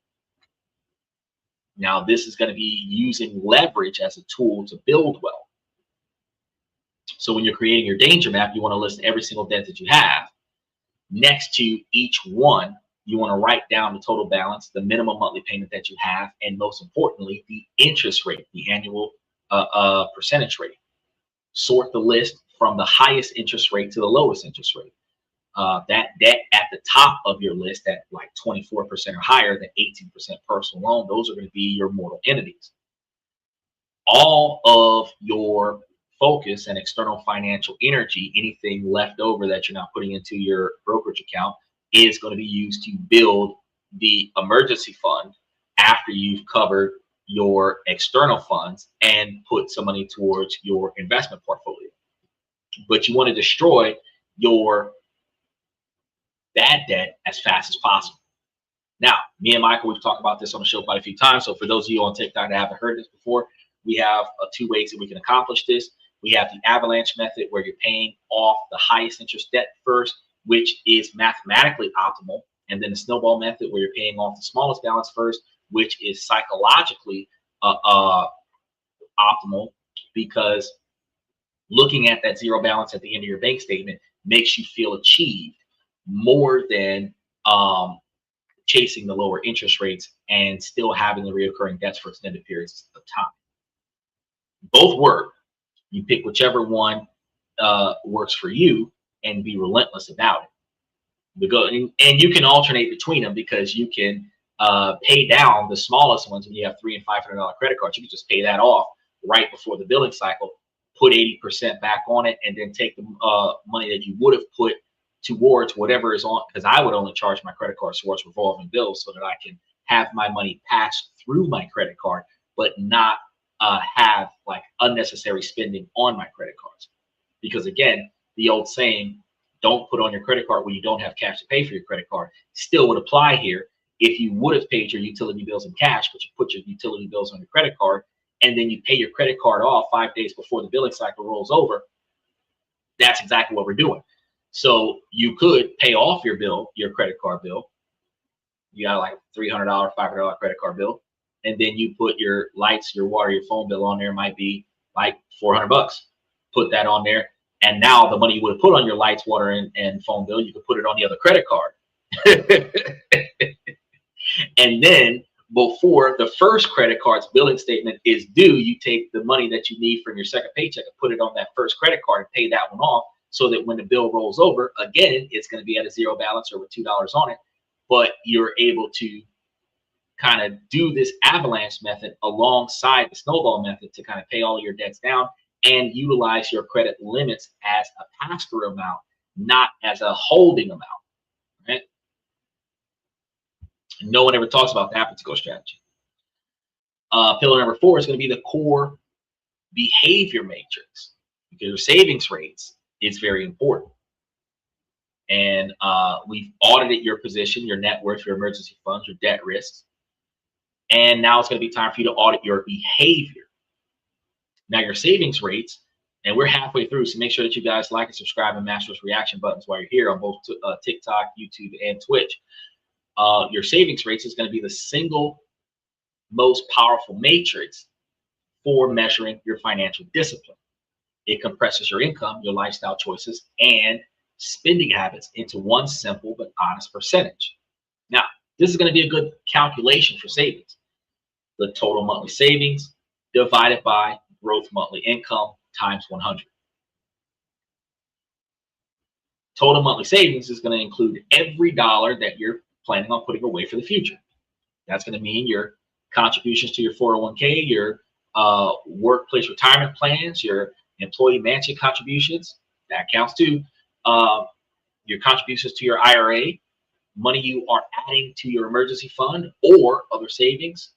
Now, this is going to be using leverage as a tool to build wealth. So when you're creating your danger map, you want to list every single debt that you have. Next to each one, you want to write down the total balance, the minimum monthly payment that you have, and most importantly, the interest rate, the annual percentage rate. Sort the list from the highest interest rate to the lowest interest rate. That debt at the top of your list at like 24% or higher, the 18% personal loan, those are going to be your mortal entities. All of your focus and external financial energy, anything left over that you're not putting into your brokerage account, is going to be used to build the emergency fund after you've covered your external funds and put some money towards your investment portfolio. But you want to destroy your bad debt as fast as possible. Now, me and Michael, we've talked about this on the show quite a few times. So for those of you on TikTok that haven't heard this before, we have two ways that we can accomplish this. We have the avalanche method, where you're paying off the highest interest debt first, which is mathematically optimal. And then the snowball method, where you're paying off the smallest balance first, which is psychologically optimal, because looking at that zero balance at the end of your bank statement makes you feel achieved more than chasing the lower interest rates and still having the reoccurring debts for extended periods of time. Both work. You pick whichever one works for you and be relentless about it. And you can alternate between them, because you can pay down the smallest ones when you have $300 and $500 credit cards. You can just pay that off right before the billing cycle, put 80% back on it, and then take the money that you would have put towards whatever is on, because I would only charge my credit card towards revolving bills so that I can have my money pass through my credit card, but not have like unnecessary spending on my credit cards. Because again, the old saying, don't put on your credit card when you don't have cash to pay for your credit card, still would apply here. If you would have paid your utility bills in cash, but you put your utility bills on your credit card, and then you pay your credit card off 5 days before the billing cycle rolls over, that's exactly what we're doing. So you could pay off your bill, your credit card bill. You got like $300, $500 credit card bill, and then you put your lights, your water, your phone bill on there. Might be like $400. Put that on there, and now the money you would have put on your lights, water, and phone bill, you could put it on the other credit card. And then before the first credit card's billing statement is due, you take the money that you need from your second paycheck and put it on that first credit card and pay that one off, so that when the bill rolls over, again, it's going to be at a zero balance or with $2 on it. But you're able to kind of do this avalanche method alongside the snowball method to kind of pay all of your debts down and utilize your credit limits as a pass-through amount, not as a holding amount. Right? No one ever talks about that particular strategy. Pillar number 4 is going to be the core behavior matrix, because your savings rates is very important. And we've audited your position, your net worth, your emergency funds, your debt risks. And now it's going to be time for you to audit your behavior. Now, your savings rates, and we're halfway through, so make sure that you guys like and subscribe and mash those reaction buttons while you're here on both TikTok, YouTube, and Twitch. Your savings rates is going to be the single most powerful matrix for measuring your financial discipline. It compresses your income, your lifestyle choices, and spending habits into one simple but honest percentage. Now, This is going to be a good calculation for savings. The total monthly savings divided by gross monthly income times 100. Total monthly savings is going to include every dollar that you're planning on putting away for the future. That's going to mean your contributions to your 401k, your workplace retirement plans, your employee matching contributions, that counts too, your contributions to your IRA, money you are adding to your emergency fund or other savings,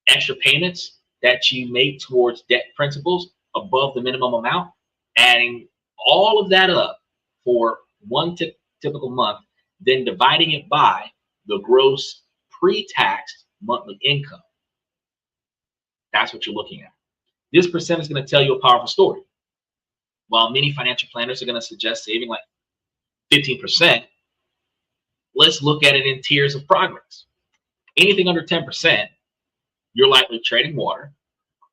extra payments that you make towards debt principals above the minimum amount, adding all of that up for one typical month, then dividing it by the gross pre-tax monthly income. That's what you're looking at. This percent is going to tell you a powerful story. While many financial planners are going to suggest saving like 15%, let's look at it in tiers of progress. Anything under 10%, you're likely treading water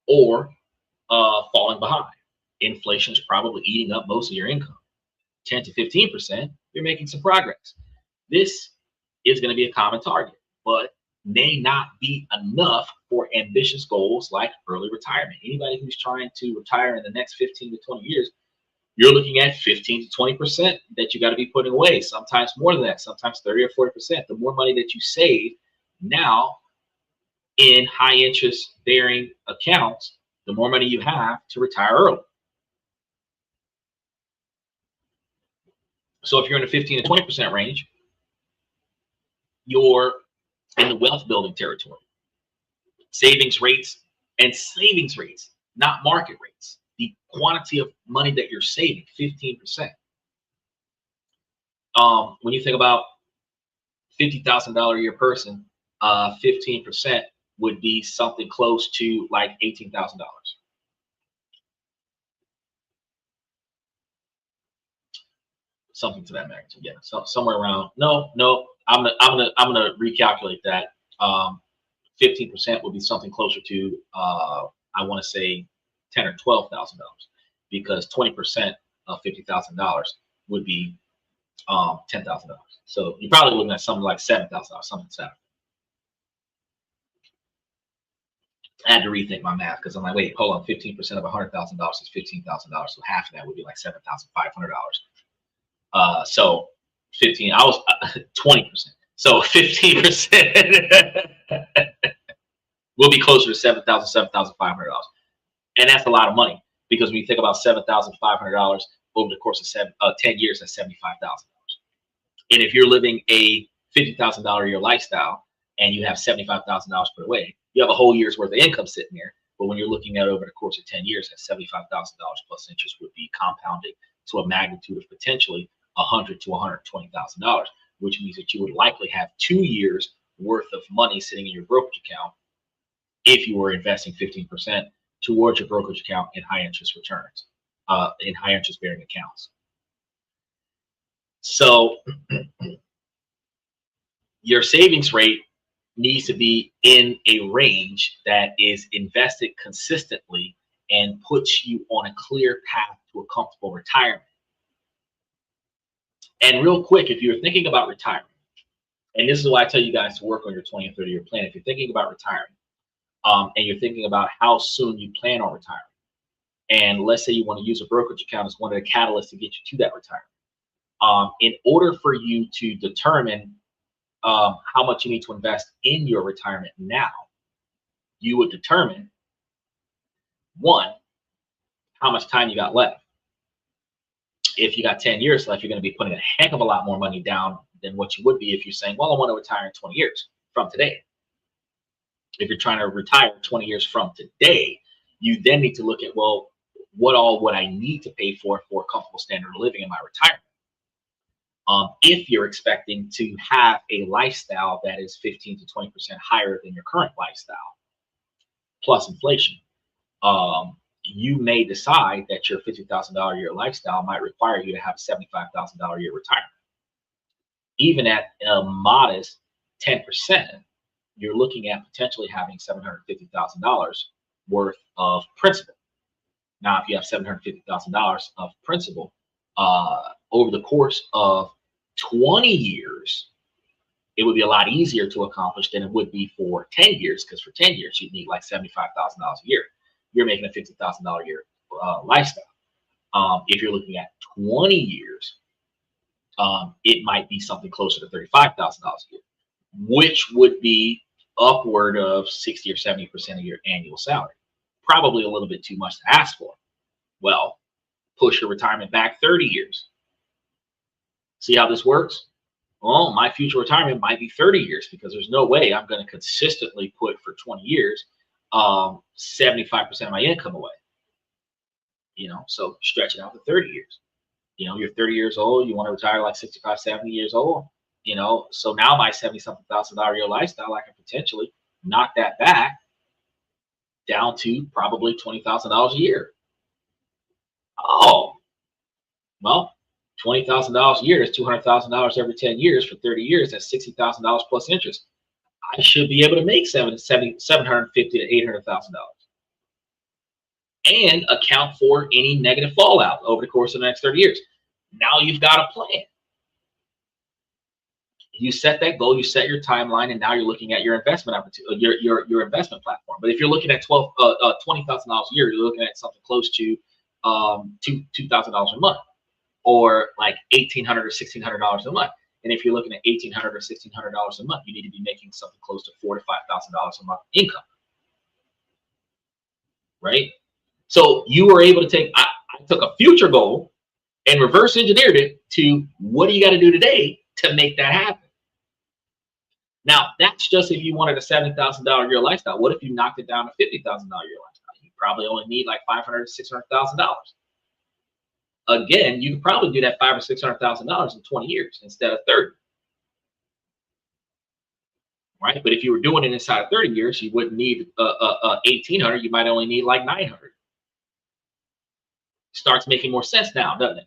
or falling behind. Inflation is probably eating up most of your income. 10 to 15%, you're making some progress. This is going to be a common target, but may not be enough for ambitious goals like early retirement. Anybody who's trying to retire in the next 15 to 20 years, you're looking at 15 to 20% that you got to be putting away, sometimes more than that, sometimes 30 or 40%. The more money that you save now in high interest bearing accounts, the more money you have to retire early. So if you're in the 15 to 20% range, you're in the wealth building territory. Savings rates, not market rates. The quantity of money that you're saving, 15%. When you think about $50,000 a year person, 15% would be something close to like $18,000. Something to that magnitude, yeah. So somewhere around. No, I'm gonna recalculate that. 15% would be something closer to I want to say $10,000 or $12,000, because 20% of $50,000 would be $10,000. So you're probably looking at something like $7,000, something like that. I had to rethink my math because I'm like, wait, hold on, 15% of $100,000 is $15,000, so half of that would be like $7,500. So 15, I was 20%. So 15% will be closer to $7,500. And that's a lot of money, because when you think about $7,500 over the course of 10 years, that's $75,000. And if you're living a $50,000 a year lifestyle and you have $75,000 put away, you have a whole year's worth of income sitting there. But when you're looking at over the course of 10 years, that $75,000 plus interest would be compounded to a magnitude of potentially $100,000 to $120,000, which means that you would likely have 2 years worth of money sitting in your brokerage account if you were investing 15% towards your brokerage account in high interest returns, in high interest bearing accounts. So your savings rate needs to be in a range that is invested consistently and puts you on a clear path to a comfortable retirement. And real quick, if you're thinking about retirement, and this is why I tell you guys to work on your 20 and 30 year plan. If you're thinking about retiring, and you're thinking about how soon you plan on retiring, and let's say you want to use a brokerage account as one of the catalysts to get you to that retirement, in order for you to determine how much you need to invest in your retirement now, you would determine, one, how much time you got left. If you got 10 years left, you're going to be putting a heck of a lot more money down than what you would be if you're saying, well, I want to retire in 20 years from today. If you're trying to retire 20 years from today, you then need to look at, well, what all would I need to pay for a comfortable standard of living in my retirement? If you're expecting to have a lifestyle that is 15 to 20% higher than your current lifestyle, plus inflation, you may decide that your $50,000 a year lifestyle might require you to have a $75,000 a year retirement. Even at a modest 10%, you're looking at potentially having $750,000 worth of principal. Now, if you have $750,000 of principal over the course of 20 years, it would be a lot easier to accomplish than it would be for 10 years, because for 10 years, you'd need like $75,000 a year. You're making a $50,000 a year lifestyle. If you're looking at 20 years, it might be something closer to $35,000 a year, which would be upward of 60 or 70% of your annual salary. Probably a little bit too much to ask for. Well, push your retirement back 30 years. See how this works? Well, my future retirement might be 30 years, because there's no way I'm going to consistently put for 20 years 75% of my income away. So stretch it out to 30 years. You're 30 years old, you want to retire like 65, 70 years old. So now my $70-something thousand a year lifestyle, I can potentially knock that back down to probably $20,000 a year. Oh, well, $20,000 a year is $200,000 every 10 years for 30 years. That's $60,000 plus interest. I should be able to make $750,000 to $800,000 and account for any negative fallout over the course of the next 30 years. Now you've got a plan. You set that goal, you set your timeline, and now you're looking at your investment opportunity, your investment platform. But if you're looking at $20,000 a year, you're looking at something close to $2,000 a month, or like $1,800 or $1,600 a month. And if you're looking at $1,800 or $1,600 a month, you need to be making something close to $4,000 to $5,000 a month income, right? So you were able to take. I took a future goal and reverse engineered it to what do you got to do today to make that happen. Now, that's just if you wanted a $70,000 a year lifestyle. What if you knocked it down to $50,000 a year lifestyle? You probably only need like $500,000 to $600,000. Again, you could probably do that $500,000 or $600,000 in 20 years instead of 30. Right? But if you were doing it inside of 30 years, you wouldn't need 1,800. You might only need like 900. Starts making more sense now, doesn't it?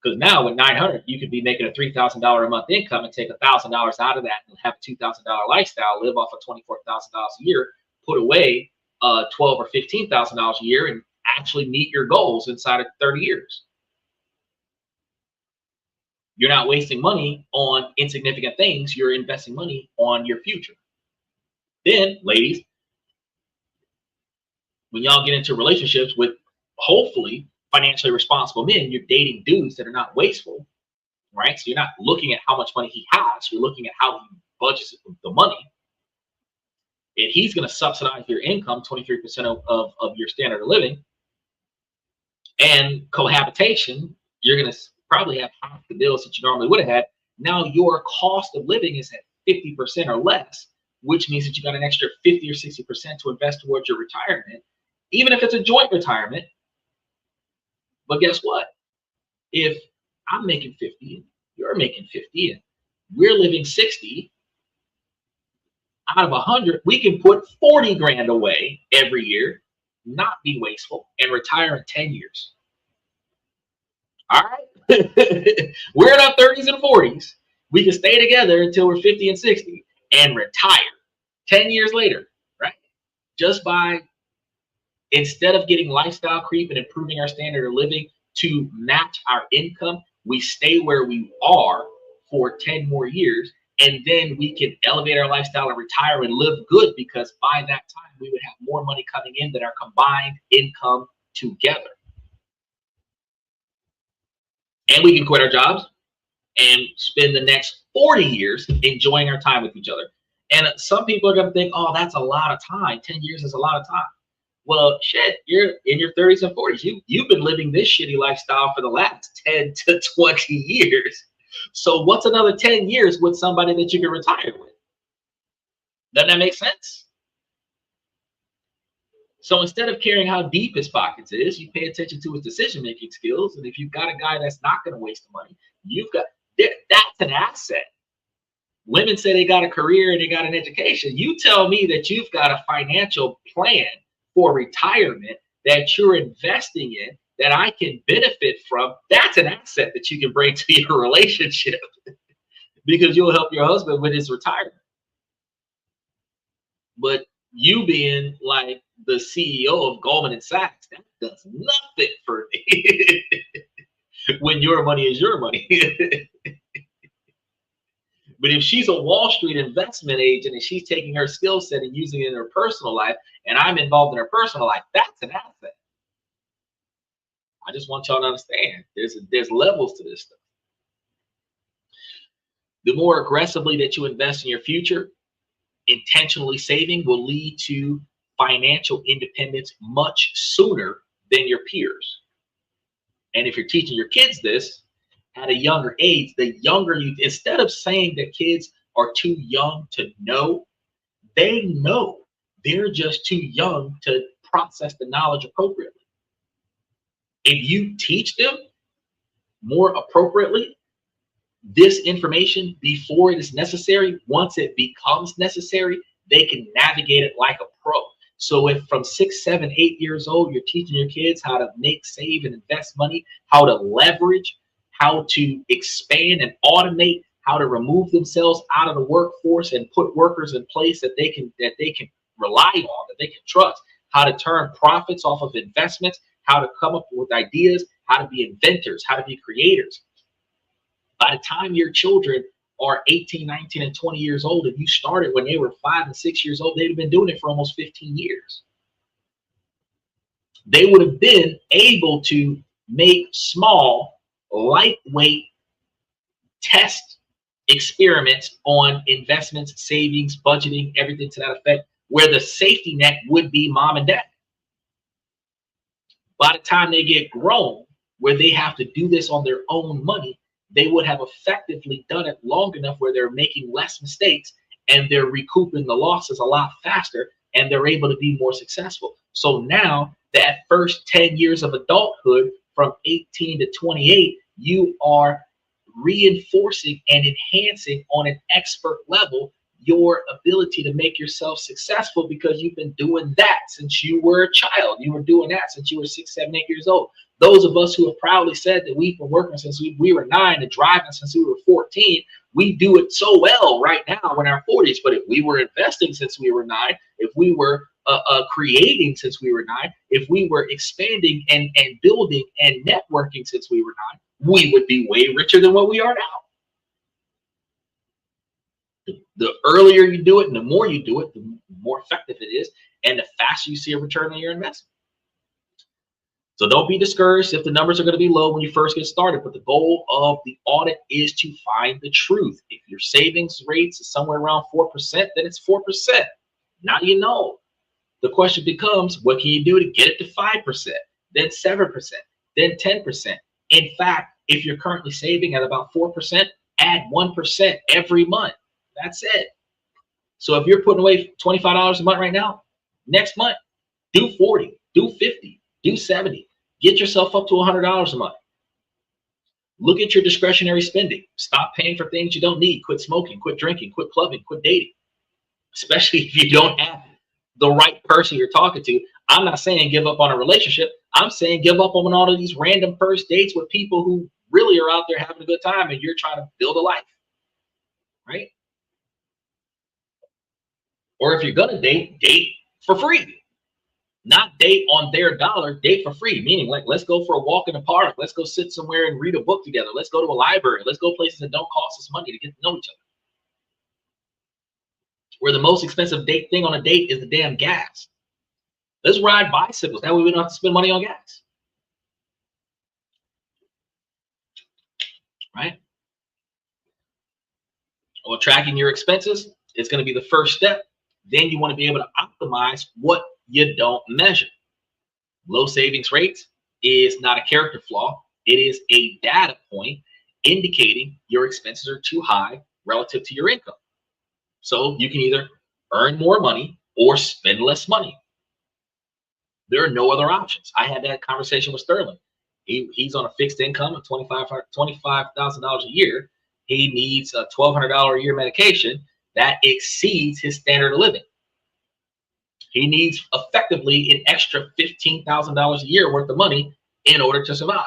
Because now with 900, you could be making a $3,000 a month income and take $1,000 out of that and have a $2,000 lifestyle, live off of $24,000 a year, put away $12,000 or $15,000 a year, and actually meet your goals inside of 30 years. You're not wasting money on insignificant things. You're investing money on your future. Then, ladies, when y'all get into relationships with hopefully financially responsible men, you're dating dudes that are not wasteful, right? So you're not looking at how much money he has. You're looking at how he budgets the money. And he's going to subsidize your income, 23% of your standard of living. And cohabitation, you're going to probably have half the bills that you normally would have had. Now your cost of living is at 50% or less, which means that you got an extra 50 or 60% to invest towards your retirement, even if it's a joint retirement. But guess what? If I'm making 50 and you're making 50 and we're living 60, out of 100, we can put 40 grand away every year, not be wasteful, and retire in 10 years. All right? We're in our 30s and 40s. We can stay together until we're 50 and 60 and retire 10 years later, right? Just by, instead of getting lifestyle creep and improving our standard of living to match our income, we stay where we are for 10 more years, and then we can elevate our lifestyle and retire and live good, because by that time we would have more money coming in than our combined income together. And we can quit our jobs and spend the next 40 years enjoying our time with each other. And some people are going to think, oh, that's a lot of time. 10 years is a lot of time. Well, shit, you're in your 30s and 40s. You've been living this shitty lifestyle for the last 10 to 20 years. So what's another 10 years with somebody that you can retire with? Doesn't that make sense? So instead of caring how deep his pockets is, you pay attention to his decision-making skills. And if you've got a guy that's not going to waste the money, that's an asset. Women say they got a career and they got an education. You tell me that you've got a financial plan for retirement that you're investing in that I can benefit from. That's an asset that you can bring to your relationship because you'll help your husband with his retirement. But you being like the CEO of Goldman and Sachs, that does nothing for me when your money is your money. But if she's a Wall Street investment agent and she's taking her skill set and using it in her personal life, and I'm involved in her personal life, that's an asset. I just want y'all to understand there's levels to this stuff. The more aggressively that you invest in your future, intentionally saving will lead to financial independence much sooner than your peers. And if you're teaching your kids this at a younger age, the younger you, instead of saying that kids are too young to know, they know. They're just too young to process the knowledge appropriately. If you teach them more appropriately this information before it is necessary, once it becomes necessary, they can navigate it like a pro. So if from 6, 7, 8 years old, you're teaching your kids how to make, save, and invest money, how to leverage, how to expand and automate, how to remove themselves out of the workforce and put workers in place that they can rely on, that they can trust, how to turn profits off of investments, how to come up with ideas, how to be inventors, how to be creators. By the time your children are 18, 19, and 20 years old, and you started when they were 5 and 6 years old, they'd have been doing it for almost 15 years. They would have been able to make small, lightweight test experiments on investments, savings, budgeting, everything to that effect, where the safety net would be mom and dad. By the time they get grown, where they have to do this on their own money, they would have effectively done it long enough where they're making less mistakes and they're recouping the losses a lot faster and they're able to be more successful. So now that first 10 years of adulthood from 18 to 28, you are reinforcing and enhancing on an expert level your ability to make yourself successful because you've been doing that since you were a child. You were doing that since you were 6, 7, 8 years old. Those of us who have proudly said that we've been working since we were 9 and driving since we were 14, we do it so well right now in our 40s. But if we were investing since we were 9, if we were creating since we were 9, if we were expanding and building and networking since we were 9, we would be way richer than what we are now. The earlier you do it and the more you do it, the more effective it is and the faster you see a return on your investment. So don't be discouraged if the numbers are going to be low when you first get started, but the goal of the audit is to find the truth. If your savings rates is somewhere around 4%, then it's 4%. Now you know. The question becomes, what can you do to get it to 5%, then 7%, then 10%? In fact, if you're currently saving at about 4%, add 1% every month. That's it. So if you're putting away $25 a month right now, next month, do 40, do 50, do 70. Get yourself up to $100 a month. Look at your discretionary spending. Stop paying for things you don't need. Quit smoking, quit drinking, quit clubbing, quit dating. Especially if you don't have the right person you're talking to. I'm not saying give up on a relationship. I'm saying give up on all of these random first dates with people who really are out there having a good time and you're trying to build a life, right? Or if you're gonna date, date for free. Not date on their dollar, date for free. Meaning like, let's go for a walk in the park. Let's go sit somewhere and read a book together. Let's go to a library. Let's go places that don't cost us money to get to know each other. Where the most expensive thing on a date is the damn gas. Let's ride bicycles. That way we don't have to spend money on gas. Right? Well, tracking your expenses is going to be the first step. Then you want to be able to optimize what you don't measure. Low savings rates is not a character flaw. It is a data point indicating your expenses are too high relative to your income. So you can either earn more money or spend less money. There are no other options. I had that conversation with Sterling. He's on a fixed income of $25,000 a year. He needs a $1,200 a year medication that exceeds his standard of living. He needs effectively an extra $15,000 a year worth of money in order to survive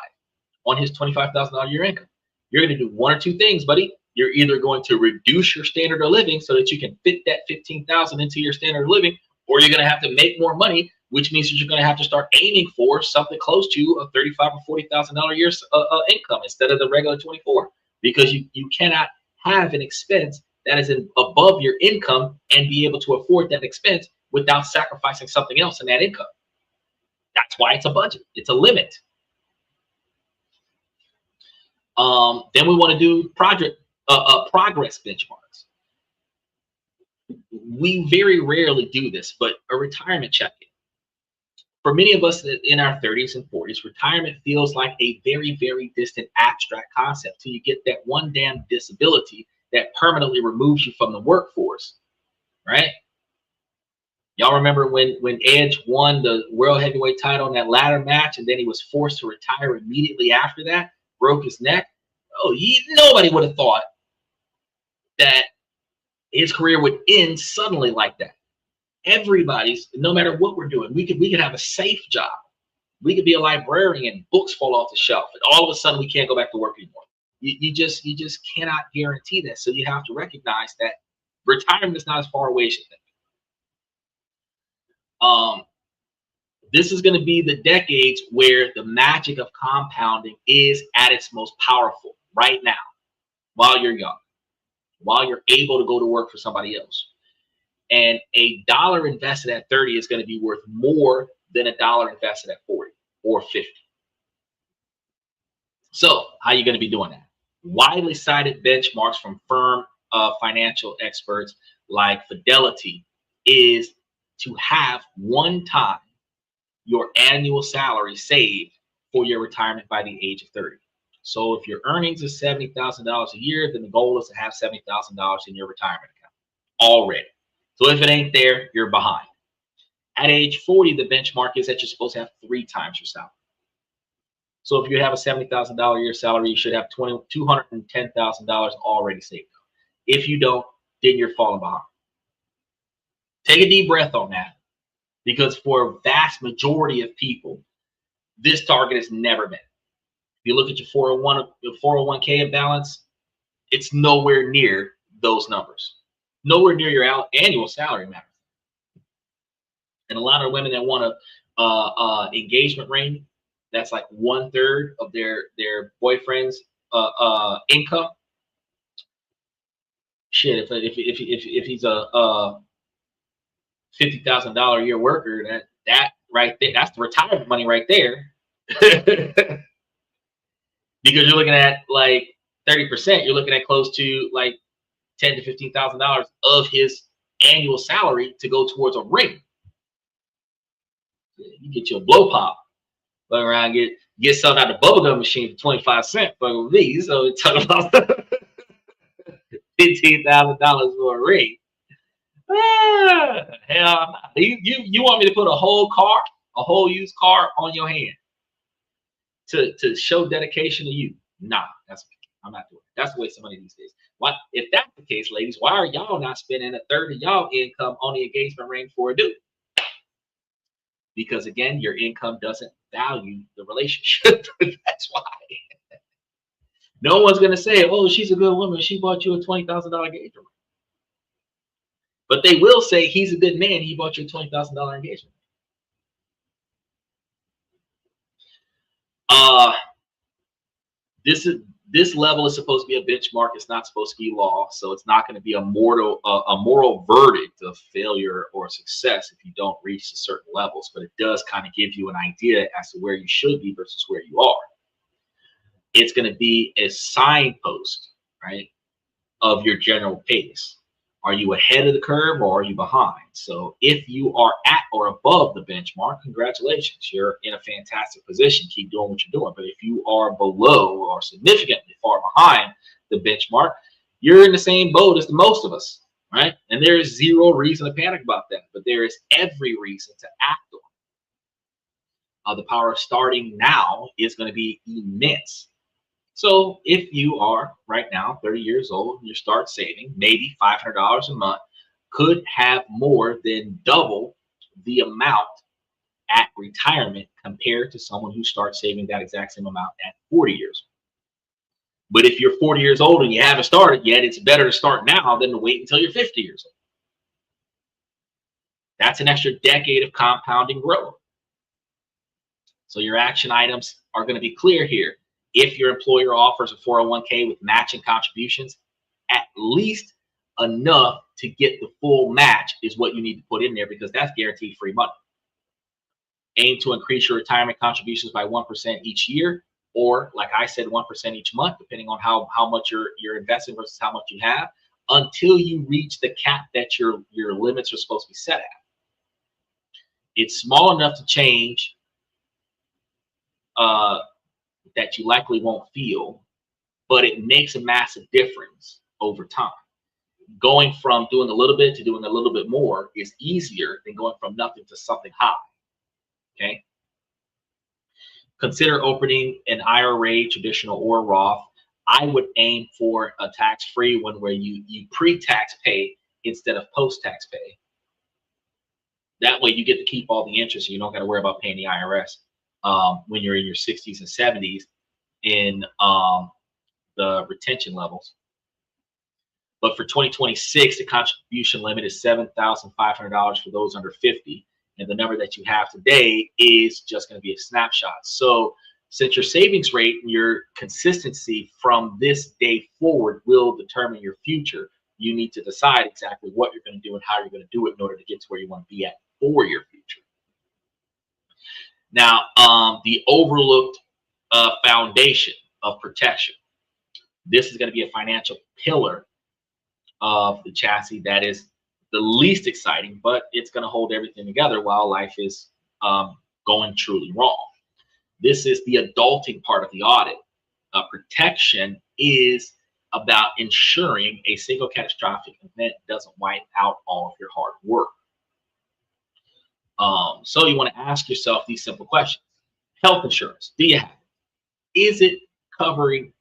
on his $25,000 a year income. You're going to do one or two things, buddy. You're either going to reduce your standard of living so that you can fit that $15,000 into your standard of living, or you're going to have to make more money, which means that you're going to have to start aiming for something close to a $35,000 or $40,000 a year income instead of the regular 24, because you cannot have an expense that is above your income and be able to afford that expense without sacrificing something else in that income. That's why it's a budget. It's a limit. Then we want to do progress benchmarks. We very rarely do this, but a retirement check-in. For many of us in our 30s and 40s, retirement feels like a very, very distant abstract concept till you get that one damn disability that permanently removes you from the workforce, right? Y'all remember when Edge won the world heavyweight title in that ladder match, and then he was forced to retire immediately after that, broke his neck? Oh, nobody would have thought that his career would end suddenly like that. Everybody's, no matter what we're doing, we could have a safe job. We could be a librarian and books fall off the shelf, and all of a sudden we can't go back to work anymore. You just cannot guarantee that. So you have to recognize that retirement is not as far away as you think. This is going to be the decades where the magic of compounding is at its most powerful right now, while you're young, while you're able to go to work for somebody else. And a dollar invested at 30 is going to be worth more than a dollar invested at 40 or 50. So how are you going to be doing that? Widely cited benchmarks from firm financial experts like Fidelity is to have one time your annual salary saved for your retirement by the age of 30. So if your earnings is $70,000 a year, then the goal is to have $70,000 in your retirement account already. So if it ain't there, you're behind. At age 40, the benchmark is that you're supposed to have 3 times your salary. So if you have a $70,000 a year salary, you should have $210,000 already saved. If you don't, then you're falling behind. Take a deep breath on that, because for a vast majority of people, this target is never met. If you look at your 401k balance, it's nowhere near those numbers. Nowhere near your annual salary matter. And a lot of women that want a engagement ring that's like 1/3 of their boyfriend's income. Shit, if he's a $50,000 a year worker, that right there, that's the retirement money right there. Because you're looking at like 30%, you're looking at close to like $10,000 to $15,000 of his annual salary to go towards a ring. You get you a blow pop, go around get something out of the bubblegum machine for 25 cents. But with me, so we're talking about $15,000 for a ring. Hell, you want me to put a whole used car on your hand to show dedication to you? Nah, I'm not doing it. That's a waste of money these days. Why, if that's the case, ladies, why are y'all not spending 1/3 of y'all income on the engagement ring for a dude? Because again, your income doesn't value the relationship. That's why. No one's gonna say, "Oh, she's a good woman. She bought you a $20,000 engagement ring." But they will say, "He's a good man. He bought you a $20,000 engagement." This level is supposed to be a benchmark. It's not supposed to be law, so it's not going to be a moral verdict of failure or success if you don't reach to certain levels. But it does kind of give you an idea as to where you should be versus where you are. It's going to be a signpost, right, of your general pace. Are you ahead of the curve or are you behind? So if you are at or above the benchmark, congratulations. You're in a fantastic position. Keep doing what you're doing. But if you are below or significantly far behind the benchmark, you're in the same boat as the most of us, right? And there is zero reason to panic about that. But there is every reason to act on it. The power of starting now is going to be immense. So if you are right now 30 years old and you start saving, maybe $500 a month could have more than double the amount at retirement compared to someone who starts saving that exact same amount at 40 years. But if you're 40 years old and you haven't started yet, it's better to start now than to wait until you're 50 years old. That's an extra decade of compounding growth. So your action items are going to be clear here. If your employer offers a 401k with matching contributions, at least enough to get the full match is what you need to put in there, because that's guaranteed free money. Aim to increase your retirement contributions by 1% each year, or like I said, 1% each month, depending on how much you're investing versus how much you have, until you reach the cap that your limits are supposed to be set at. It's small enough to change that you likely won't feel, but it makes a massive difference over time. Going from doing a little bit to doing a little bit more is easier than going from nothing to something high. Okay. Consider opening an IRA, traditional or Roth. I would aim for a tax-free one where you pre-tax pay instead of post-tax pay. That way you get to keep all the interest, and you don't got to worry about paying the IRS when you're in your 60s and 70s in the retention levels. But for 2026, the contribution limit is $7,500 for those under 50. And the number that you have today is just going to be a snapshot. So since your savings rate and your consistency from this day forward will determine your future, you need to decide exactly what you're going to do and how you're going to do it in order to get to where you want to be at for your future. Now, the overlooked foundation of protection. This is going to be a financial pillar of the chassis that is the least exciting, but it's going to hold everything together while life is going truly wrong. This is the adulting part of the audit. Protection is about ensuring a single catastrophic event doesn't wipe out all of your hard work. So you want to ask yourself these simple questions. Health insurance, do you have it? Is it covering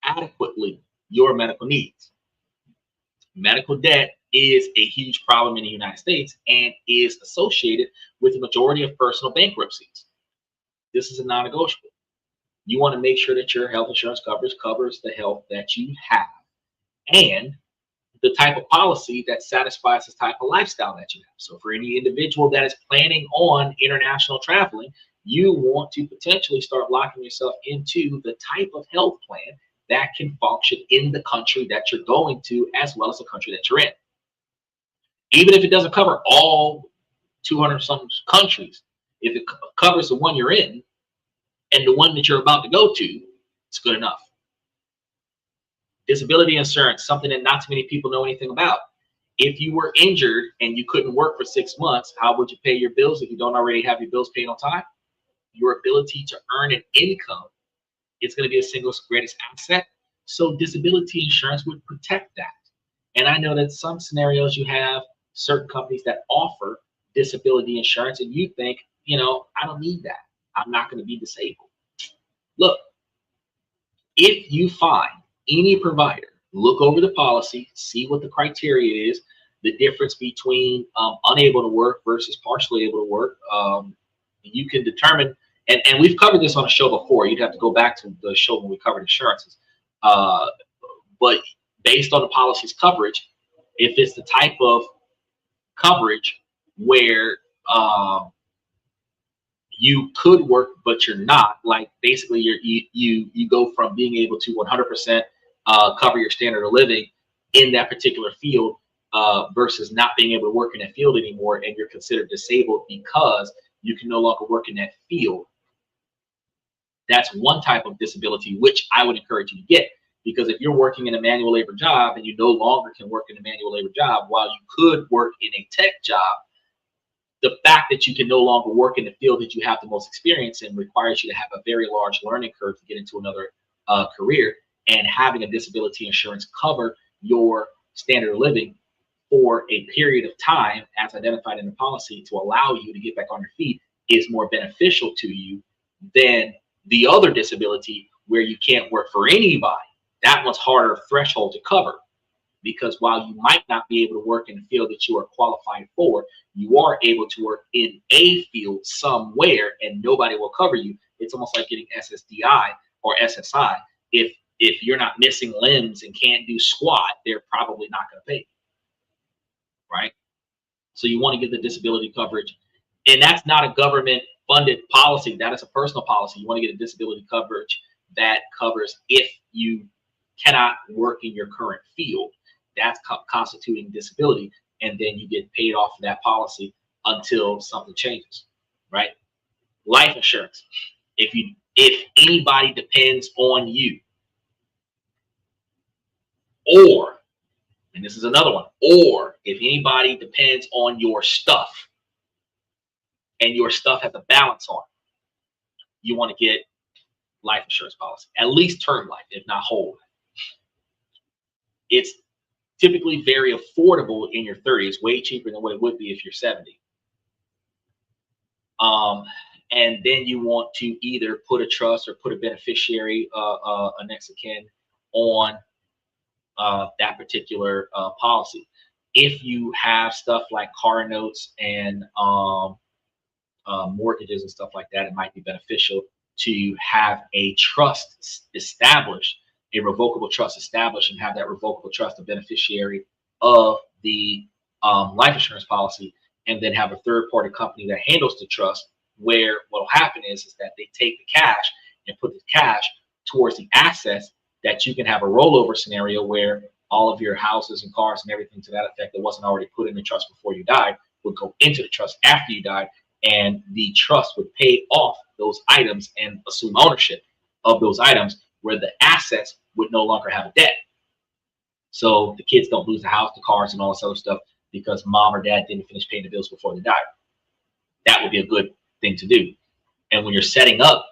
adequately your medical needs? Medical debt is a huge problem in the United States and is associated with the majority of personal bankruptcies. This is a non-negotiable. You want to make sure that your health insurance coverage covers the health that you have and the type of policy that satisfies the type of lifestyle that you have. So for any individual that is planning on international traveling, you want to potentially start locking yourself into the type of health plan that can function in the country that you're going to, as well as the country that you're in. Even if it doesn't cover all 200 some countries, if it covers the one you're in and the one that you're about to go to, it's good enough. Disability insurance, something that not too many people know anything about. If you were injured and you couldn't work for 6 months, how would you pay your bills if you don't already have your bills paid on time? Your ability to earn an income is going to be the single greatest asset. So disability insurance would protect that. And I know that some scenarios you have certain companies that offer disability insurance and you think, you know, I don't need that. I'm not going to be disabled. Look, if you find any provider, look over the policy, see what the criteria is, the difference between unable to work versus partially able to work. You can determine, and we've covered this on a show before. You'd have to go back to the show when we covered insurances. But based on the policy's coverage, if it's the type of coverage where you could work but you're not, like basically you go from being able to 100% cover your standard of living in that particular field versus not being able to work in that field anymore, and you're considered disabled because you can no longer work in that field. That's one type of disability which I would encourage you to get, because if you're working in a manual labor job and you no longer can work in a manual labor job while you could work in a tech job, the fact that you can no longer work in the field that you have the most experience in requires you to have a very large learning curve to get into another career, and having a disability insurance cover your standard of living for a period of time as identified in the policy to allow you to get back on your feet is more beneficial to you than the other disability where you can't work for anybody. That one's harder threshold to cover, because while you might not be able to work in the field that you are qualified for, you are able to work in a field somewhere and nobody will cover you. It's almost like getting SSDI or SSI. If you're not missing limbs and can't do squat, they're probably not going to pay you, right? So you want to get the disability coverage, and that's not a government funded policy. That is a personal policy. You want to get a disability coverage that covers if you cannot work in your current field. that's constituting disability, and then you get paid off of that policy until something changes, right? Life insurance. If anybody depends on you, or, and this is another one, or if anybody depends on your stuff and your stuff has a balance on it, you want to get life insurance policy, at least term life, if not whole life. It's typically very affordable in your 30s, way cheaper than what it would be if you're 70. And then you want to either put a trust or put a beneficiary, a next of kin, on that particular policy. If you have stuff like car notes and mortgages and stuff like that, it might be beneficial to have a trust established, a revocable trust established, and have that revocable trust a beneficiary of the life insurance policy, and then have a third-party company that handles the trust, where what will happen is that they take the cash and put the cash towards the assets, that you can have a rollover scenario where all of your houses and cars and everything to that effect that wasn't already put in the trust before you died would go into the trust after you died, and the trust would pay off those items and assume ownership of those items, where the assets would no longer have a debt. So the kids don't lose the house, the cars, and all this other stuff because mom or dad didn't finish paying the bills before they died. That would be a good thing to do. And when you're setting up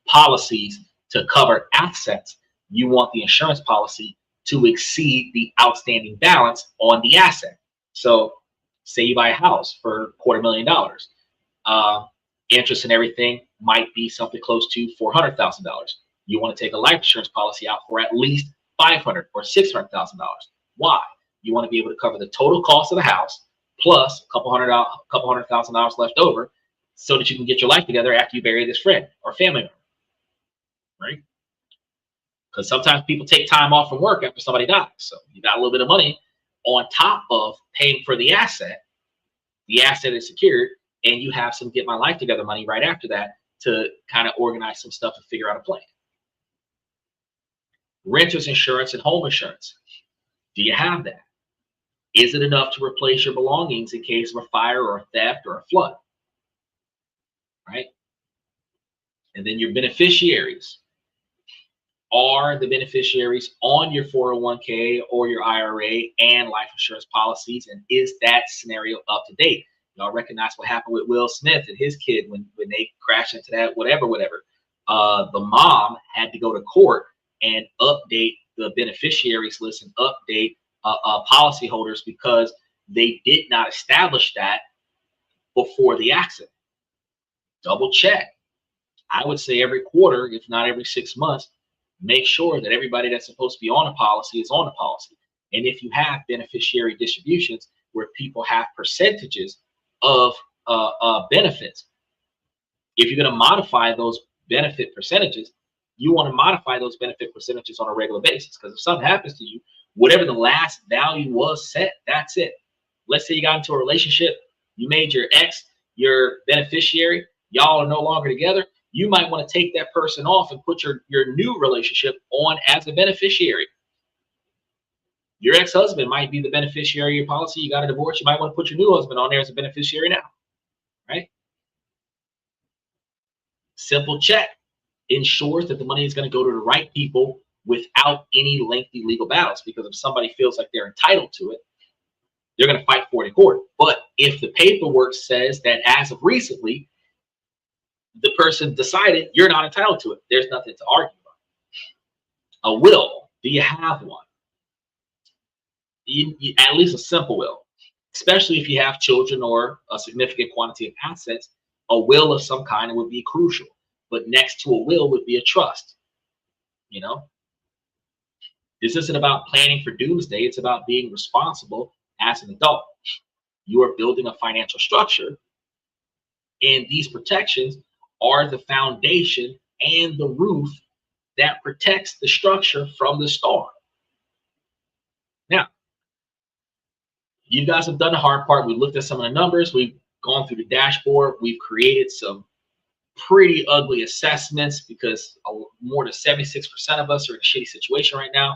policies to cover assets, you want the insurance policy to exceed the outstanding balance on the asset. So say you buy a house for $250,000. Interest and everything might be something close to $400,000. You want to take a life insurance policy out for at least $500,000 or $600,000. Why? You want to be able to cover the total cost of the house plus a couple $100,000 left over, so that you can get your life together after you bury this friend or family member, right? Because sometimes people take time off from work after somebody dies. So you got a little bit of money on top of paying for the asset. The asset is secured, and you have some get my life together money right after that to kind of organize some stuff and figure out a plan. Renter's insurance and home insurance. Do you have that? Is it enough to replace your belongings in case of a fire or a theft or a flood? Right? And then your beneficiaries. Are the beneficiaries on your 401k or your IRA and life insurance policies? And is that scenario up to date? Y'all recognize what happened with Will Smith and his kid when they crashed into that whatever. The mom had to go to court and update the beneficiaries list and update policyholders because they did not establish that before the accident. Double check. I would say every quarter, if not every 6 months, make sure that everybody that's supposed to be on a policy is on a policy. And if you have beneficiary distributions where people have percentages of benefits, if you're going to modify those benefit percentages, you want to modify those benefit percentages on a regular basis. Because if something happens to you, whatever the last value was set, that's it. Let's say you got into a relationship, you made your ex your beneficiary, y'all are no longer together. You might want to take that person off and put your new relationship on as a beneficiary. Your ex-husband might be the beneficiary of your policy. You got a divorce. You might want to put your new husband on there as a beneficiary now, right? Simple check ensures that the money is going to go to the right people without any lengthy legal battles, because if somebody feels like they're entitled to it, they're going to fight for it in court. But if the paperwork says that as of recently, the person decided you're not entitled to it, there's nothing to argue about. A will, do you have one? At least a simple will, especially if you have children or a significant quantity of assets. A will of some kind would be crucial, but next to a will would be a trust. You know, this isn't about planning for doomsday. It's about being responsible as an adult. You are building a financial structure, and these protections are the foundation and the roof that protects the structure from the storm. Now, you guys have done the hard part. We've looked at some of the numbers. We've gone through the dashboard. We've created some pretty ugly assessments because more than 76% of us are in a shitty situation right now.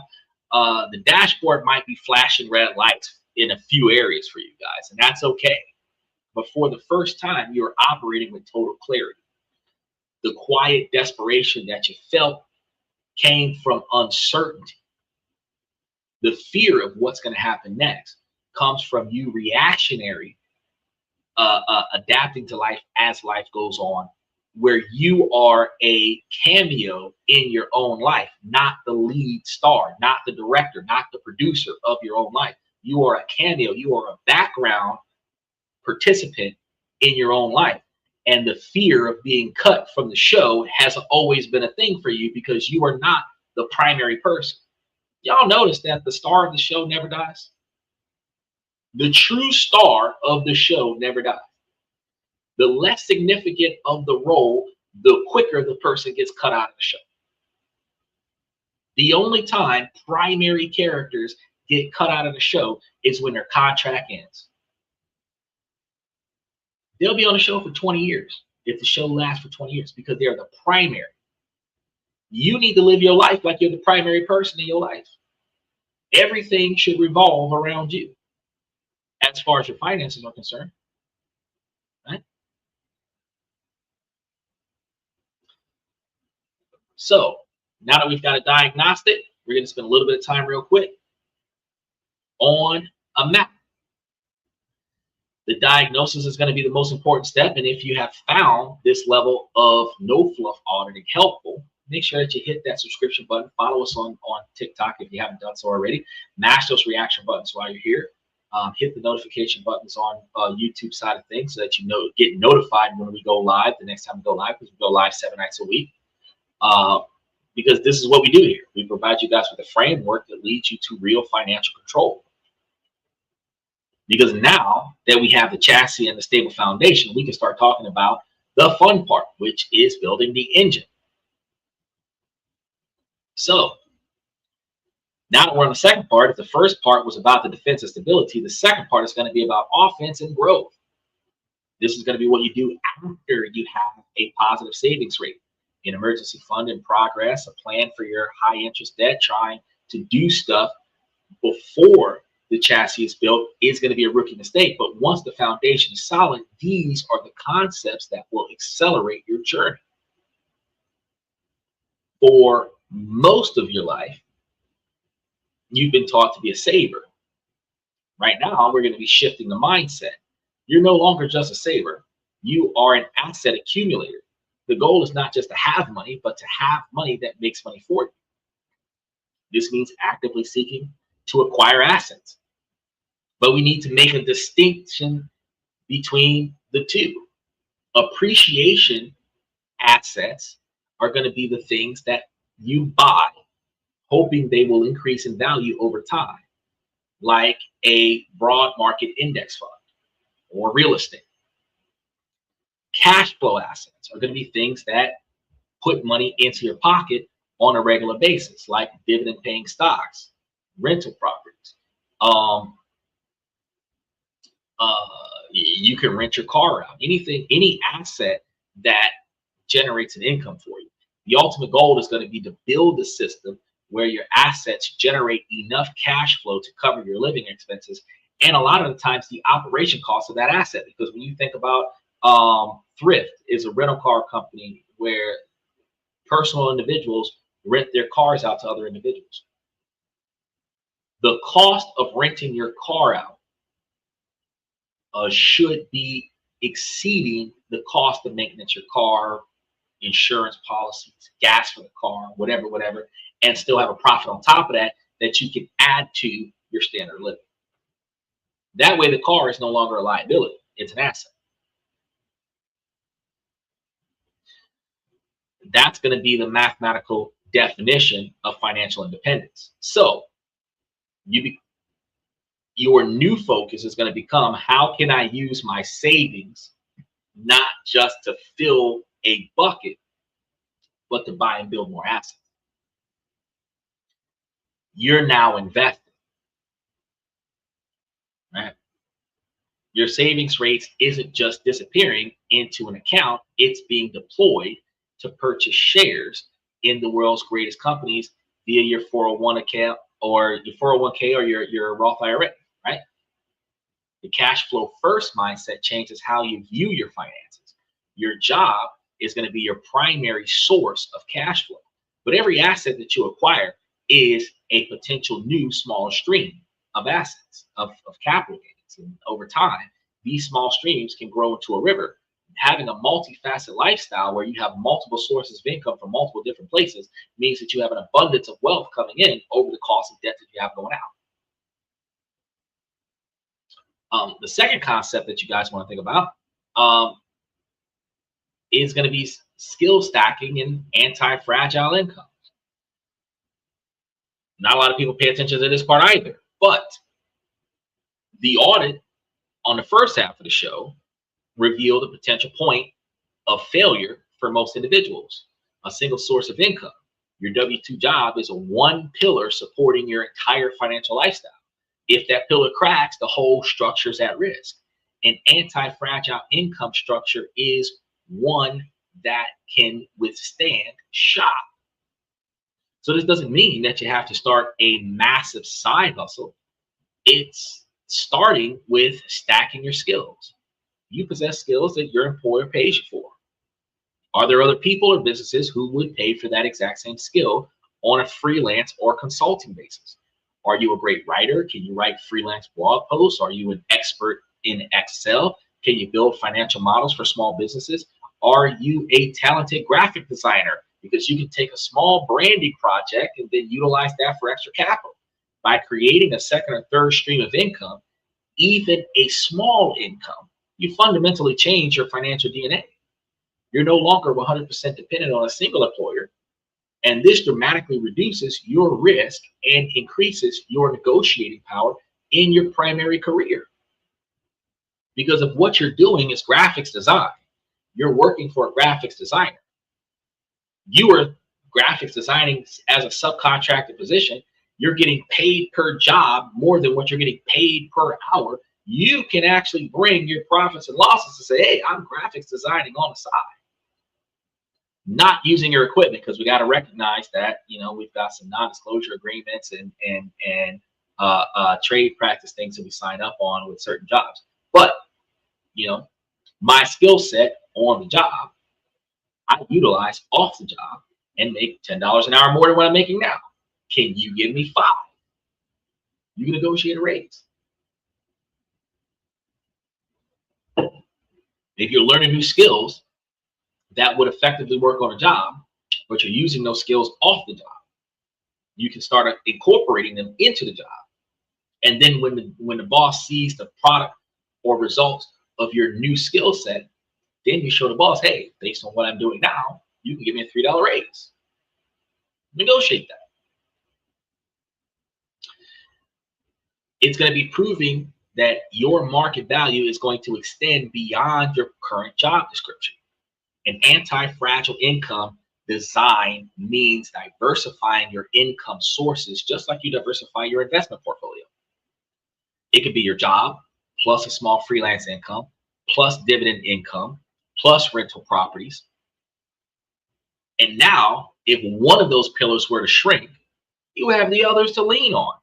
The dashboard might be flashing red lights in a few areas for you guys, and that's okay. But for the first time, you're operating with total clarity. The quiet desperation that you felt came from uncertainty. The fear of what's going to happen next comes from you reactionary, adapting to life as life goes on, where you are a cameo in your own life, not the lead star, not the director, not the producer of your own life. You are a cameo. You are a background participant in your own life. And the fear of being cut from the show has always been a thing for you because you are not the primary person. Y'all notice that the star of the show never dies? The true star of the show never dies. The less significant of the role, the quicker the person gets cut out of the show. The only time primary characters get cut out of the show is when their contract ends. They'll be on the show for 20 years if the show lasts for 20 years because they're the primary. You need to live your life like you're the primary person in your life. Everything should revolve around you as far as your finances are concerned. Right? So now that we've got a diagnostic, we're going to spend a little bit of time real quick on a map. The diagnosis is going to be the most important step. And if you have found this level of no fluff auditing helpful, make sure that you hit that subscription button. Follow us on TikTok if you haven't done so already. Mash those reaction buttons while you're here. Hit the notification buttons on YouTube side of things so that you get notified when we go live the next time we go live, because we go live 7 nights a week. Because this is what we do here. We provide you guys with a framework that leads you to real financial control. Because now that we have the chassis and the stable foundation, we can start talking about the fun part, which is building the engine. So now that we're on the second part, if the first part was about the defense and stability, the second part is going to be about offense and growth. This is going to be what you do after you have a positive savings rate, an emergency fund in progress, a plan for your high interest debt, trying to do stuff before the chassis is built is going to be a rookie mistake. But once the foundation is solid, these are the concepts that will accelerate your journey. For most of your life, you've been taught to be a saver. Right now, we're going to be shifting the mindset. You're no longer just a saver. You are an asset accumulator. The goal is not just to have money, but to have money that makes money for you. This means actively seeking to acquire assets. But we need to make a distinction between the two. Appreciation assets are going to be the things that you buy, hoping they will increase in value over time, like a broad market index fund or real estate. Cash flow assets are going to be things that put money into your pocket on a regular basis, like dividend paying stocks, rental properties. You can rent your car out, any asset that generates an income for you. The ultimate goal is going to be to build a system where your assets generate enough cash flow to cover your living expenses, and a lot of the times the operation cost of that asset. Because when you think about Thrift is a rental car company where personal individuals rent their cars out to other individuals. The cost of renting your car out should be exceeding the cost of maintenance your car, insurance policies, gas for the car, whatever, and still have a profit on top of that you can add to your standard of living. That way the car is no longer a liability, it's an asset. That's going to be the mathematical definition of financial independence. So your new focus is going to become, how can I use my savings not just to fill a bucket, but to buy and build more assets? You're now investing, right? Your savings rates isn't just disappearing into an account, it's being deployed to purchase shares in the world's greatest companies via your 401 account or your 401k or your Roth IRA, right? The cash flow first mindset changes how you view your finances. Your job is going to be your primary source of cash flow, but every asset that you acquire is a potential new small stream of assets, of capital gains. And over time, these small streams can grow into a river. Having a multifaceted lifestyle where you have multiple sources of income from multiple different places means that you have an abundance of wealth coming in over the cost of debt that you have going out. The second concept that you guys want to think about is going to be skill stacking and anti-fragile income. Not a lot of people pay attention to this part either, but the audit on the first half of the show revealed a potential point of failure for most individuals. A single source of income. Your W-2 job is a one pillar supporting your entire financial lifestyle. If that pillar cracks, the whole structure is at risk. An anti-fragile income structure is one that can withstand shock. So this doesn't mean that you have to start a massive side hustle. It's starting with stacking your skills. You possess skills that your employer pays you for. Are there other people or businesses who would pay for that exact same skill on a freelance or consulting basis? Are you a great writer? Can you write freelance blog posts? Are you an expert in Excel? Can you build financial models for small businesses? Are you a talented graphic designer? Because you can take a small branding project and then utilize that for extra capital. By creating a second or third stream of income, even a small income, you fundamentally change your financial DNA. You're no longer 100% dependent on a single employer, and this dramatically reduces your risk and increases your negotiating power in your primary career. Because of what you're doing is graphics design. You're working for a graphics designer. You are graphics designing as a subcontracted position. You're getting paid per job more than what you're getting paid per hour. You can actually bring your profits and losses to say, hey, I'm graphics designing on the side. Not using your equipment, because we got to recognize that, we've got some non-disclosure agreements and trade practice things that we sign up on with certain jobs. But, my skill set on the job, I utilize off the job and make $10 an hour more than what I'm making now. Can you give me 5? You can negotiate a raise. If you're learning new skills that would effectively work on a job, but you're using those skills off the job, you can start incorporating them into the job. And then when the boss sees the product or results of your new skill set, then you show the boss, hey, based on what I'm doing now, you can give me a $3 raise. Negotiate that. It's going to be proving that your market value is going to extend beyond your current job description. An anti-fragile income design means diversifying your income sources, just like you diversify your investment portfolio. It could be your job, plus a small freelance income, plus dividend income, plus rental properties. And now, if one of those pillars were to shrink, you have the others to lean on.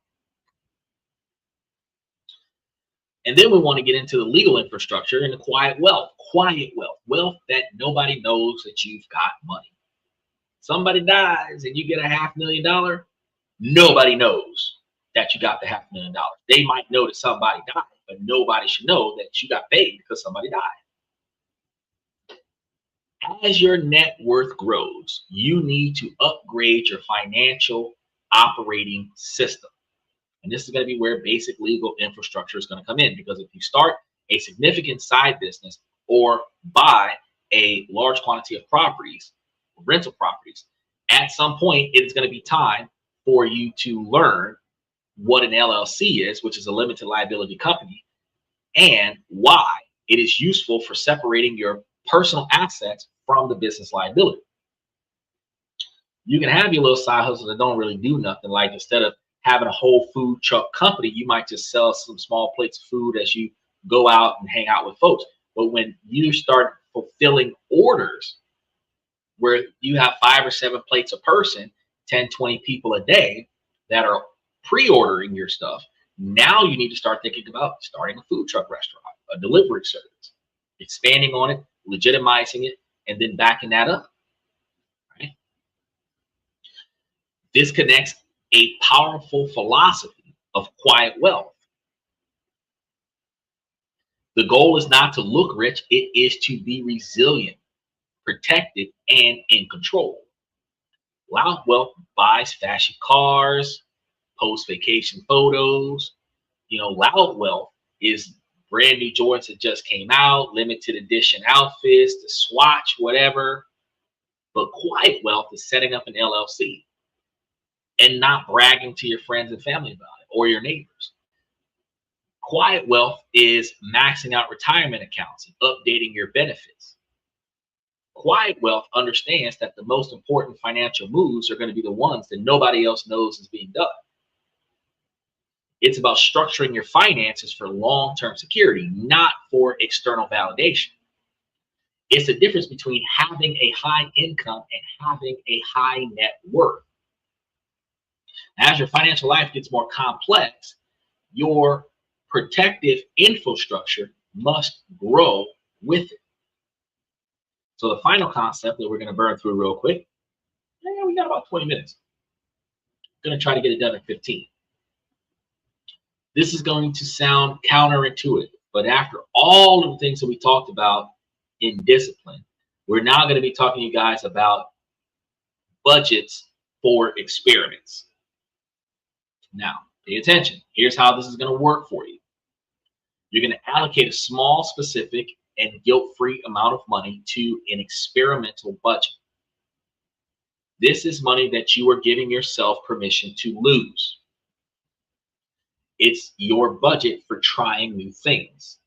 And then we want to get into the legal infrastructure and the quiet wealth wealth that nobody knows that you've got money. Somebody dies and you get a $500,000. Nobody knows that you got the $500,000. They might know that somebody died, but nobody should know that you got paid because somebody died. As your net worth grows, you need to upgrade your financial operating system. And this is going to be where basic legal infrastructure is going to come in, because if you start a significant side business or buy a large quantity of properties, rental properties, at some point it is going to be time for you to learn what an LLC is, which is a limited liability company, and why it is useful for separating your personal assets from the business liability. You can have your little side hustle that don't really do nothing. Like, instead of having a whole food truck company, you might just sell some small plates of food as you go out and hang out with folks. But when you start fulfilling orders where you have 5 or 7 plates a person, 10, 20 people a day that are pre-ordering your stuff. Now you need to start thinking about starting a food truck restaurant, a delivery service, expanding on it, legitimizing it, and then backing that up. Right? This connects a powerful philosophy of quiet wealth. The goal is not to look rich, it is to be resilient, protected, and in control. Loud wealth buys fashion cars, posts vacation photos. Loud wealth is brand new Jordans that just came out, limited edition outfits, the swatch, whatever. But quiet wealth is setting up an LLC and not bragging to your friends and family about it or your neighbors. Quiet wealth is maxing out retirement accounts and updating your benefits. Quiet wealth understands that the most important financial moves are going to be the ones that nobody else knows is being done. It's about structuring your finances for long-term security, not for external validation. It's the difference between having a high income and having a high net worth. As your financial life gets more complex, your protective infrastructure must grow with it. So the final concept that we're going to burn through real quick, we got about 20 minutes. I'm going to try to get it done in 15. This is going to sound counterintuitive, but after all of the things that we talked about in discipline, we're now going to be talking to you guys about budgets for experiments. Now, pay attention. Here's how this is going to work for you. You're going to allocate a small, specific, and guilt-free amount of money to an experimental budget. This is money that you are giving yourself permission to lose. It's your budget for trying new things.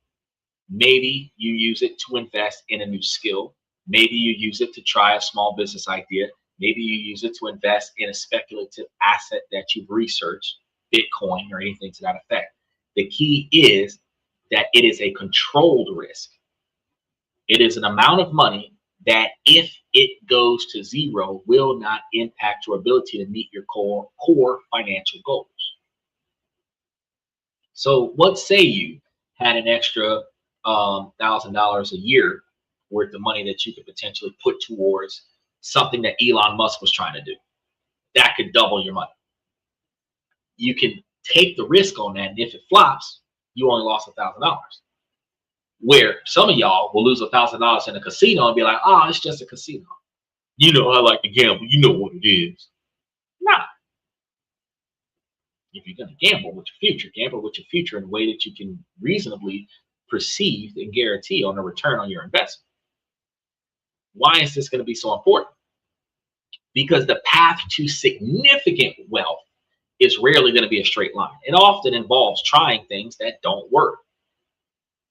Maybe you use it to invest in a new skill. Maybe you use it to try a small business idea. Maybe you use it to invest in a speculative asset that you've researched, Bitcoin or anything to that effect. The key is that it is a controlled risk. It is an amount of money that, if it goes to zero, will not impact your ability to meet your core financial goals. So let's say you had an extra $1,000 a year worth of money that you could potentially put towards something that Elon Musk was trying to do. That could double your money. You can take the risk on that, and if it flops, you only lost $1,000. Where some of y'all will lose $1,000 in a casino and be like, "Oh, it's just a casino. I like to gamble. You know what it is." Nah. If you're going to gamble with your future in a way that you can reasonably perceive and guarantee on a return on your investment. Why is this going to be so important? Because the path to significant wealth is rarely going to be a straight line. It often involves trying things that don't work.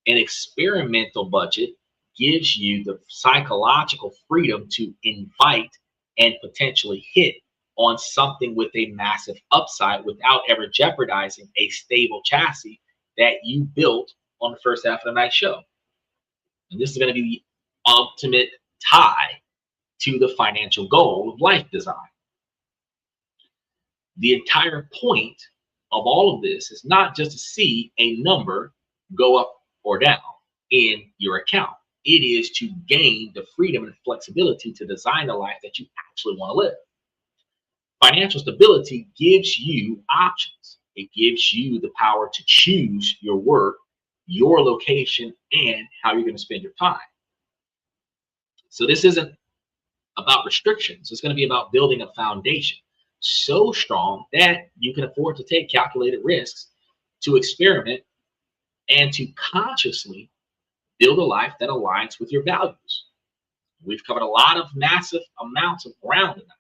An experimental budget gives you the psychological freedom to invite and potentially hit on something with a massive upside without ever jeopardizing a stable chassis that you built on the first half of the night show. And this is going to be the ultimate tie to the financial goal of life design. The entire point of all of this is not just to see a number go up or down in your account. It is to gain the freedom and flexibility to design the life that you actually want to live. Financial stability gives you options. It gives you the power to choose your work, your location, and how you're going to spend your time. So this isn't about restrictions. It's going to be about building a foundation so strong that you can afford to take calculated risks, to experiment, and to consciously build a life that aligns with your values. We've covered a lot of massive amounts of ground tonight.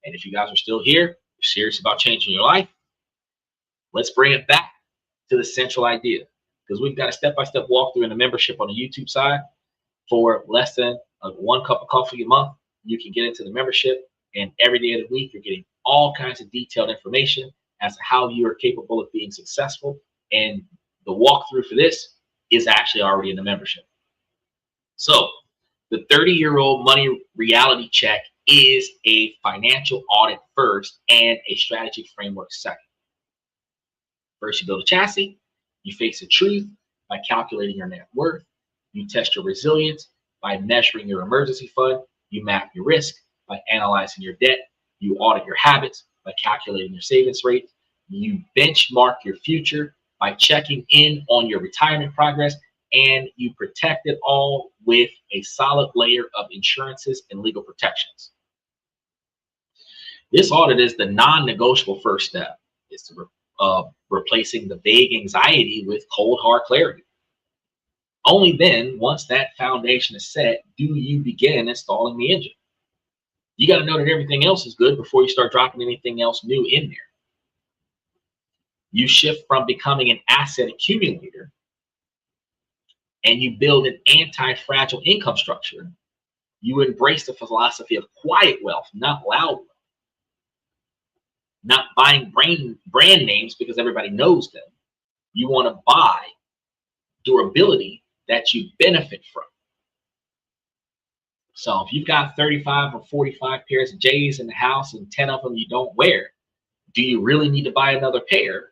And if you guys are still here, you're serious about changing your life, let's bring it back to the central idea. Because we've got a step-by-step walkthrough in the membership on the YouTube side. For less than 1 cup of coffee a month, you can get into the membership. And every day of the week, you're getting all kinds of detailed information as to how you are capable of being successful. And the walkthrough for this is actually already in the membership. So the 30-year-old money reality check is a financial audit first and a strategy framework second. First, you build a chassis. You face the truth by calculating your net worth. You test your resilience by measuring your emergency fund. You map your risk by analyzing your debt. You audit your habits by calculating your savings rate. You benchmark your future by checking in on your retirement progress. And you protect it all with a solid layer of insurances and legal protections. This audit is the non-negotiable first step. It's replacing the vague anxiety with cold, hard clarity. Only then, once that foundation is set, do you begin installing the engine. You got to know that everything else is good before you start dropping anything else new in there. You shift from becoming an asset accumulator and you build an anti-fragile income structure. You embrace the philosophy of quiet wealth, not loud wealth. Not buying brand names because everybody knows them. You want to buy durability that you benefit from. So if you've got 35 or 45 pairs of J's in the house and 10 of them you don't wear, do you really need to buy another pair?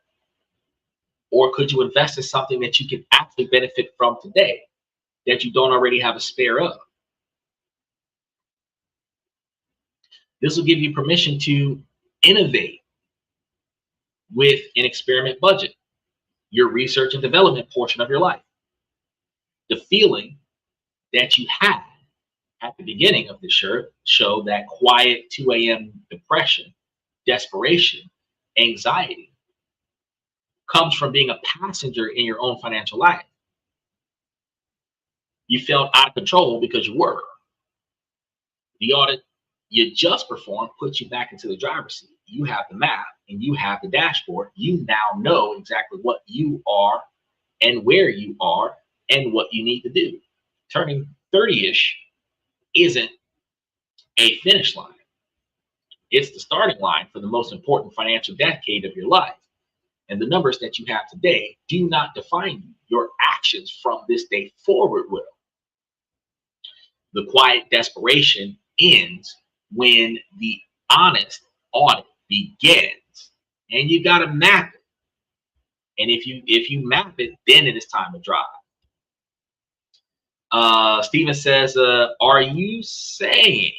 Or could you invest in something that you can actually benefit from today that you don't already have a spare of? This will give you permission to innovate with an experiment budget, your research and development portion of your life. The feeling that you had at the beginning of the show, that quiet 2 a.m. depression, desperation, anxiety, comes from being a passenger in your own financial life. You felt out of control because you were. The audit you just performed puts you back into the driver's seat. You have the map and you have the dashboard. You now know exactly what you are and where you are and what you need to do. Turning 30-ish isn't a finish line. It's the starting line for the most important financial decade of your life. And the numbers that you have today do not define you. Your actions from this day forward will. The quiet desperation ends when the honest audit begins. And you got to map it. And if you map it, then it is time to drive. Steven says, are you saying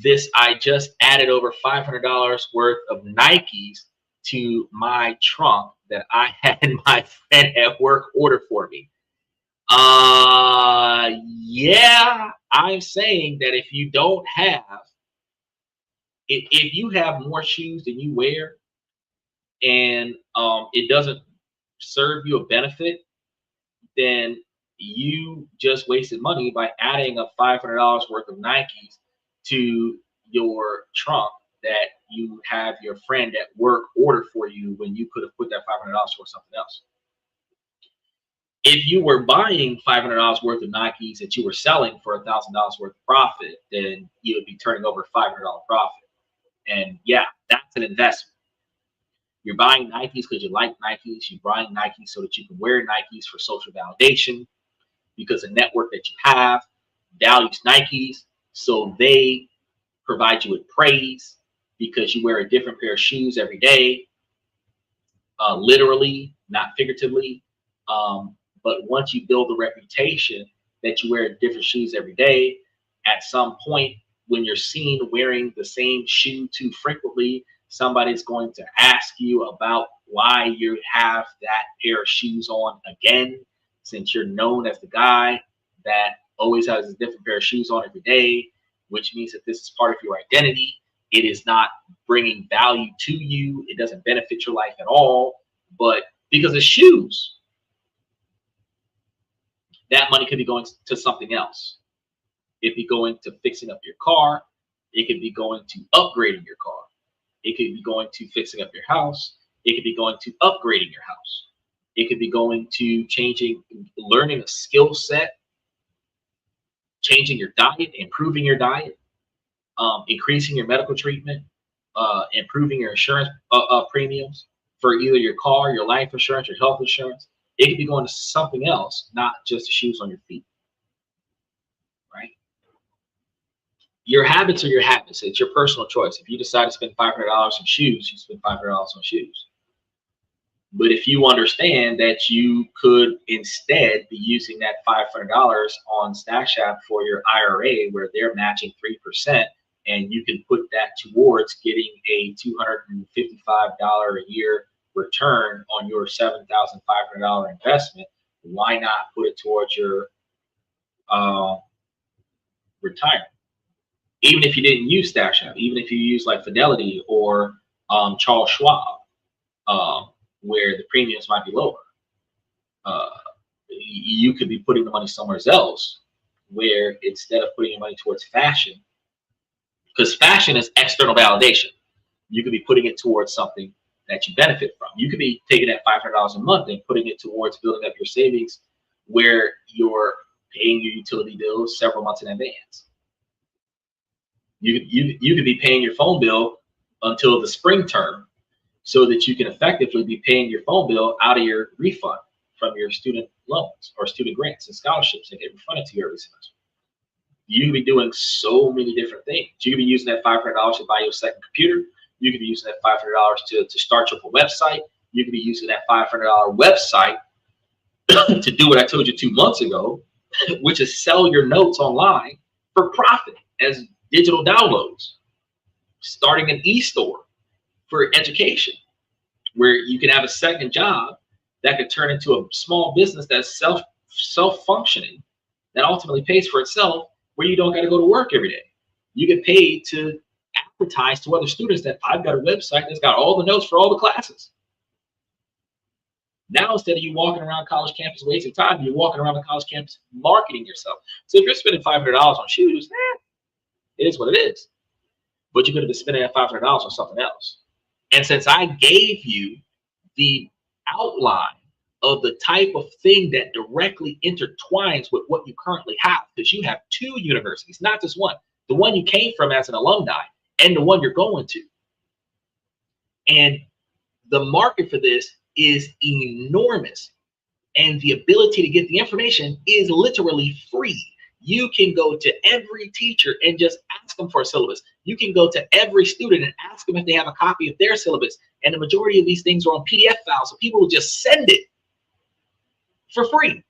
this? I just added over $500 worth of Nikes to my trunk that I had my friend at work order for me. Yeah, I'm saying that if you don't have, if you have more shoes than you wear and it doesn't serve you a benefit, then you just wasted money by adding a $500 worth of Nikes to your trunk that you have your friend at work order for you when you could have put that $500 for something else. If you were buying $500 worth of Nikes that you were selling for $1,000 worth of profit, then you would be turning over $500 profit. And yeah, that's an investment. You're buying Nikes because you like Nikes. You're buying Nikes so that you can wear Nikes for social validation, because the network that you have values Nikes, so they provide you with praise because you wear a different pair of shoes every day, literally, not figuratively. But once you build the reputation that you wear different shoes every day, at some point when you're seen wearing the same shoe too frequently, somebody's going to ask you about why you have that pair of shoes on again, since you're known as the guy that always has a different pair of shoes on every day, which means that this is part of your identity. It is not bringing value to you. It doesn't benefit your life at all, but because of shoes, that money could be going to something else. It'd be going to fixing up your car. It could be going to upgrading your car. It could be going to fixing up your house. It could be going to upgrading your house. It could be going to learning a skill set, changing your diet, improving your diet, increasing your medical treatment, improving your insurance premiums for either your car, your life insurance, your health insurance. It could be going to something else, not just the shoes on your feet, right? Your habits are your habits. It's your personal choice. If you decide to spend $500 on shoes, you spend $500 on shoes. But if you understand that you could instead be using that $500 on Stash App for your IRA, where they're matching 3%, and you can put that towards getting a $255 a year return on your $7,500 investment, why not put it towards your retirement? Even if you didn't use Stash App, even if you use like Fidelity or Charles Schwab, where the premiums might be lower, you could be putting the money somewhere else, where instead of putting your money towards fashion, because fashion is external validation, you could be putting it towards something that you benefit from. You could be taking that $500 a month and putting it towards building up your savings, where you're paying your utility bills several months in advance. You could be paying your phone bill until the spring term, so that you can effectively be paying your phone bill out of your refund from your student loans or student grants and scholarships and get refunded to you every semester. You could be doing so many different things. You could be using that $500 to buy your second computer. You could be using that $500 to start up a website. You could be using that $500 website to do what I told you 2 months ago, which is sell your notes online for profit as digital downloads, starting an e-store for education, where you can have a second job that could turn into a small business that's self-functioning, that ultimately pays for itself, where you don't got to go to work every day. You get paid to advertise to other students that I've got a website that's got all the notes for all the classes. Now, instead of you walking around college campus wasting time, you're walking around the college campus marketing yourself. So if you're spending $500 on shoes, it is what it is. But you could have been spending that $500 on something else. And since I gave you the outline of the type of thing that directly intertwines with what you currently have, because you have 2 universities, not just one, the one you came from as an alumni and the one you're going to. And the market for this is enormous. And the ability to get the information is literally free. You can go to every teacher and just ask them for a syllabus. You can go to every student and ask them if they have a copy of their syllabus. And the majority of these things are on PDF files, so people will just send it for free.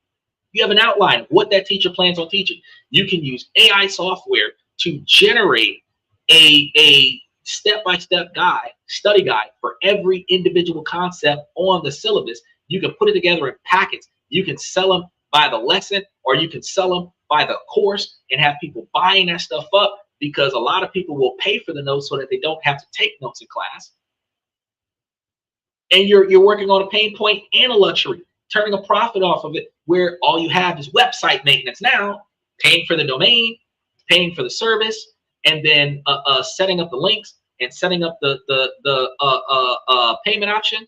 You have an outline of what that teacher plans on teaching. You can use AI software to generate a step-by-step guide, study guide for every individual concept on the syllabus. You can put it together in packets. You can sell them by the lesson, or you can sell them by the course and have people buying that stuff up, because a lot of people will pay for the notes so that they don't have to take notes in class. And you're working on a pain point and a luxury, turning a profit off of it, where all you have is website maintenance now, paying for the domain, paying for the service, and then setting up the links and setting up the payment option,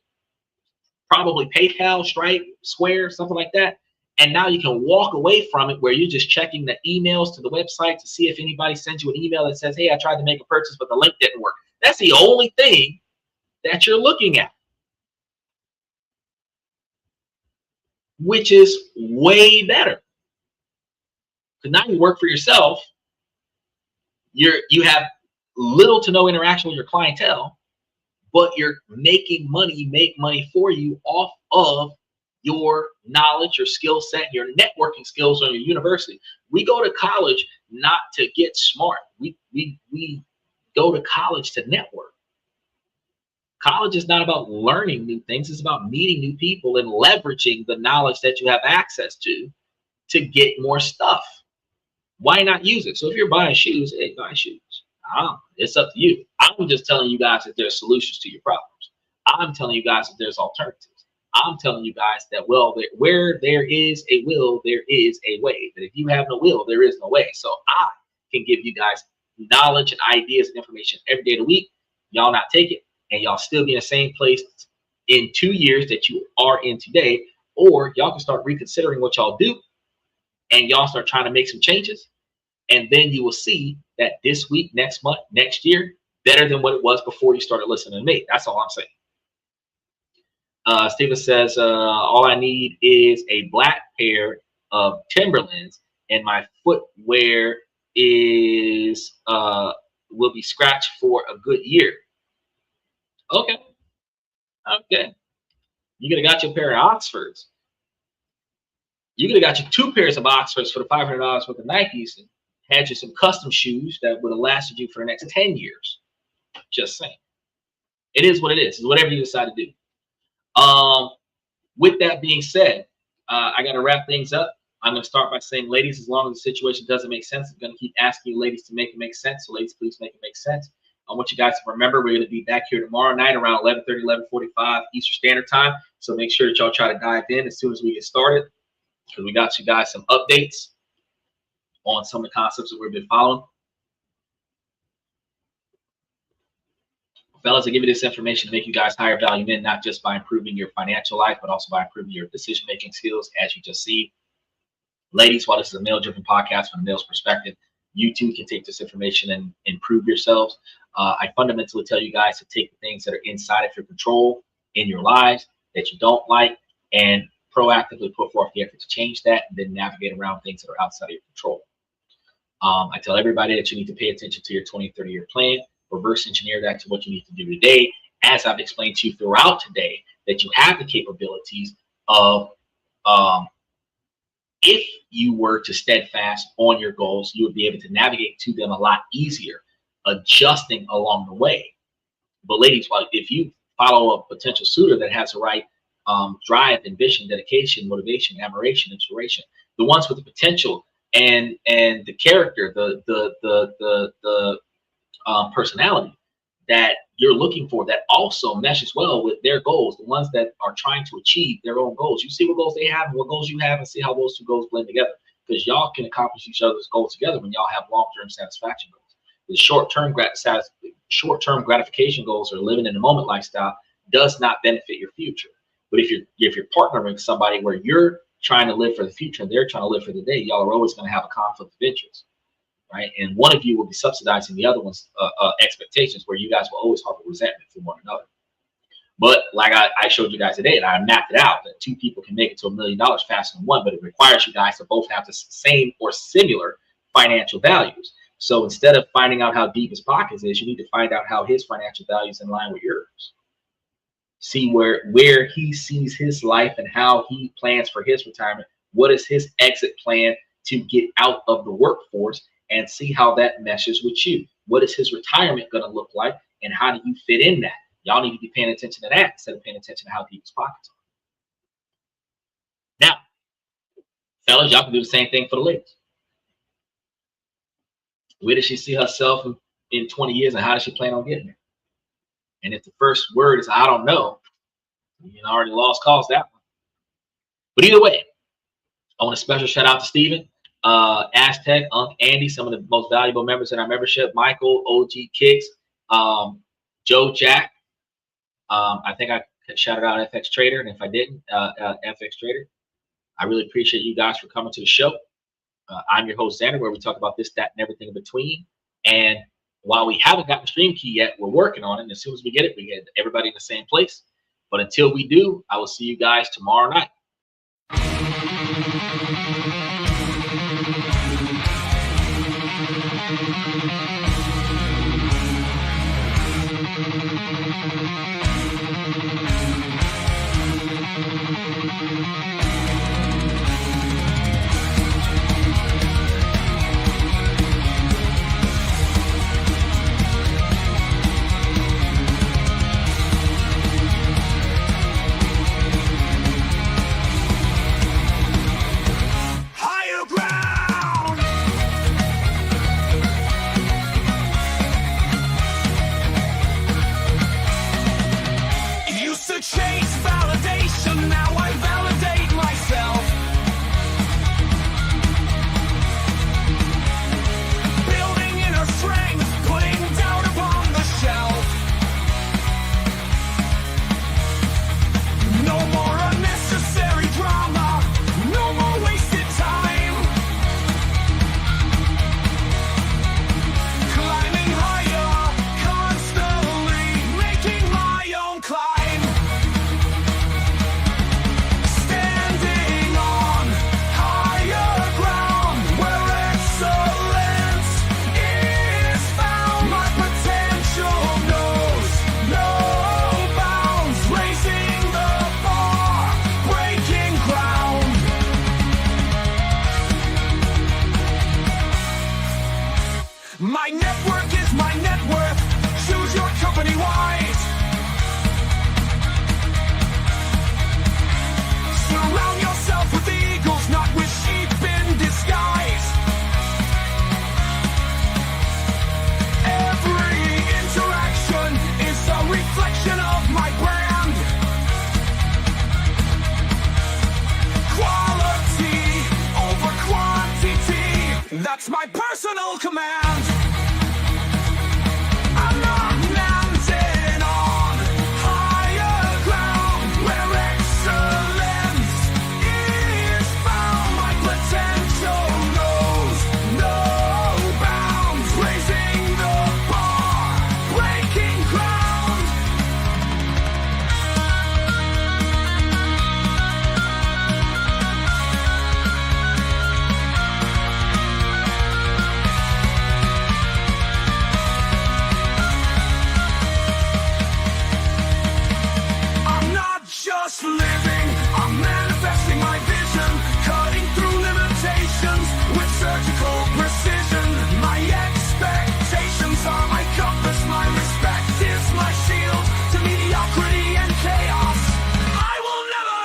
probably PayPal, Stripe, Square, something like that. And now you can walk away from it, where you're just checking the emails to the website to see if anybody sends you an email that says, hey, I tried to make a purchase, but the link didn't work. That's the only thing that you're looking at, which is way better. Because now you work for yourself. You have little to no interaction with your clientele, but you're making money. You make money for you off of your knowledge, your skill set, your networking skills on your university. We go to college not to get smart. We go to college to network. College is not about learning new things. It's about meeting new people and leveraging the knowledge that you have access to get more stuff. Why not use it? So if you're buying shoes, hey, buy shoes. It's up to you. I'm just telling you guys that there's solutions to your problems. I'm telling you guys that there's alternatives. I'm telling you guys that, well, where there is a will, there is a way. But if you have no will, there is no way. So I can give you guys knowledge and ideas and information every day of the week. Y'all not take it, and y'all still be in the same place in 2 years that you are in today. Or y'all can start reconsidering what y'all do, and y'all start trying to make some changes. And then you will see that this week, next month, next year, better than what it was before you started listening to me. That's all I'm saying. Steven says, all I need is a black pair of Timberlands, and my footwear is will be scratched for a good year. Okay. You could have got you a pair of Oxfords. You could have got you 2 pairs of Oxfords for the $500 worth of Nikes and had you some custom shoes that would have lasted you for the next 10 years. Just saying. It is what it is. It's whatever you decide to do. With that being said, I got to wrap things up. I'm going to start by saying, ladies, as long as the situation doesn't make sense, I'm going to keep asking you ladies to make it make sense. So ladies, please make it make sense. I want you guys to remember we're going to be back here tomorrow night around 11:30, 11:45 Eastern Standard Time. So make sure that y'all try to dive in as soon as we get started, because we got you guys some updates on some of the concepts that we've been following. Fellas, I give you this information to make you guys higher value men, not just by improving your financial life, but also by improving your decision-making skills, as you just see. Ladies, while this is a male-driven podcast from a male's perspective, you too can take this information and improve yourselves. I fundamentally tell you guys to take the things that are inside of your control in your lives that you don't like and proactively put forth the effort to change that, and then navigate around things that are outside of your control. I tell everybody that you need to pay attention to your 20, 30-year plan, reverse engineer that to what you need to do today. As I've explained to you throughout today, that you have the capabilities of, if you were to steadfast on your goals, you would be able to navigate to them a lot easier, adjusting along the way. But ladies, if you follow a potential suitor that has the right drive, ambition, dedication, motivation, admiration, inspiration, the ones with the potential and the character, the personality that you're looking for, that also meshes well with their goals, the ones that are trying to achieve their own goals. You see what goals they have and what goals you have, and see how those two goals blend together, because y'all can accomplish each other's goals together when y'all have long-term satisfaction goals. The short-term gratification goals or living in the moment lifestyle does not benefit your future. But if you're partnering with somebody where you're trying to live for the future and they're trying to live for the day, y'all are always going to have a conflict of interest. Right? And one of you will be subsidizing the other one's expectations, where you guys will always harbor resentment for one another. But like I showed you guys today, and I mapped it out, that 2 people can make it to $1 million faster than one, but it requires you guys to both have the same or similar financial values. So instead of finding out how deep his pockets is, you need to find out how his financial values in line with yours. See where he sees his life and how he plans for his retirement. What is his exit plan to get out of the workforce? And see how that meshes with you. What is his retirement going to look like, and how do you fit in that? Y'all need to be paying attention to that instead of paying attention to how deep his pockets are. Now, fellas, y'all can do the same thing for the ladies. Where does she see herself in 20 years, and how does she plan on getting there? And if the first word is "I don't know," you already lost cause that one. But either way, I want a special shout out to Steven, Aztec, Andy, some of the most valuable members in our membership, Michael, OG Kicks, Joe Jack. I think I shouted out FX Trader, and if I didn't, FX Trader. I really appreciate you guys for coming to the show. I'm your host, Xander, where we talk about this, that, and everything in between. And while we haven't got the stream key yet, we're working on it. And as soon as we get it, we get everybody in the same place. But until we do, I will see you guys tomorrow night. Higher ground. Used to chase validation, now I validate My network is my net worth. Choose your company wise. Surround yourself with eagles, not with sheep in disguise. Every interaction is a reflection of my brand. Quality over quantity, that's my personal command. I'm not landing on higher ground where excellence is found. My potential knows no bounds, raising the bar, breaking ground. I'm not just living, I'm manifesting my vision, cutting through limitations with surgical precision. My expectations are my compass, my respect is my shield to mediocrity and chaos. I will never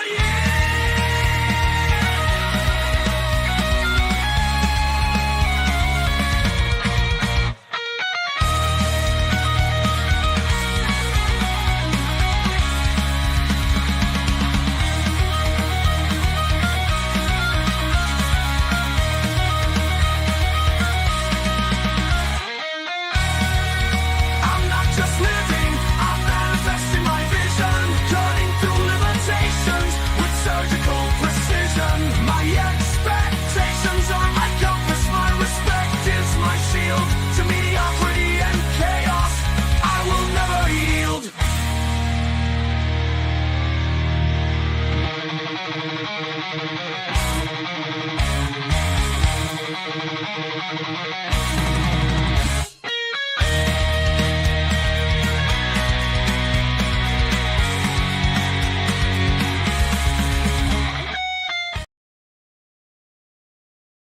I'm not just living, I'm manifesting my vision, cutting through limitations with surgical precision. My expectations are my compass, my respect is my shield to mediocrity and chaos. I will never yield.